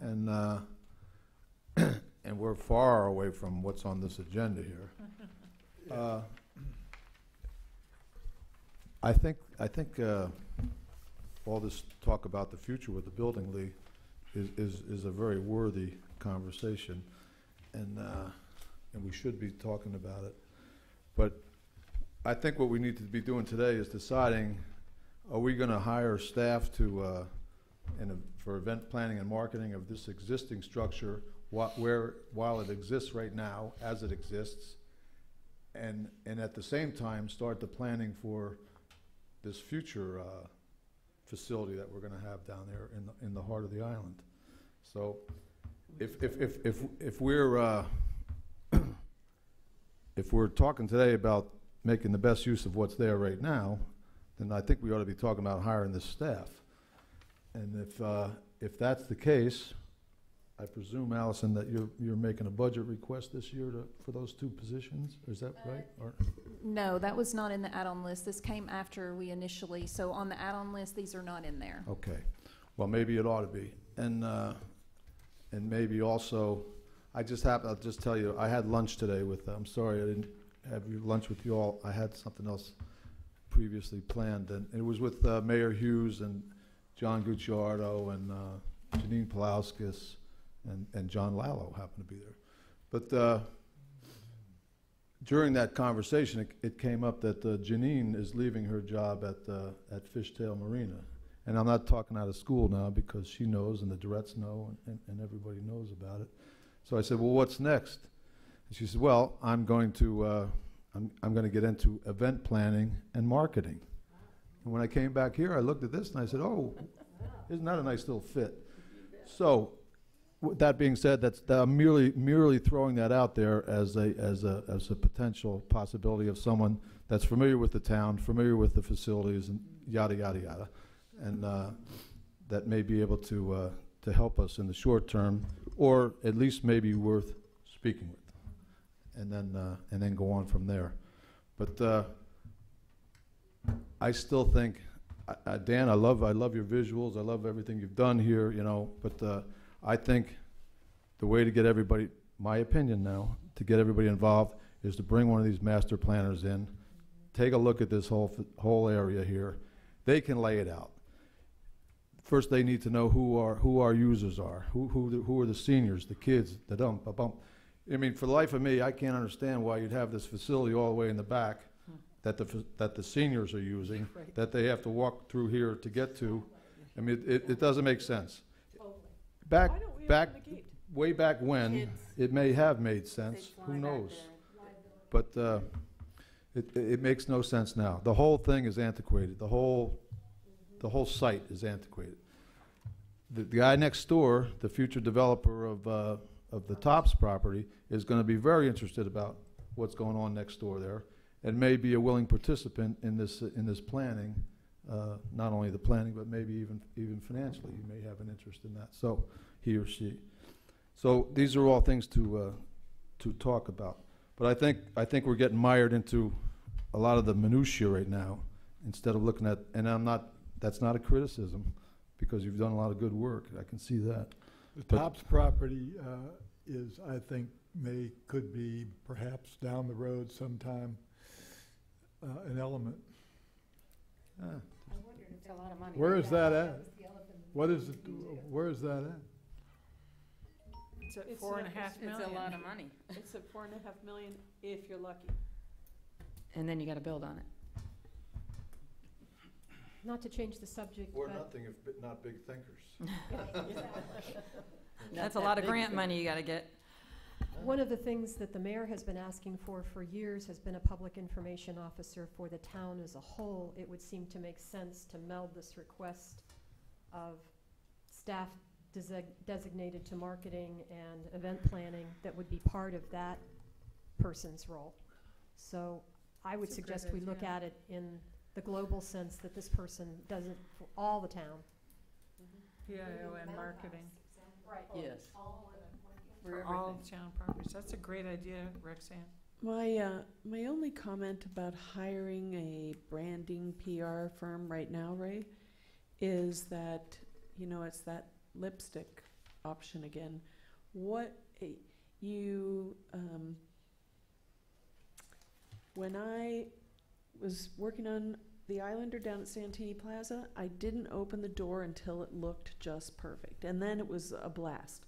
And and we're far away from what's on this agenda here. I think all this talk about the future with the building league is a very worthy conversation, and we should be talking about it. But I think what we need to be doing today is deciding, are we going to hire staff to for event planning and marketing of this existing structure while it exists right now, as it exists, and at the same time start the planning for this future facility that we're going to have down there in the heart of the island. So if we're if we're talking today about making the best use of what's there right now, then I think we ought to be talking about hiring the staff. And if that's the case, I presume, Allison, that you're making a budget request this year for those two positions. Is that right? Or? No, that was not in the add-on list. This came after we initially. So on the add-on list, these are not in there. Okay. Well, maybe it ought to be. And maybe also, I'll just tell you, I had lunch today with. I'm sorry I didn't have your lunch with you all. I had something else previously planned, and it was with Mayor Hughes and John Gucciardo and Janine Palauskas. And John Lallo happened to be there. But during that conversation, it came up that Janine is leaving her job at Fishtail Marina. And I'm not talking out of school now, because she knows and the Duretts know and everybody knows about it. So I said, well, what's next? And she said, well, I'm going to get into event planning and marketing. And when I came back here, I looked at this and I said, oh, isn't that a nice little fit? So, with that being said, I'm merely throwing that out there as a potential possibility of someone that's familiar with the town, familiar with the facilities, and yada yada yada, and that may be able to help us in the short term, or at least maybe worth speaking with, and then go on from there. But I still think, Dan, I love your visuals. I love everything you've done here, but. I think the way to get everybody, my opinion now, to get everybody involved is to bring one of these master planners in, take a look at this whole area here. They can lay it out. First, they need to know who our users are, who are the seniors, the kids, the dump, a bump. I mean, for the life of me, I can't understand why you'd have this facility all the way in the back that the seniors are using, that they have to walk through here to get to. I mean, it doesn't make sense. Way back when, it may have made sense. Who knows? But it makes no sense now. The whole thing is antiquated. The whole site is antiquated. The guy next door, the future developer of the Tops property, is going to be very interested about what's going on next door there, and may be a willing participant in this planning. Not only the planning, but maybe even financially, he may have an interest in that. So he or she. So these are all things to talk about. But I think we're getting mired into a lot of the minutiae right now, instead of looking at, and that's not a criticism, because you've done a lot of good work, I can see that. The But- Tops property is, I think, could be perhaps down the road sometime, an element. It's a lot of money. Where is that at? What is it, where is that at? It's at It's 4.5 It's million. a lot of money. It's at 4.5 million if you're lucky. And then you gotta build on it. Not to change the subject, Or but nothing if not big thinkers. That's a lot of grant money you gotta get. one of the things that the mayor has been asking for years has been a public information officer for the town as a whole. It would seem to make sense to meld this request of staff designated to marketing and event planning that would be part of that person's role. So I would That's a suggest great we look idea. at it in the global sense that this person does it for all the town. PIO and marketing Yes. for all town properties. That's a great idea, Roxanne. My only comment about hiring a branding PR firm right now, Ray, is that, it's that lipstick option again. When I was working on the Islander down at Santini Plaza, I didn't open the door until it looked just perfect, and then it was a blast.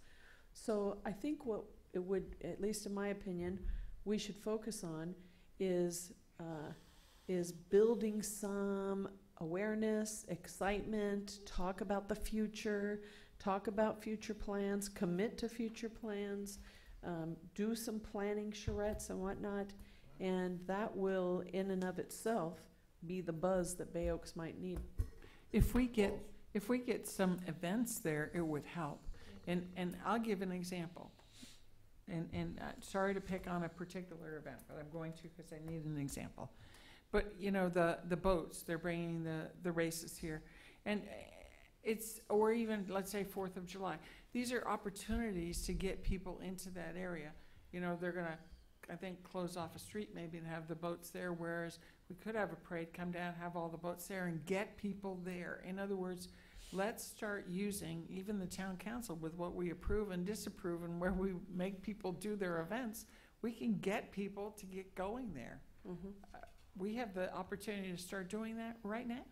So I think what it would, at least in my opinion, we should focus on is building some awareness, excitement, talk about the future, talk about future plans, commit to future plans, do some planning charrettes and whatnot, and that will, in and of itself, be the buzz that Bay Oaks might need. If we get some events there, it would help. And I'll give an example. And sorry to pick on a particular event, but I'm going to because I need an example. But, the boats, they're bringing the races here. And or even, let's say, 4th of July. These are opportunities to get people into that area. They're going to, I think, close off a street maybe and have the boats there, whereas we could have a parade, come down, have all the boats there, and get people there. In other words, let's start using even the town council with what we approve and disapprove and where we make people do their events. We can get people to get going there. We have the opportunity to start doing that right now.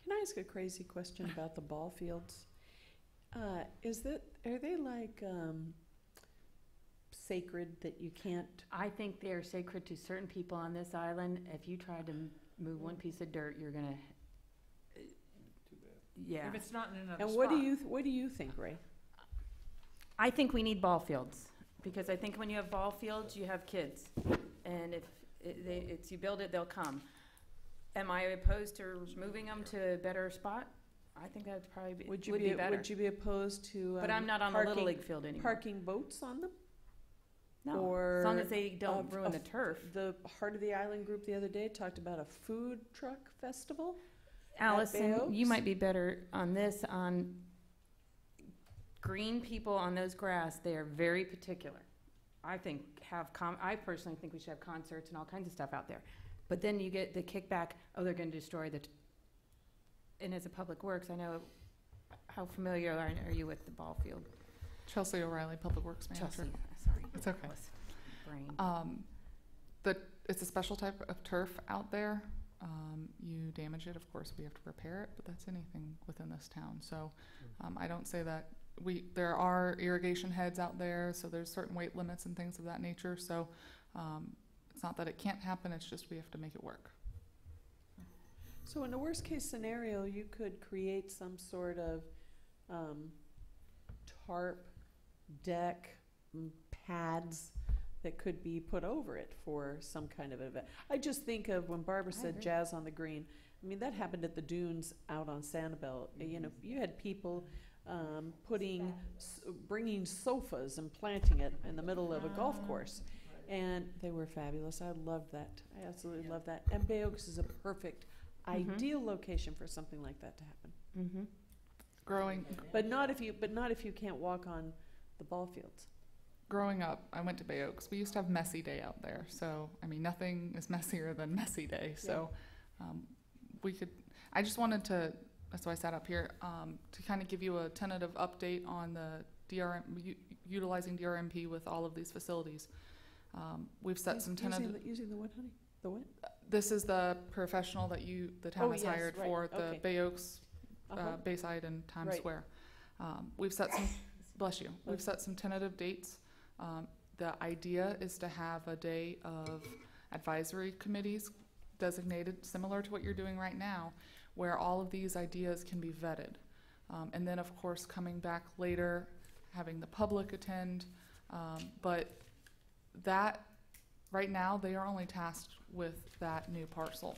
Can I ask a crazy question about the ball fields? Are they like sacred that you can't? I think they are sacred to certain people on this island. If you try to move one piece of dirt, you're gonna, yeah. If it's not in another And spot. what do you think, Ray? I think we need ball fields, because I think when you have ball fields, you have kids. And if it's you build it, they'll come. Am I opposed to moving them to a better spot? I think that'd probably be, would be better. Would you be opposed to? But I'm not on the Little League field anymore. Parking boats on them? No, or as long as they don't ruin the f- turf. The Heart of the Island group the other day talked about a food truck festival. Allison, Oaks? you might be better on this, on green people on those grass. They are very particular. I think I personally think we should have concerts and all kinds of stuff out there. But then you get the kickback, they're gonna destroy and as a public works, I know, how familiar are you with the ball field? Chelsea O'Reilly, Public Works Manager. Chelsea, sorry. It's okay. Brain. It's a special type of turf out there. You damage it, of course, we have to repair it, but that's anything within this town. So I don't say that there are irrigation heads out there, so there's certain weight limits and things of that nature. So it's not that it can't happen, it's just we have to make it work. So in a worst case scenario, you could create some sort of tarp, deck, pads that could be put over it for some kind of event. I just think of when Barbara said agree. jazz on the green. I mean, that happened at the dunes out on Sanibel. You had people bringing sofas and planting it in the middle of a golf course. And they were fabulous. I loved that. I absolutely loved that. And Bay Oaks is a perfect, ideal location for something like that to happen. Mm-hmm. But not if you can't walk on the ball fields. Growing up, I went to Bay Oaks. We used to have Messy Day out there. So, I mean, nothing is messier than Messy Day. So I just wanted to, that's why I sat up here, to kind of give you a tentative update on the utilizing DRMP with all of these facilities. We've set some tentative. Using the what, honey? The what? This is the professional that the town has yes, hired right, for the okay. Bay Oaks, Uh-huh. Bayside and Times Right. Square. We've set some, bless you, we've set some tentative dates. The idea is to have a day of advisory committees designated, similar to what you're doing right now, where all of these ideas can be vetted. And then, of course, coming back later, having the public attend. But that, right now, they are only tasked with that new parcel.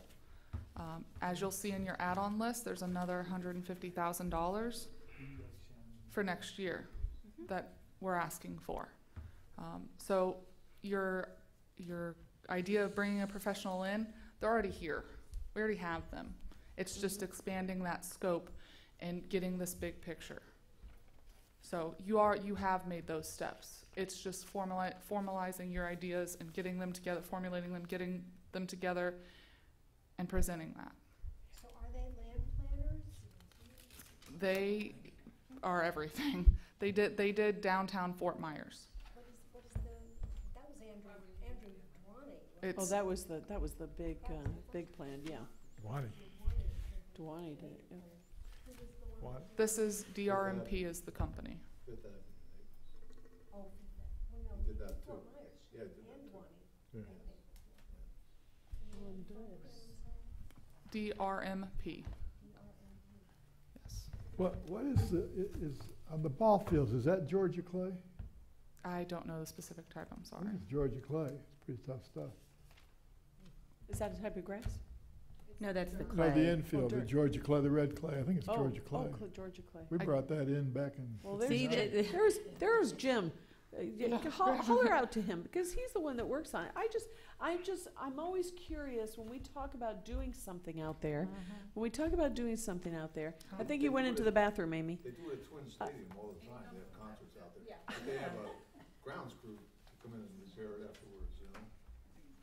As you'll see in your add-on list, there's another $150,000 for next year that we're asking for. So your idea of bringing a professional in, they're already here. We already have them. It's just expanding that scope and getting this big picture. So you have made those steps. It's just formalizing your ideas and getting them together, formulating them, getting them together, and presenting that. So are they land planners? They are everything. They did downtown Fort Myers. What is that was Andrew Dwani. It's, Oh, that was the big plan, yeah. Wani. Dwani did it, yeah. What? this is DRMP is the company. Did that, Oh, well, no, did that too. Fort Myers. Yeah, did that And too. Dwani. Yeah. DRMP. Yes. What is is on the ball fields, is that Georgia clay? I don't know the specific type, I'm I sorry. think it's Georgia clay. It's pretty tough stuff. Is that a type of grass? No, that's the No, clay. the infield, the dirt. Georgia clay, the red clay. I think it's Georgia clay. Georgia clay. We I- brought that in back in. Well, See, there's Jim. Holler out to him, because he's the one that works on it. I'm always curious when we talk about doing something out there. When we talk about doing something out there, I think you went into the bathroom, Amy. They do it at Twin Stadium all the time. They have concerts out there. But they have a grounds crew to come in and repair it afterwards, you know?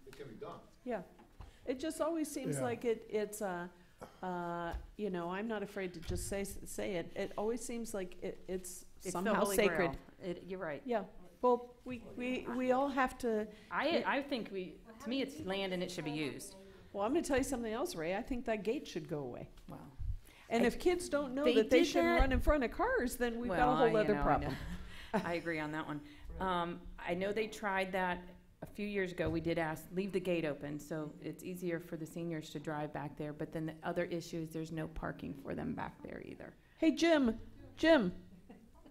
It can be done. Yeah. It just always seems Yeah. like it's I'm not afraid to just say it. It always seems like it's It's the somehow Holy sacred. Grail. You're right. Yeah. Well, we all have to. I think to me, it's land and it should be used. Well, I'm going to tell you something else, Ray. I think that gate should go away. Wow. And I- if kids don't know they that they did shouldn't that- run in front of cars, then we've got a Well, whole other I know. problem. I agree on that one. I know they tried that a few years ago. We did leave the gate open, so it's easier for the seniors to drive back there. But then the other issue is there's no parking for them back there either. Hey, Jim,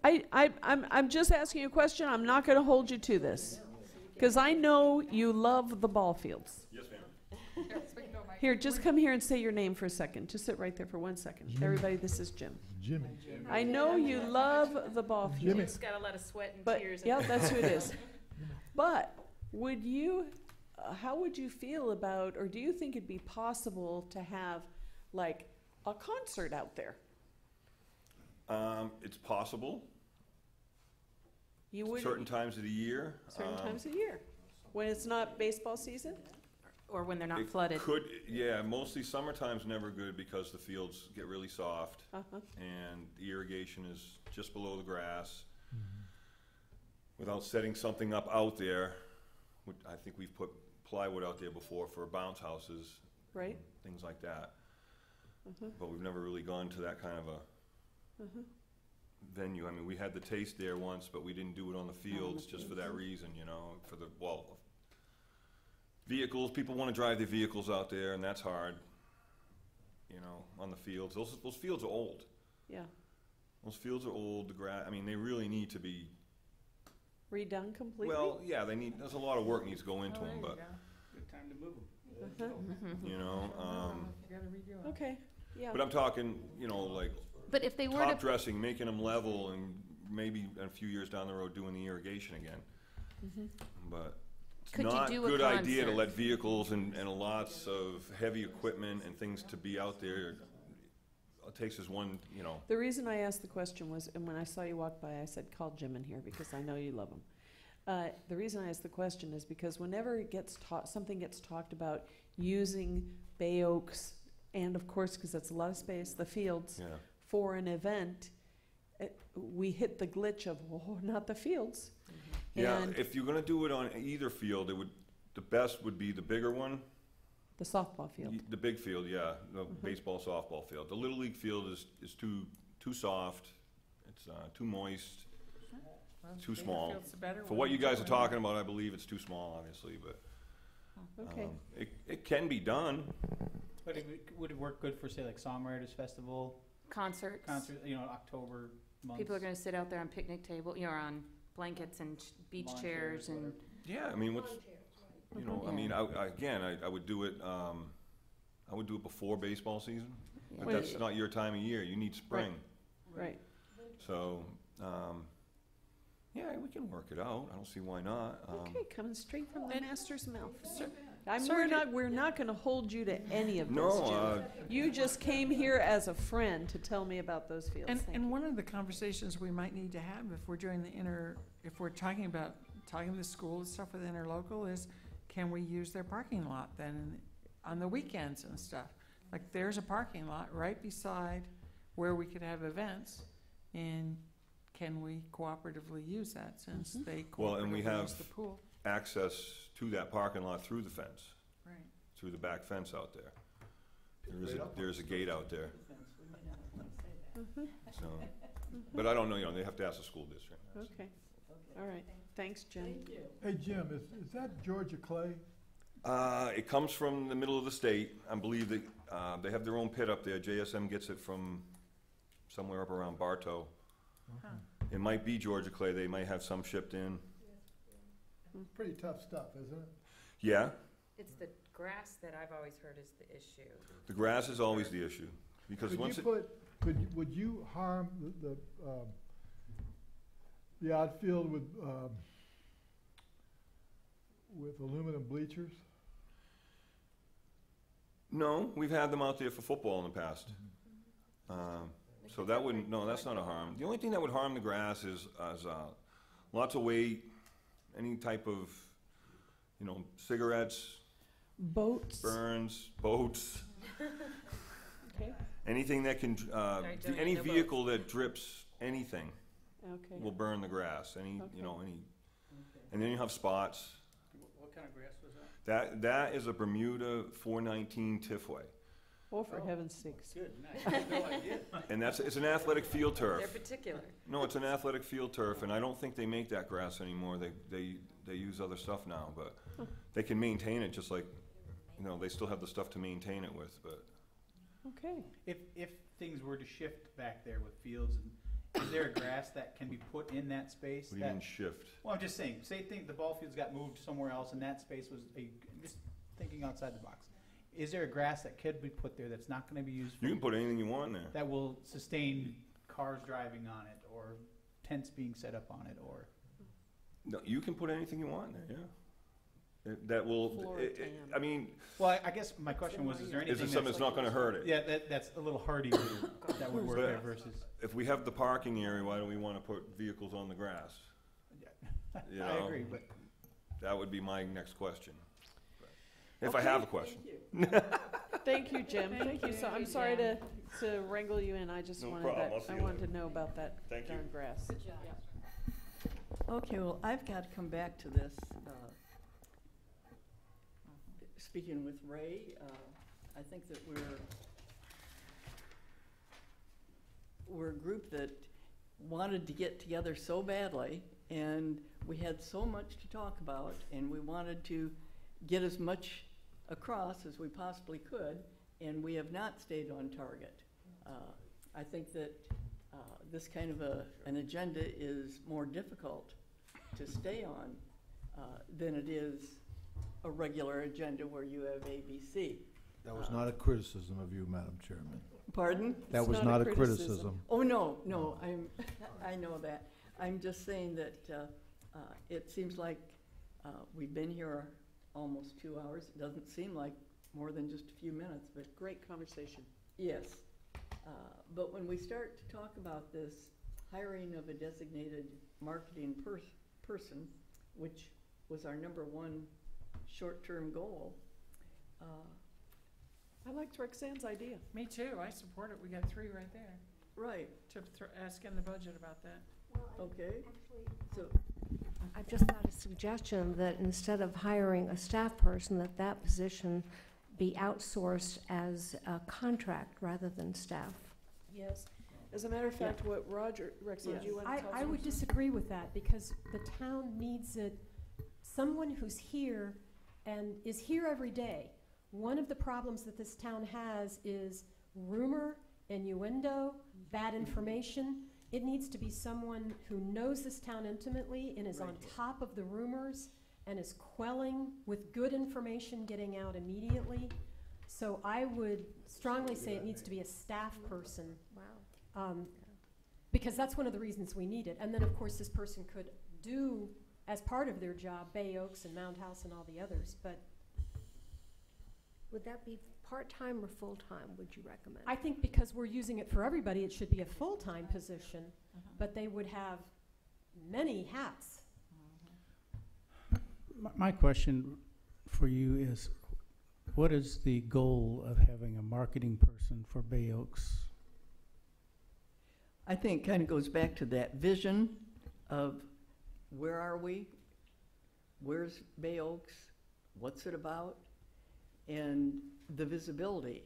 I'm just asking you a question. I'm not going to hold you to this, because I know you love the ball fields. Yes, ma'am. Here, just come here and say your name for a second. Just sit right there for 1 second. Jim. Everybody, this is Jim. Jimmy. I know you love the ball fields. Jimmy. It's got a lot of sweat and But, tears. yeah, that's who it is. But would you, how would you feel about, or do you think it'd be possible to have like a concert out there? It's possible, You would, certain times of the year. certain times of year, when it's not baseball season? Or when they're not It flooded. Could, yeah, mostly summertime's never good because the fields get really soft Uh-huh. and the irrigation is just below the grass. Without setting something up out there, I think we've put plywood out there before for bounce houses, Right? things like that. Uh-huh. But we've never really gone to that kind of a Uh-huh. venue. I mean, we had the taste there once, but we didn't do it on the fields just for that reason, you know, for the, well, vehicles, people want to drive their vehicles out there, and that's hard, you know, on the fields. Those fields are old. Yeah. Those fields are old, the grass, I mean, they really need to be, Redone completely? well, yeah, there's a lot of work needs to go into them, but, Good time to move them. Uh-huh. you know, You gotta redo it. Okay, yeah. but I'm talking, you know, like, But if they were top to, dressing, making them level, and maybe a few years down the road doing the irrigation again. But it's Could you not do a good idea to concert? let vehicles and lots of heavy equipment and things to be out there. It takes us one, you know, The reason I asked the question was, and when I saw you walk by, I said, call Jim in here, because I know you love him. The reason I asked the question is because whenever it gets something gets talked about using Bay Oaks and of course, because that's a lot of space, the fields, Yeah. for an event, we hit the glitch of, oh, not the fields. Yeah, And if you're gonna do it on either field, the best would be the bigger one. the softball field. The big field, yeah, the baseball, softball field. The Little League field is too soft, it's too moist, Well, too bigger small. field's the better For one. what you guys are talking about, I believe it's too small, obviously, but Okay. it can be done. But would it work good for, say, like Songwriters Festival, Concerts. concert, October months? People are gonna sit out there on picnic table, on blankets and beach lawn chairs and. whatever. Yeah, I mean, I mean, I would do it, I would do it before baseball season, but Wait. that's not your time of year, you need spring. Right. So, yeah, we can work it out, I don't see why not. Okay, coming straight from the master's mouth. Sorry We're not gonna hold you to any of this, No, Jim. You just came here as a friend to tell me about those fields. And, Thank and you. one of the conversations we might need to have if we're doing if we're talking about talking to the school and stuff with interlocal is, can we use their parking lot then on the weekends and stuff? Like, there's a parking lot right beside where we could have events, and can we cooperatively use that since they Well, and we cooperatively have- use the pool? access to that parking lot through the fence, Right. through the back fence out there. Right up. There's a gate out there, so, but I don't know, they have to ask the school district. Okay, all right. Thanks, Jim. Hey, Jim, is that Georgia clay? It comes from the middle of the state. I believe that they have their own pit up there. JSM gets it from somewhere up around Bartow. It might be Georgia clay. They might have some shipped in. Pretty tough stuff, isn't it? Yeah, It's the grass that I've always heard is the issue. the grass is always the issue because Could once you it, put, would you harm the outfield with aluminum bleachers? no, we've had them out there for football in the past. So that wouldn't, no, that's not a harm. The only thing that would harm the grass is lots of weight, any type of, cigarettes, Boats. burns, boats, Okay, anything that can, Sorry, Joanne, any no vehicle that drips anything okay. will burn the grass, any, Okay. and then you have spots. What kind of grass was that? That is a Bermuda 419 Tifway. Oh, for heaven's sakes. Good, nice, I had no idea. And it's an athletic field turf. They're particular. No, it's an athletic field turf, and I don't think they make that grass anymore. They use other stuff now, but they can maintain it just like, they still have the stuff to maintain it with, but. Okay. If things were to shift back there with fields, is there a grass that can be put in that space? What do you mean shift? Well, I'm just saying, the ball fields got moved somewhere else and that space was just thinking outside the box. Is there a grass that could be put there that's not gonna be used for? You can put anything you want in there. That will sustain cars driving on it or tents being set up on it or? No, you can put anything you want in there, yeah. That will, Floor-tan. I mean, Well, I guess my question was, is there anything is it something that's not gonna hurt it? Yeah, that's a little hardy that would work there versus. If we have the parking area, why do we wanna put vehicles on the grass? You I know? agree, but That would be my next question. If I have a question. Thank you, Jim. Thank you. So I'm sorry to wrangle you in. I just No wanted problem. I'll that, see I you wanted later. to know about that Thank you. darn grass. Good job. Okay, well, I've got to come back to this. Speaking with Ray, I think that we're a group that wanted to get together so badly, and we had so much to talk about, and we wanted to get as much across as we possibly could, and we have not stayed on target. I think that this kind of an agenda is more difficult to stay on than it is a regular agenda where you have A, B, C. That was not a criticism of you, Madam Chairman. Pardon? That It's was not not a a criticism. criticism. Oh, no, I know that. I'm just saying that it seems like we've been here almost 2 hours. It doesn't seem like more than just a few minutes, but Great conversation. yes. But when we start to talk about this hiring of a designated marketing person, which was our #1 short-term goal, I liked Roxanne's idea. Me too, I support it. We got 3 right there Right, to ask in the budget about that. okay. So, I've just got a suggestion that instead of hiring a staff person, that position be outsourced as a contract rather than staff. Yes. As a matter of fact, what Roxanne, do you want to tell us? I would disagree with that, because the town needs someone who's here and is here every day. One of the problems that this town has is rumor, innuendo, bad information. It needs to be someone who knows this town intimately and is on top of the rumors and is quelling with good information getting out immediately. So I would strongly say it needs to be a staff person. Wow. Because that's one of the reasons we need it. And then, of course, this person could do, as part of their job, Bay Oaks and Mound House and all the others. But Would that be part-time or full-time, would you recommend? I think because we're using it for everybody, it should be a full-time position. But they would have many hats. My question for you is, what is the goal of having a marketing person for Bay Oaks? I think kind of goes back to that vision of where are we? Where's Bay Oaks? What's it about? And the visibility.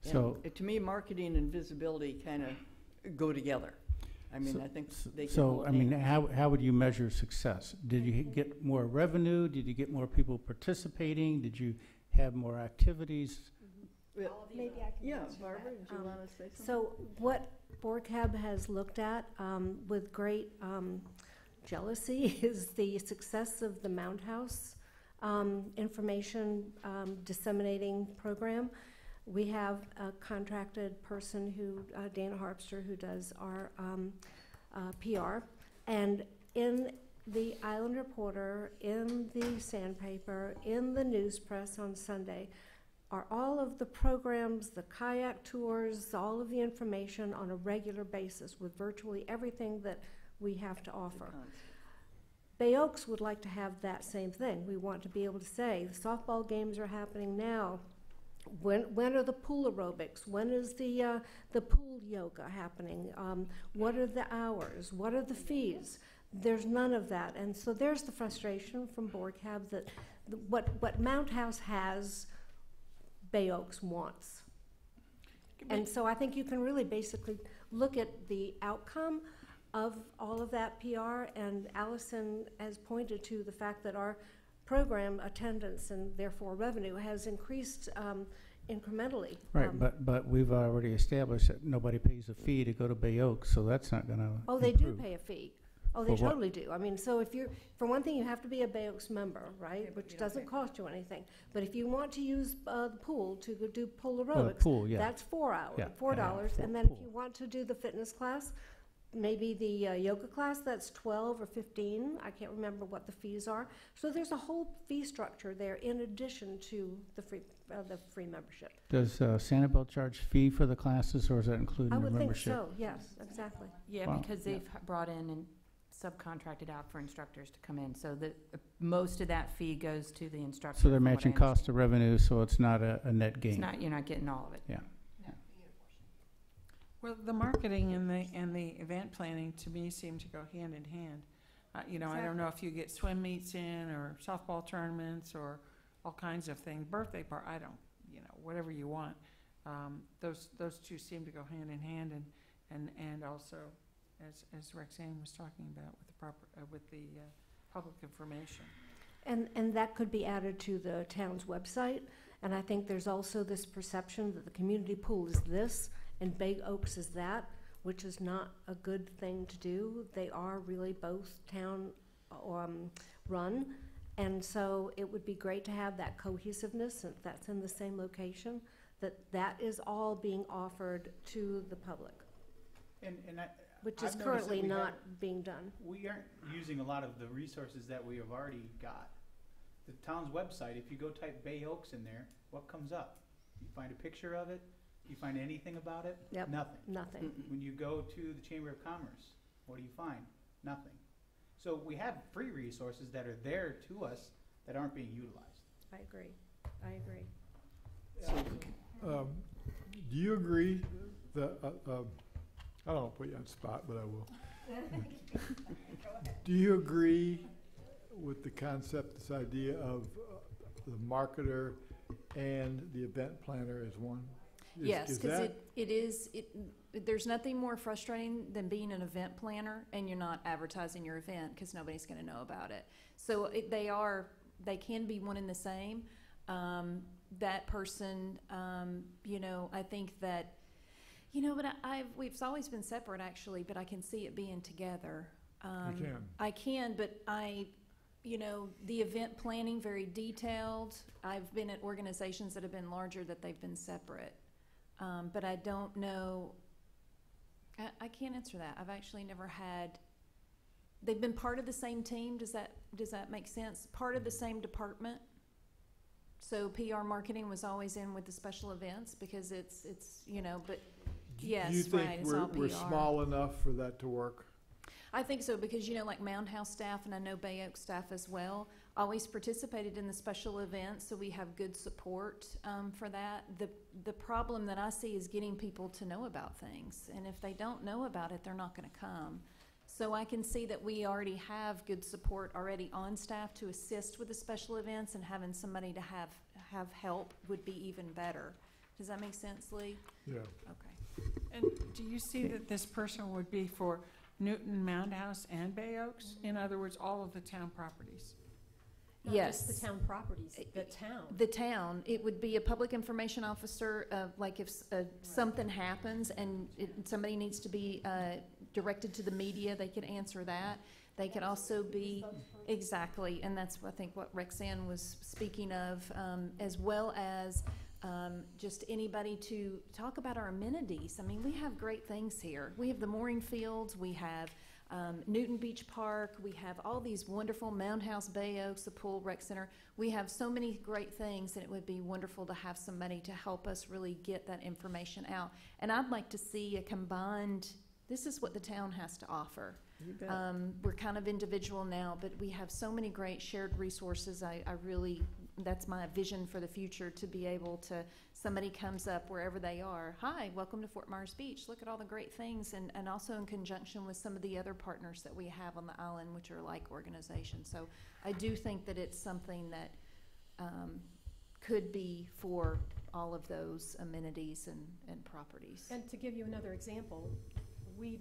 So, And to me, marketing and visibility kind of go together. I mean, I think they can so, hold I mean, hands. how would you measure success? Did you get more revenue? Did you get more people participating? Did you have more activities? Maybe I can Yeah, answer Barbara, that. did you want to say something? So what BORCAB has looked at with great jealousy is the success of the Mound House information disseminating program. We have a contracted person who, Dana Harpster, who does our PR. And in the Island Reporter, in the Sandpaper, in the news press on Sunday, are all of the programs, the kayak tours, all of the information on a regular basis with virtually everything that we have to offer. Bay Oaks would like to have that same thing. We want to be able to say, the softball games are happening now. When are the pool aerobics? When is the pool yoga happening? What are the hours? What are the fees? There's none of that. And so there's the frustration from BORCAB that what Mount House has, Bay Oaks wants. And so I think you can really basically look at the outcome of all of that PR, and Allison has pointed to the fact that our program attendance and therefore revenue has increased incrementally. Right, but we've already established that nobody pays a fee to go to Bay Oaks, so that's not gonna Oh, they do improve. pay a fee. Oh, they For what? totally do. I mean, so if you're, for one thing, you have to be a Bay Oaks member, right? Which doesn't cost you anything. But if you want to use the pool to go do pool aerobics, pool, yeah. that's $4. Yeah, $4. for And then if pool. you want to do the fitness class, maybe the yoga class, that's 12 or 15. I can't remember what the fees are. So there's a whole fee structure there in addition to the free membership. Does Sanibel charge fee for the classes, or is that included I in the would think membership? so, yes, exactly. Yeah, Wow. because they've brought in and subcontracted out for instructors to come in, so that most of that fee goes to the instructor. So they're from what I matching understand. cost to revenue, so it's not a net gain. It's not, you're not getting all of it. Yeah. Well, the marketing and the event planning, to me, seem to go hand in hand. You know, I don't know if you get swim meets in, or softball tournaments, or all kinds of things, birthday party, I don't, you know, whatever you want. Those two seem to go hand in hand, and also, as Roxanne was talking about, with the public information. And that could be added to the town's website. And I think there's also this perception that the community pool is this and Bay Oaks is that, which is not a good thing to do. They are really both town run. And so it would be great to have that cohesiveness, since that's in the same location, that is all being offered to the public, which is I've noticed that currently we not have- being done. We aren't using a lot of the resources that we have already got. The town's website, if you go type Bay Oaks in there, what comes up? You find a picture of it? You find anything about it? Yep. Nothing. Nothing. When you go to the Chamber of Commerce, what do you find? Nothing. So we have free resources that are there to us that aren't being utilized. I agree. I agree. Do you agree that, I don't want to put you on the spot, but I will. Do you agree with the concept, this idea of the marketer and the event planner as one? Yes, because there's nothing more frustrating than being an event planner and you're not advertising your event because nobody's going to know about it. So they can be one and the same. That person, I think that, but we've always been separate actually, but I can see it being together. You can. I can, but the event planning, very detailed. I've been at organizations that have been larger that they've been separate. But I don't know, I can't answer that. I've actually never had, they've been part of the same team. Does that make sense? Part of the same department. So PR marketing was always in with the special events because it's but yes, Do you think right, it's all PR. we're small enough for that to work? I think so because, like Mound House staff, and I know Bay Oak staff as well, always participated in the special events, so we have good support for that. The problem that I see is getting people to know about things, and if they don't know about it, they're not going to come. So I can see that we already have good support already on staff to assist with the special events, and having somebody to have help would be even better. Does that make sense, Lee? Yeah. Okay. And do you see that this person would be for Newton, Mound House, and Bay Oaks? In other words, all of the town properties? Not Yes. just the town properties, the town. The town, it would be a public information officer, like if something happens and somebody needs to be directed to the media, they could answer that. They could also be, exactly, and that's I think what Rexanne was speaking of, as well as just anybody to talk about our amenities. I mean, we have great things here. We have the mooring fields, we have Newton Beach Park, we have all these wonderful Mound House, Bay Oaks, the pool, rec center. We have so many great things, and it would be wonderful to have somebody to help us really get that information out. And I'd like to see a combined, this is what the town has to offer. We're kind of individual now, but we have so many great shared resources. I really, that's my vision for the future, to be able to, somebody comes up wherever they are, hi, welcome to Fort Myers Beach, look at all the great things, and also in conjunction with some of the other partners that we have on the island, which are like organizations. So I do think that it's something that could be for all of those amenities and properties. And to give you another example, we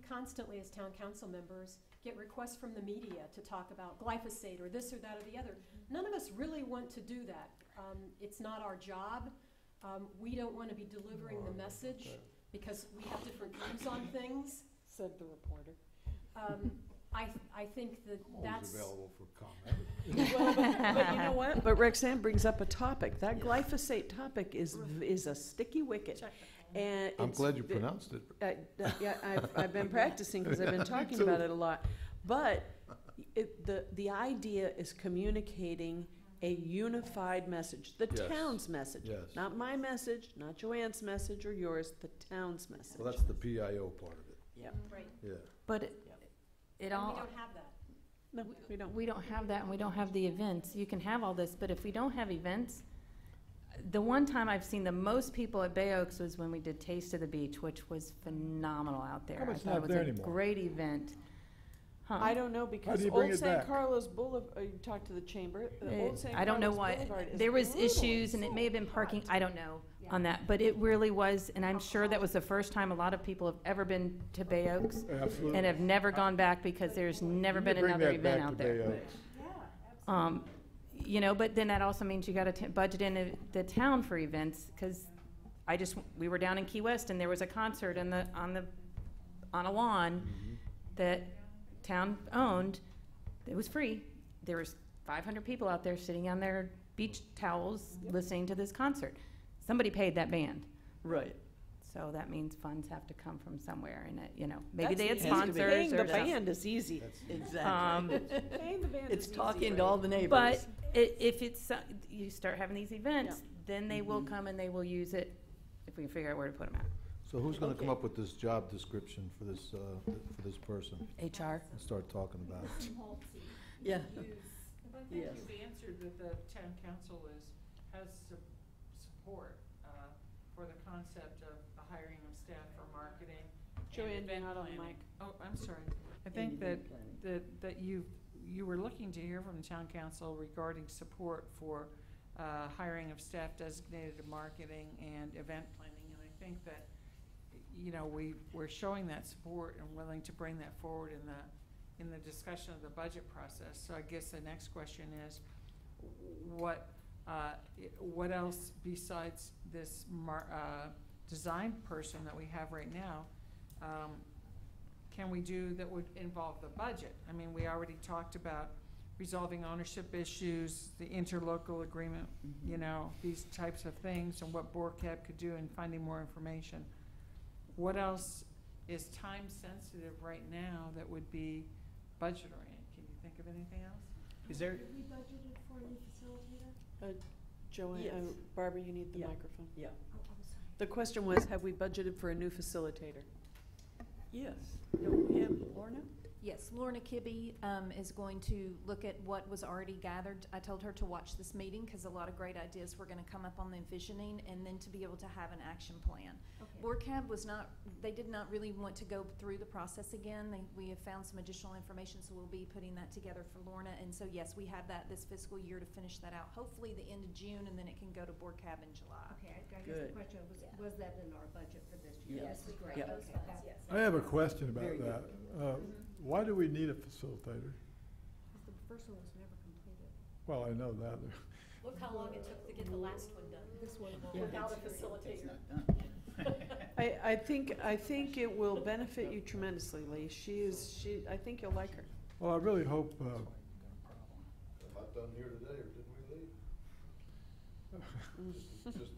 constantly as town council members get requests from the media to talk about glyphosate or this or that or the other. None of us really want to do that. It's not our job. We don't want to be delivering the message because we have different views on things. Said the reporter. I think that's available for comment. Well, but you know what? But Rexanne brings up a topic. That glyphosate topic is a sticky wicket. And I'm glad you pronounced it. Yeah, I've been practicing because I've been talking about it a lot. But the idea is communicating a unified message, the Yes. town's message. Yes. Not my message, not Joanne's message or yours, the town's message. Well, that's the PIO part of it. Yep. right. Yeah. But it And all, we don't have that. No, we don't. we don't have that, and we don't have the events. You can have all this, but if we don't have events, the one time I've seen the most people at Bay Oaks was when we did Taste of the Beach, which was phenomenal out there. How come I it's thought not it was there a anymore? great event. Huh. I don't know because do you bring Old it San back? Carlos Boulevard, you talked to the chamber, the Old San I don't know Carlos what, Boulevard is there was brutal. issues, and it may have been parking, I don't know on that, but it really was, and I'm sure that was the first time a lot of people have ever been to Bay Oaks Absolutely. and have never gone back because there's never You been can bring another that back event out to there. Bay Oaks. But then that also means you got to budget in the town for events, because we were down in Key West and there was a concert on a lawn that town owned. It was free. There was 500 people out there sitting on their beach towels listening to this concert. Somebody paid that band. Right. So that means funds have to come from somewhere, and maybe That's they had easy. sponsors Paying the or something. band is easy. Exactly. Paying the band It's is easy, talking right? to all the neighbors. But if it's, you start having these events, then they will come and they will use it if we can figure out where to put them at. So who's gonna come up with this job description for this person? HR. And start talking about it? Yeah. I think Yes. you've answered that the town council has support for the concept of the hiring of staff for marketing and Joanne, you're event not on the planning. mic. Oh, I'm sorry. I think that, that you were looking to hear from the town council regarding support for hiring of staff designated to marketing and event planning. And I think that, you know, we're showing that support and willing to bring that forward in the discussion of the budget process. So I guess the next question is, what else besides this design person that we have right now can we do that would involve the budget? I mean, we already talked about resolving ownership issues, the interlocal agreement, you know, these types of things, and what BORCAB could do in finding more information. What else is time sensitive right now that would be budget oriented? Can you think of anything else? Is there, Have we budgeted for a new facilitator? Joanne, Yes. Barbara, you need the Yeah. microphone. Yeah. Oh, I'm sorry. The question was, have we budgeted for a new facilitator? Yes. Don't we have Lorna? Yes, Lorna Kibbe is going to look at what was already gathered. I told her to watch this meeting because a lot of great ideas were going to come up on the envisioning, and then to be able to have an action plan. Okay. BORCAB they did not really want to go through the process again. We have found some additional information, so we'll be putting that together for Lorna. And so yes, we have that this fiscal year to finish that out, hopefully the end of June, and then it can go to BORCAB in July. Okay, I guess Good. the question was that in our budget for this year? Yes. This is great. Yeah. Okay. I have a question about Very good. that. Why do we need a facilitator? The first one was never completed. Well, I know that. Look how long it took to get the last one done. This one without a facilitator. I think it will benefit you tremendously, Lee. I think you'll like her. Well, I really hope, Am I done here today, or didn't we leave? Just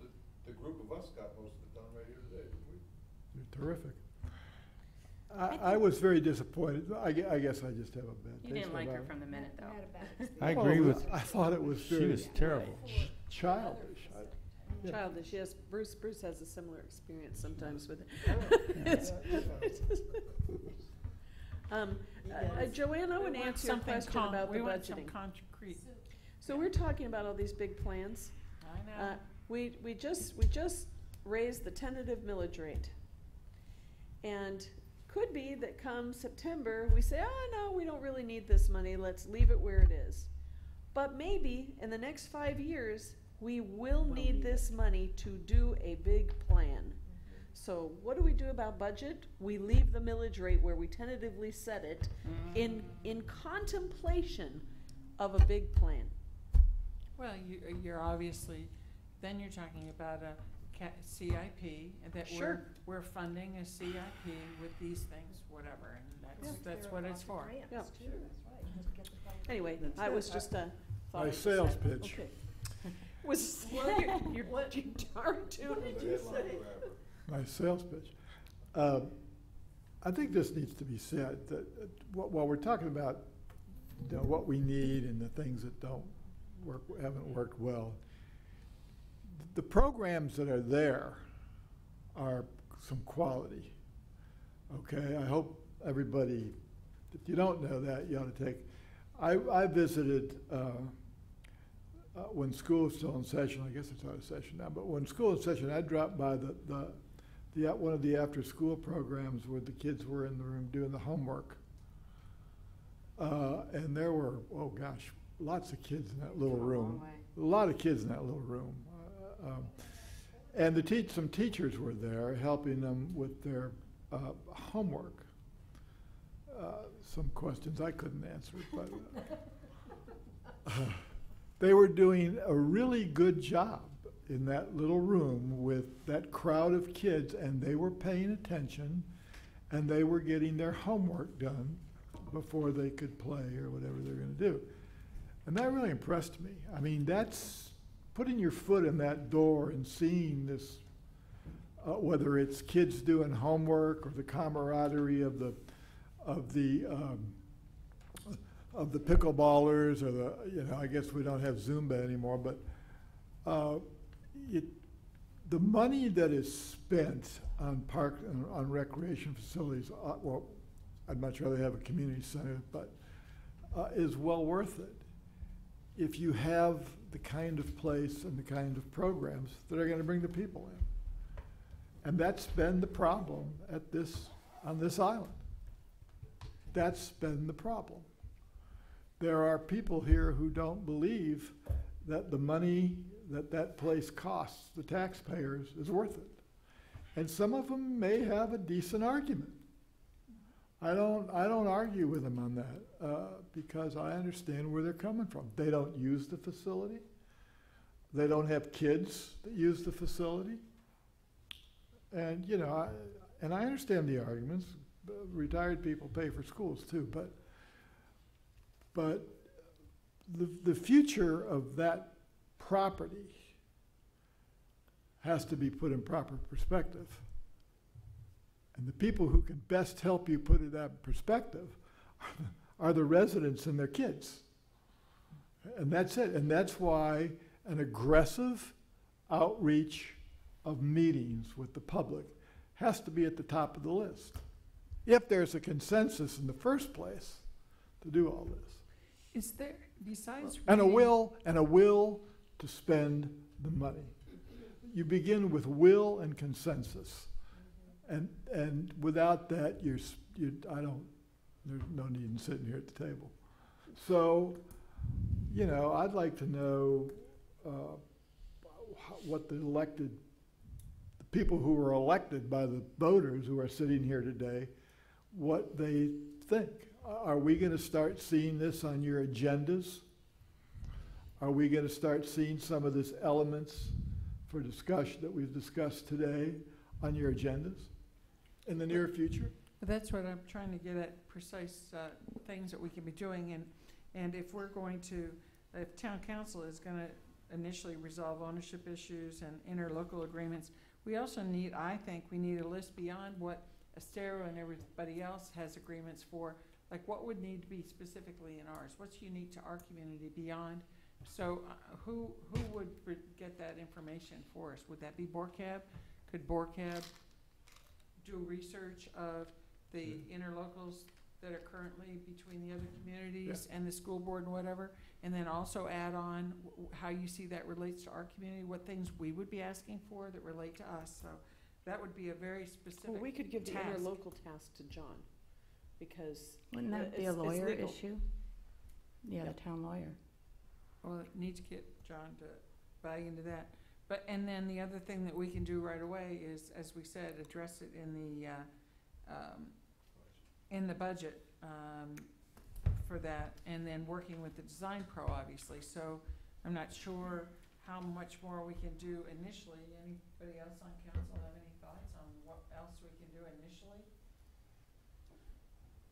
the group of us got most of it done right here today, didn't we? you're terrific. I was very disappointed. I guess I just have a bad taste. You didn't like her about it. from the minute, I though. had a bad experience. I agree Oh, with, I thought it was she very was terrible. childish. Yeah. Childish, yes. Bruce has a similar experience sometimes with it. Joanne, I want to answer your question about the We want some budgeting. concrete. So we're talking about all these big plans. I know. We just raised the tentative millage rate. And could be that come September, we say, oh, no, we don't really need this money, let's leave it where it is. But maybe in the next 5 years, we will need this money to do a big plan. So what do we do about budget? We leave the millage rate where we tentatively set it in contemplation of a big plan. Well, you're obviously, then you're talking about a CIP, and that Sure. we're funding a CIP with these things, whatever, and that's what it's for. Yeah. Grants, too, that's right, just to get the grant. Anyway, That's I it. was just thought My I'd sales say- pitch. Okay. Was your guitar tune? The headline grabber. My sales pitch. I think this needs to be said, that while we're talking about, you know, what we need and the things that haven't worked well, the programs that are there are some quality. Okay, I hope everybody, if you don't know that, you ought to take. I visited when school was still in session. I guess it's out of session now, but when school was in session, I dropped by one of the after-school programs where the kids were in the room doing the homework. And there were, oh gosh, lots of kids in that little room. A lot of kids in that little room. And some teachers were there helping them with their homework. Some questions I couldn't answer, but they were doing a really good job in that little room with that crowd of kids, and they were paying attention, and they were getting their homework done before they could play or whatever they're going to do. And that really impressed me. I mean, that's putting your foot in that door and seeing this, whether it's kids doing homework or the camaraderie of the pickleballers or the, you know, I guess we don't have Zumba anymore, but the money that is spent on on recreation facilities, well, I'd much rather have a community center, but is well worth it if you have the kind of place and the kind of programs that are going to bring the people in. And that's been the problem on this island. That's been the problem. There are people here who don't believe that the money that place costs the taxpayers is worth it. And some of them may have a decent argument. I don't argue with them on that because I understand where they're coming from. They don't use the facility. They don't have kids that use the facility. And, you know, I understand the arguments. Retired people pay for schools too, but the future of that property has to be put in proper perspective. And the people who can best help you put it in perspective are the residents and their kids. And that's it. And that's why an aggressive outreach of meetings with the public has to be at the top of the list. If there's a consensus in the first place to do all this. Is there, besides And a reading- will to spend the money. You begin with will and consensus. And without that, there's no need in sitting here at the table. So, you know, I'd like to know what the people who were elected by the voters who are sitting here today, what they think. Are we going to start seeing this on your agendas? Are we going to start seeing some of these elements for discussion that we've discussed today on your agendas in the near future? That's what I'm trying to get at, precise things that we can be doing. And if we're going to, if town council is going to initially resolve ownership issues and interlocal agreements, we also need, I think, we need a list beyond what Estero and everybody else has agreements for. Like what would need to be specifically in ours? What's unique to our community beyond? So who would get that information for us? Would that be BORCAB? Could BORCAB do research of the interlocals that are currently between the other communities and the school board and whatever? And then also add on how you see that relates to our community, what things we would be asking for that relate to us. So that would be a very specific Well, we could give the task. interlocal task to John, because. Wouldn't that be a it's lawyer legal. issue? Yeah, the town lawyer. Well, it needs to get John to buy into that. But, and then the other thing that we can do right away is, as we said, address it in the budget for that, and then working with the design pro, obviously. So I'm not sure how much more we can do initially. Anybody else on council have any thoughts on what else we can do initially?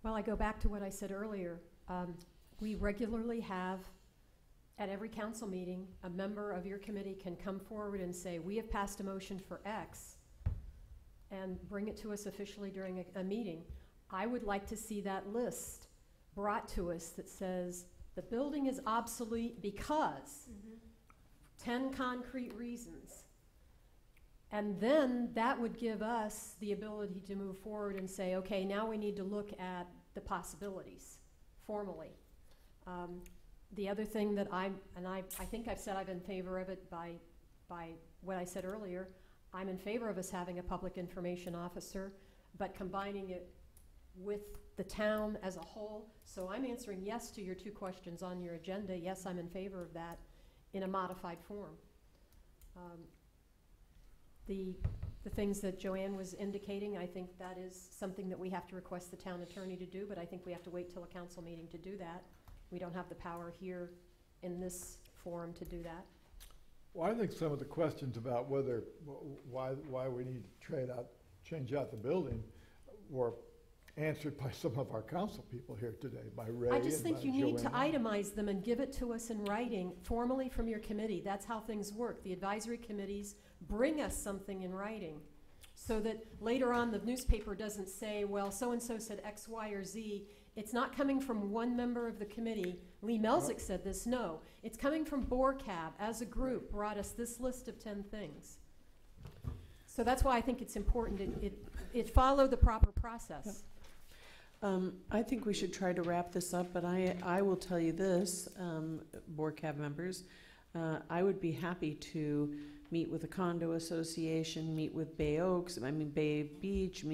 Well, I go back to what I said earlier. We regularly have, at every council meeting, a member of your committee can come forward and say, we have passed a motion for X, and bring it to us officially during a meeting. I would like to see that list brought to us that says, the building is obsolete because 10 concrete reasons. And then that would give us the ability to move forward and say, okay, now we need to look at the possibilities formally. The other thing that I think I've said I'm in favor of it by what I said earlier, I'm in favor of us having a public information officer, but combining it with the town as a whole. So I'm answering yes to your two questions on your agenda. Yes, I'm in favor of that in a modified form. The things that Joanne was indicating, I think that is something that we have to request the town attorney to do, but I think we have to wait till a council meeting to do that. We don't have the power here in this forum to do that. Well, I think some of the questions about why we need to change out the building were answered by some of our council people here today, by Ray I just think you need to Joanne. itemize them and give it to us in writing formally from your committee. That's how things work. The advisory committees bring us something in writing so that later on the newspaper doesn't say, well, so-and-so said X, Y, or Z. It's not coming from one member of the committee. Lee Melzick said this. No, it's coming from BORCAB as a group brought us this list of 10 things. So that's why I think it's important it follow the proper process. I think we should try to wrap this up, but I will tell you this, BORCAB members, I would be happy to meet with the condo association, meet with Bay Oaks, Bay Beach,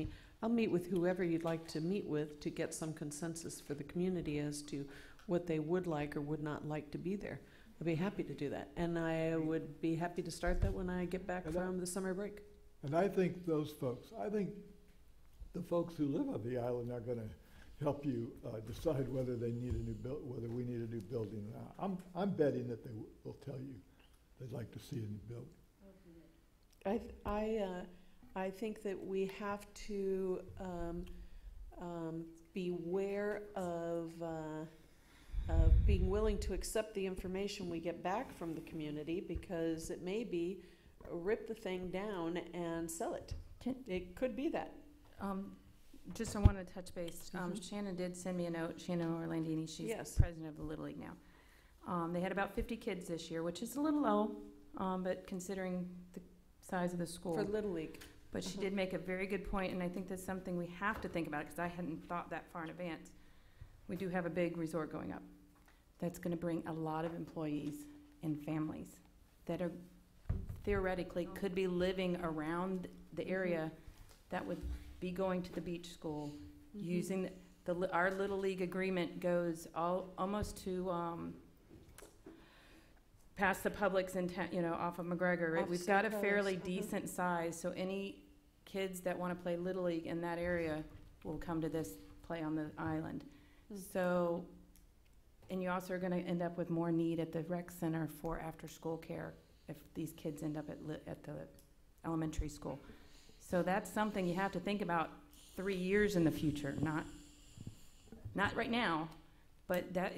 I'll meet with whoever you'd like to meet with to get some consensus for the community as to what they would like or would not like to be there. I'd be happy to do that, and I would be happy to start that when I get back from the summer break. And I think the folks who live on the island are gonna help you decide whether they need whether we need a new building or not. I'm betting that they will tell you they'd like to see a new building. I think that we have to beware of being willing to accept the information we get back from the community, because it may be rip the thing down and sell it. It could be that. Just I want to touch base. Mhm. Shannon did send me a note. Shannon Orlandini, she's Yes. president of the Little League now. They had about 50 kids this year, which is a little low, but considering the size of the school. For Little League. But she did make a very good point, and I think that's something we have to think about, because I hadn't thought that far in advance. We do have a big resort going up that's going to bring a lot of employees and families that are theoretically could be living around the area that would be going to the beach school, using our Little League agreement goes almost to past the Publix in off of McGregor, right? Off We've St. got a Carlos, fairly decent size, so any kids that want to play Little League in that area will come to this play on the island. So, and you also are going to end up with more need at the rec center for after-school care if these kids end up at the elementary school. So that's something you have to think about 3 years in the future, not right now, but that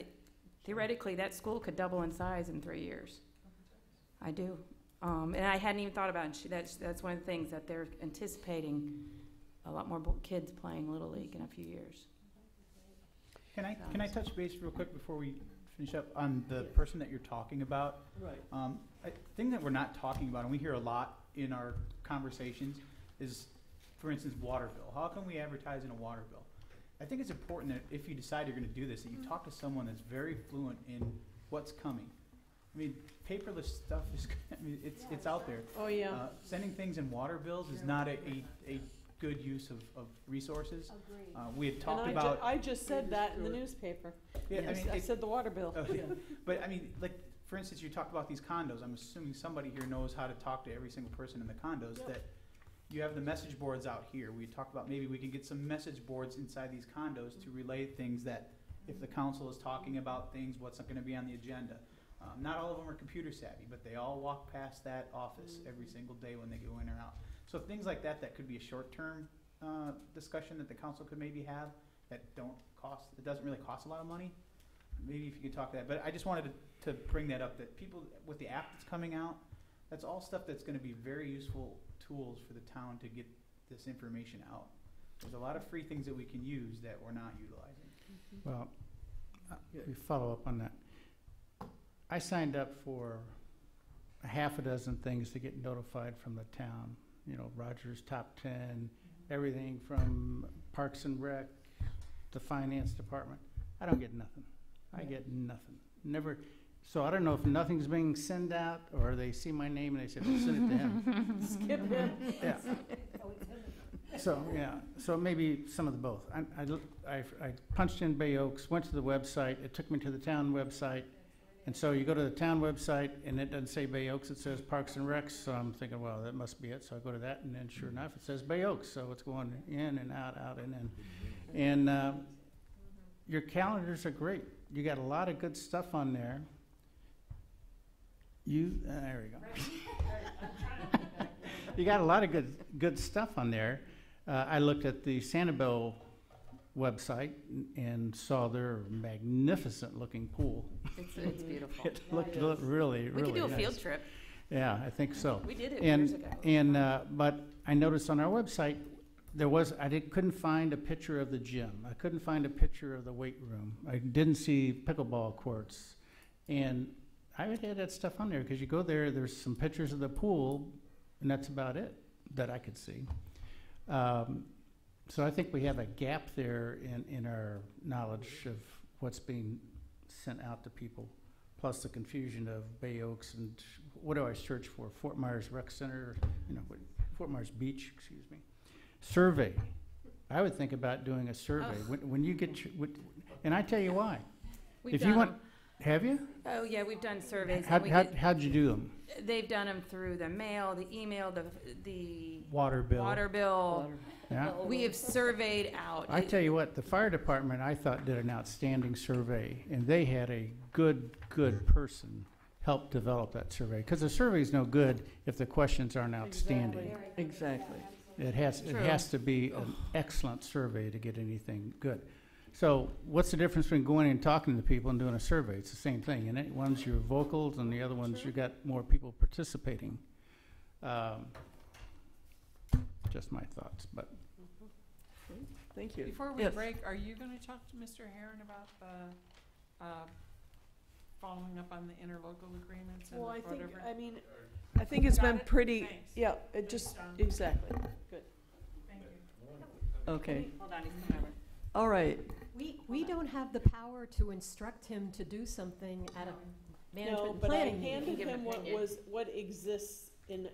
theoretically that school could double in size in 3 years. I do. And I hadn't even thought about it. That's one of the things that they're anticipating, a lot more kids playing Little League in a few years. Can I touch base real quick before we finish up on the person that you're talking about? Right. A thing that we're not talking about, and we hear a lot in our conversations, is, for instance, water bill. How can we advertise in a water bill? I think it's important that if you decide you're going to do this, that you talk to someone that's very fluent in what's coming. I mean, paperless stuff is, it's out there. Oh, yeah. Sending things in water bills is not a good use of resources. We had talked about. I just said that in the newspaper. Yeah, Yes, I mean, I said the water bill. But I mean, like, for instance, you talked about these condos. I'm assuming somebody here knows how to talk to every single person in the condos. Yep. That you have the message boards out here. We talked about maybe we could get some message boards inside these condos to relay things that, if the council is talking about things, what's going to be on the agenda. Not all of them are computer savvy, but they all walk past that office every single day when they go in or out. So things like that could be a short-term discussion that the council could maybe have that it doesn't really cost a lot of money. Maybe if you could talk to that. But I just wanted to bring that up, that people, with the app that's coming out, that's all stuff that's going to be very useful tools for the town to get this information out. There's a lot of free things that we can use that we're not utilizing. Well, we follow up on that. I signed up for a half a dozen things to get notified from the town. Rogers Top 10, everything from Parks and Rec, the Finance Department. I don't get nothing. I get nothing. Never. So I don't know if nothing's being sent out, or they see my name and they say, well, send it to him. Skip him. Yeah. So maybe some of the both. I punched in Bay Oaks, went to the website. It took me to the town website. And so you go to the town website, and it doesn't say Bay Oaks, it says Parks and Recs. So I'm thinking, well, that must be it. So I go to that, and then sure enough, it says Bay Oaks. So it's going in and out, and in. And your calendars are great. You got a lot of good stuff on there. There we go. You got a lot of good stuff on there. I looked at the Sanibel website and saw their magnificent looking pool. It's beautiful. It looked really, really We could do a nice. field trip. Yeah, I think so. We did it years ago. But I noticed on our website couldn't find a picture of the gym. I couldn't find a picture of the weight room. I didn't see pickleball courts, and I would have that stuff on there because you go there. There's some pictures of the pool, and that's about it that I could see. So I think we have a gap there in our knowledge of what's being sent out to people. plus the confusion of Bay Oaks and what do I search for? Fort Myers Rec Center, Fort Myers Beach, excuse me. Survey. I would think about doing a survey. When you get, and I tell you why. We've If done you want, 'em. have you? Oh, yeah, we've done surveys. and How'd you do them? They've done them through the mail, the email, the Water bill. water bill. Yeah. We have surveyed out. I tell you what, the fire department, I thought, did an outstanding survey, and they had a good person help develop that survey. Because the survey's no good if the questions aren't outstanding. Exactly. It has to be an excellent survey to get anything good. So what's the difference between going and talking to people and doing a survey? It's the same thing, and one's your vocals, and the other one's you got more people participating. Just my thoughts, but. Thank you. Before we Yes. break, are you gonna talk to Mr. Herron about the, following up on the interlocal agreements and Well, I think, whatever? I think it's Got been it? pretty, Thanks. yeah, it just, Done. exactly, good. Thank you. Okay. Hold on, he's coming over. All right. We don't have the power to instruct him to do something at a management No, and but I planning meeting. handed Give an him what opinion. what exists in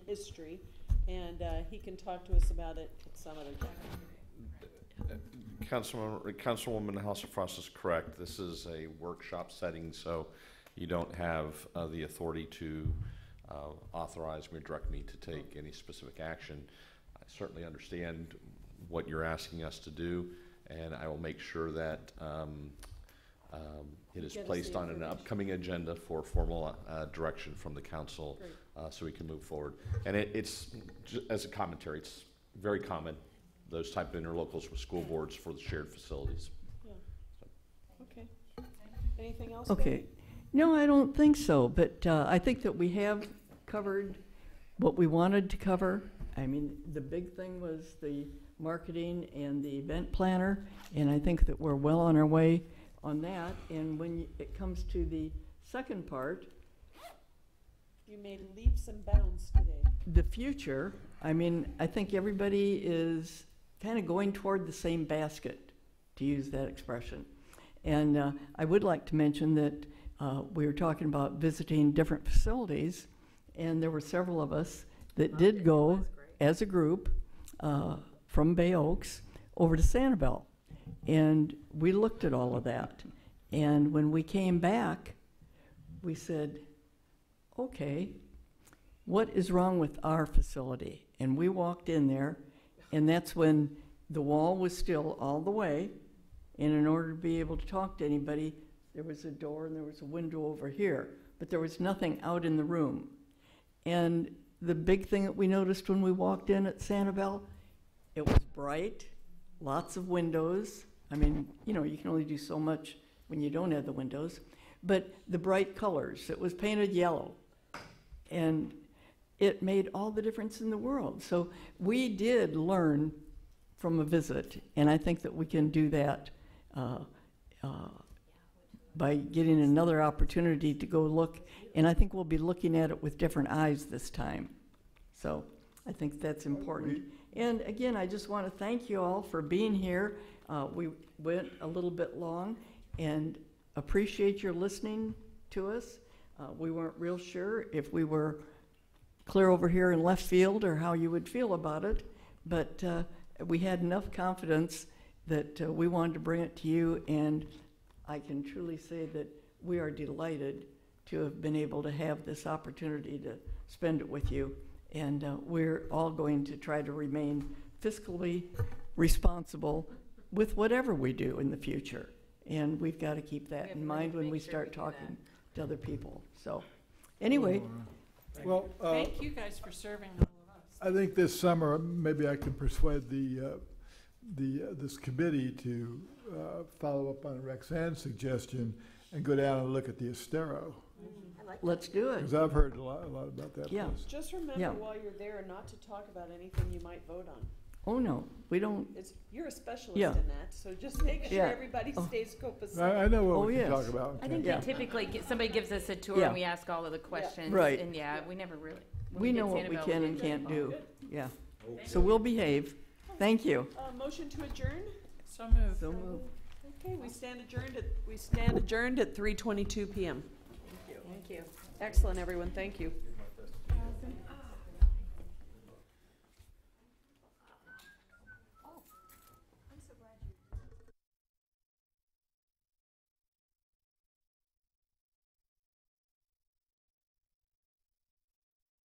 history, and he can talk to us about it at some other time. Councilwoman House is correct. This is a workshop setting, so you don't have the authority to authorize me or direct me to take any specific action. I certainly understand what you're asking us to do, and I will make sure that it is Get us placed the on an information. upcoming agenda for formal direction from the council, so we can move forward. And it's, as a commentary, it's very common, those type of interlocals with school boards for the shared facilities. Okay. Anything else? Okay. Becky? No, I don't think so, but I think that we have covered what we wanted to cover. I mean, the big thing was the marketing and the event planner, and I think that we're well on our way on that. And when it comes to the second part, You made leaps and bounds today. the future, I mean, I think everybody is kind of going toward the same basket, to use that expression. And I would like to mention that we were talking about visiting different facilities, and there were several of us that did go as a group from Bay Oaks over to Sanibel. And we looked at all of that. And when we came back, we said, okay, what is wrong with our facility? And we walked in there, and that's when the wall was still all the way. And in order to be able to talk to anybody, there was a door and there was a window over here, but there was nothing out in the room. And the big thing that we noticed when we walked in at Sanibel, it was bright, lots of windows. I mean, you know, you can only do so much when you don't have the windows, but the bright colors, it was painted yellow. And it made all the difference in the world. So we did learn from a visit, and I think that we can do that by getting another opportunity to go look, and I think we'll be looking at it with different eyes this time. So I think that's important. And again, I just want to thank you all for being here. We went a little bit long, and appreciate your listening to us. We weren't real sure if we were clear over here in left field or how you would feel about it, but we had enough confidence that we wanted to bring it to you, and I can truly say that we are delighted to have been able to have this opportunity to spend it with you, and we're all going to try to remain fiscally responsible with whatever we do in the future, and we've got to keep that in mind when we start talking to other people. So anyway, Well, Thank you guys for serving all of us. I think this summer, maybe I can persuade this committee to follow up on Rexanne's suggestion and go down and look at the Estero. let's do it. Because I've heard a lot about that Yeah. place. Just remember Yeah. while you're there not to talk about anything you might vote on. Oh, no, we don't. You're a specialist Yeah. in that, so just make sure Yeah. everybody Oh. stays copacetic. I know what Oh, we can yes. talk about. I think Yeah. they typically, somebody gives us a tour Yeah. and we ask all of the questions. Right. And yeah, we never really. when We did know what we Sanibel, can and didn't. can't do. Yeah. So we'll behave. Thank you. Motion to adjourn? So moved. So moved. Okay, we stand adjourned at 3:22 PM. Thank you. Excellent, everyone, thank you.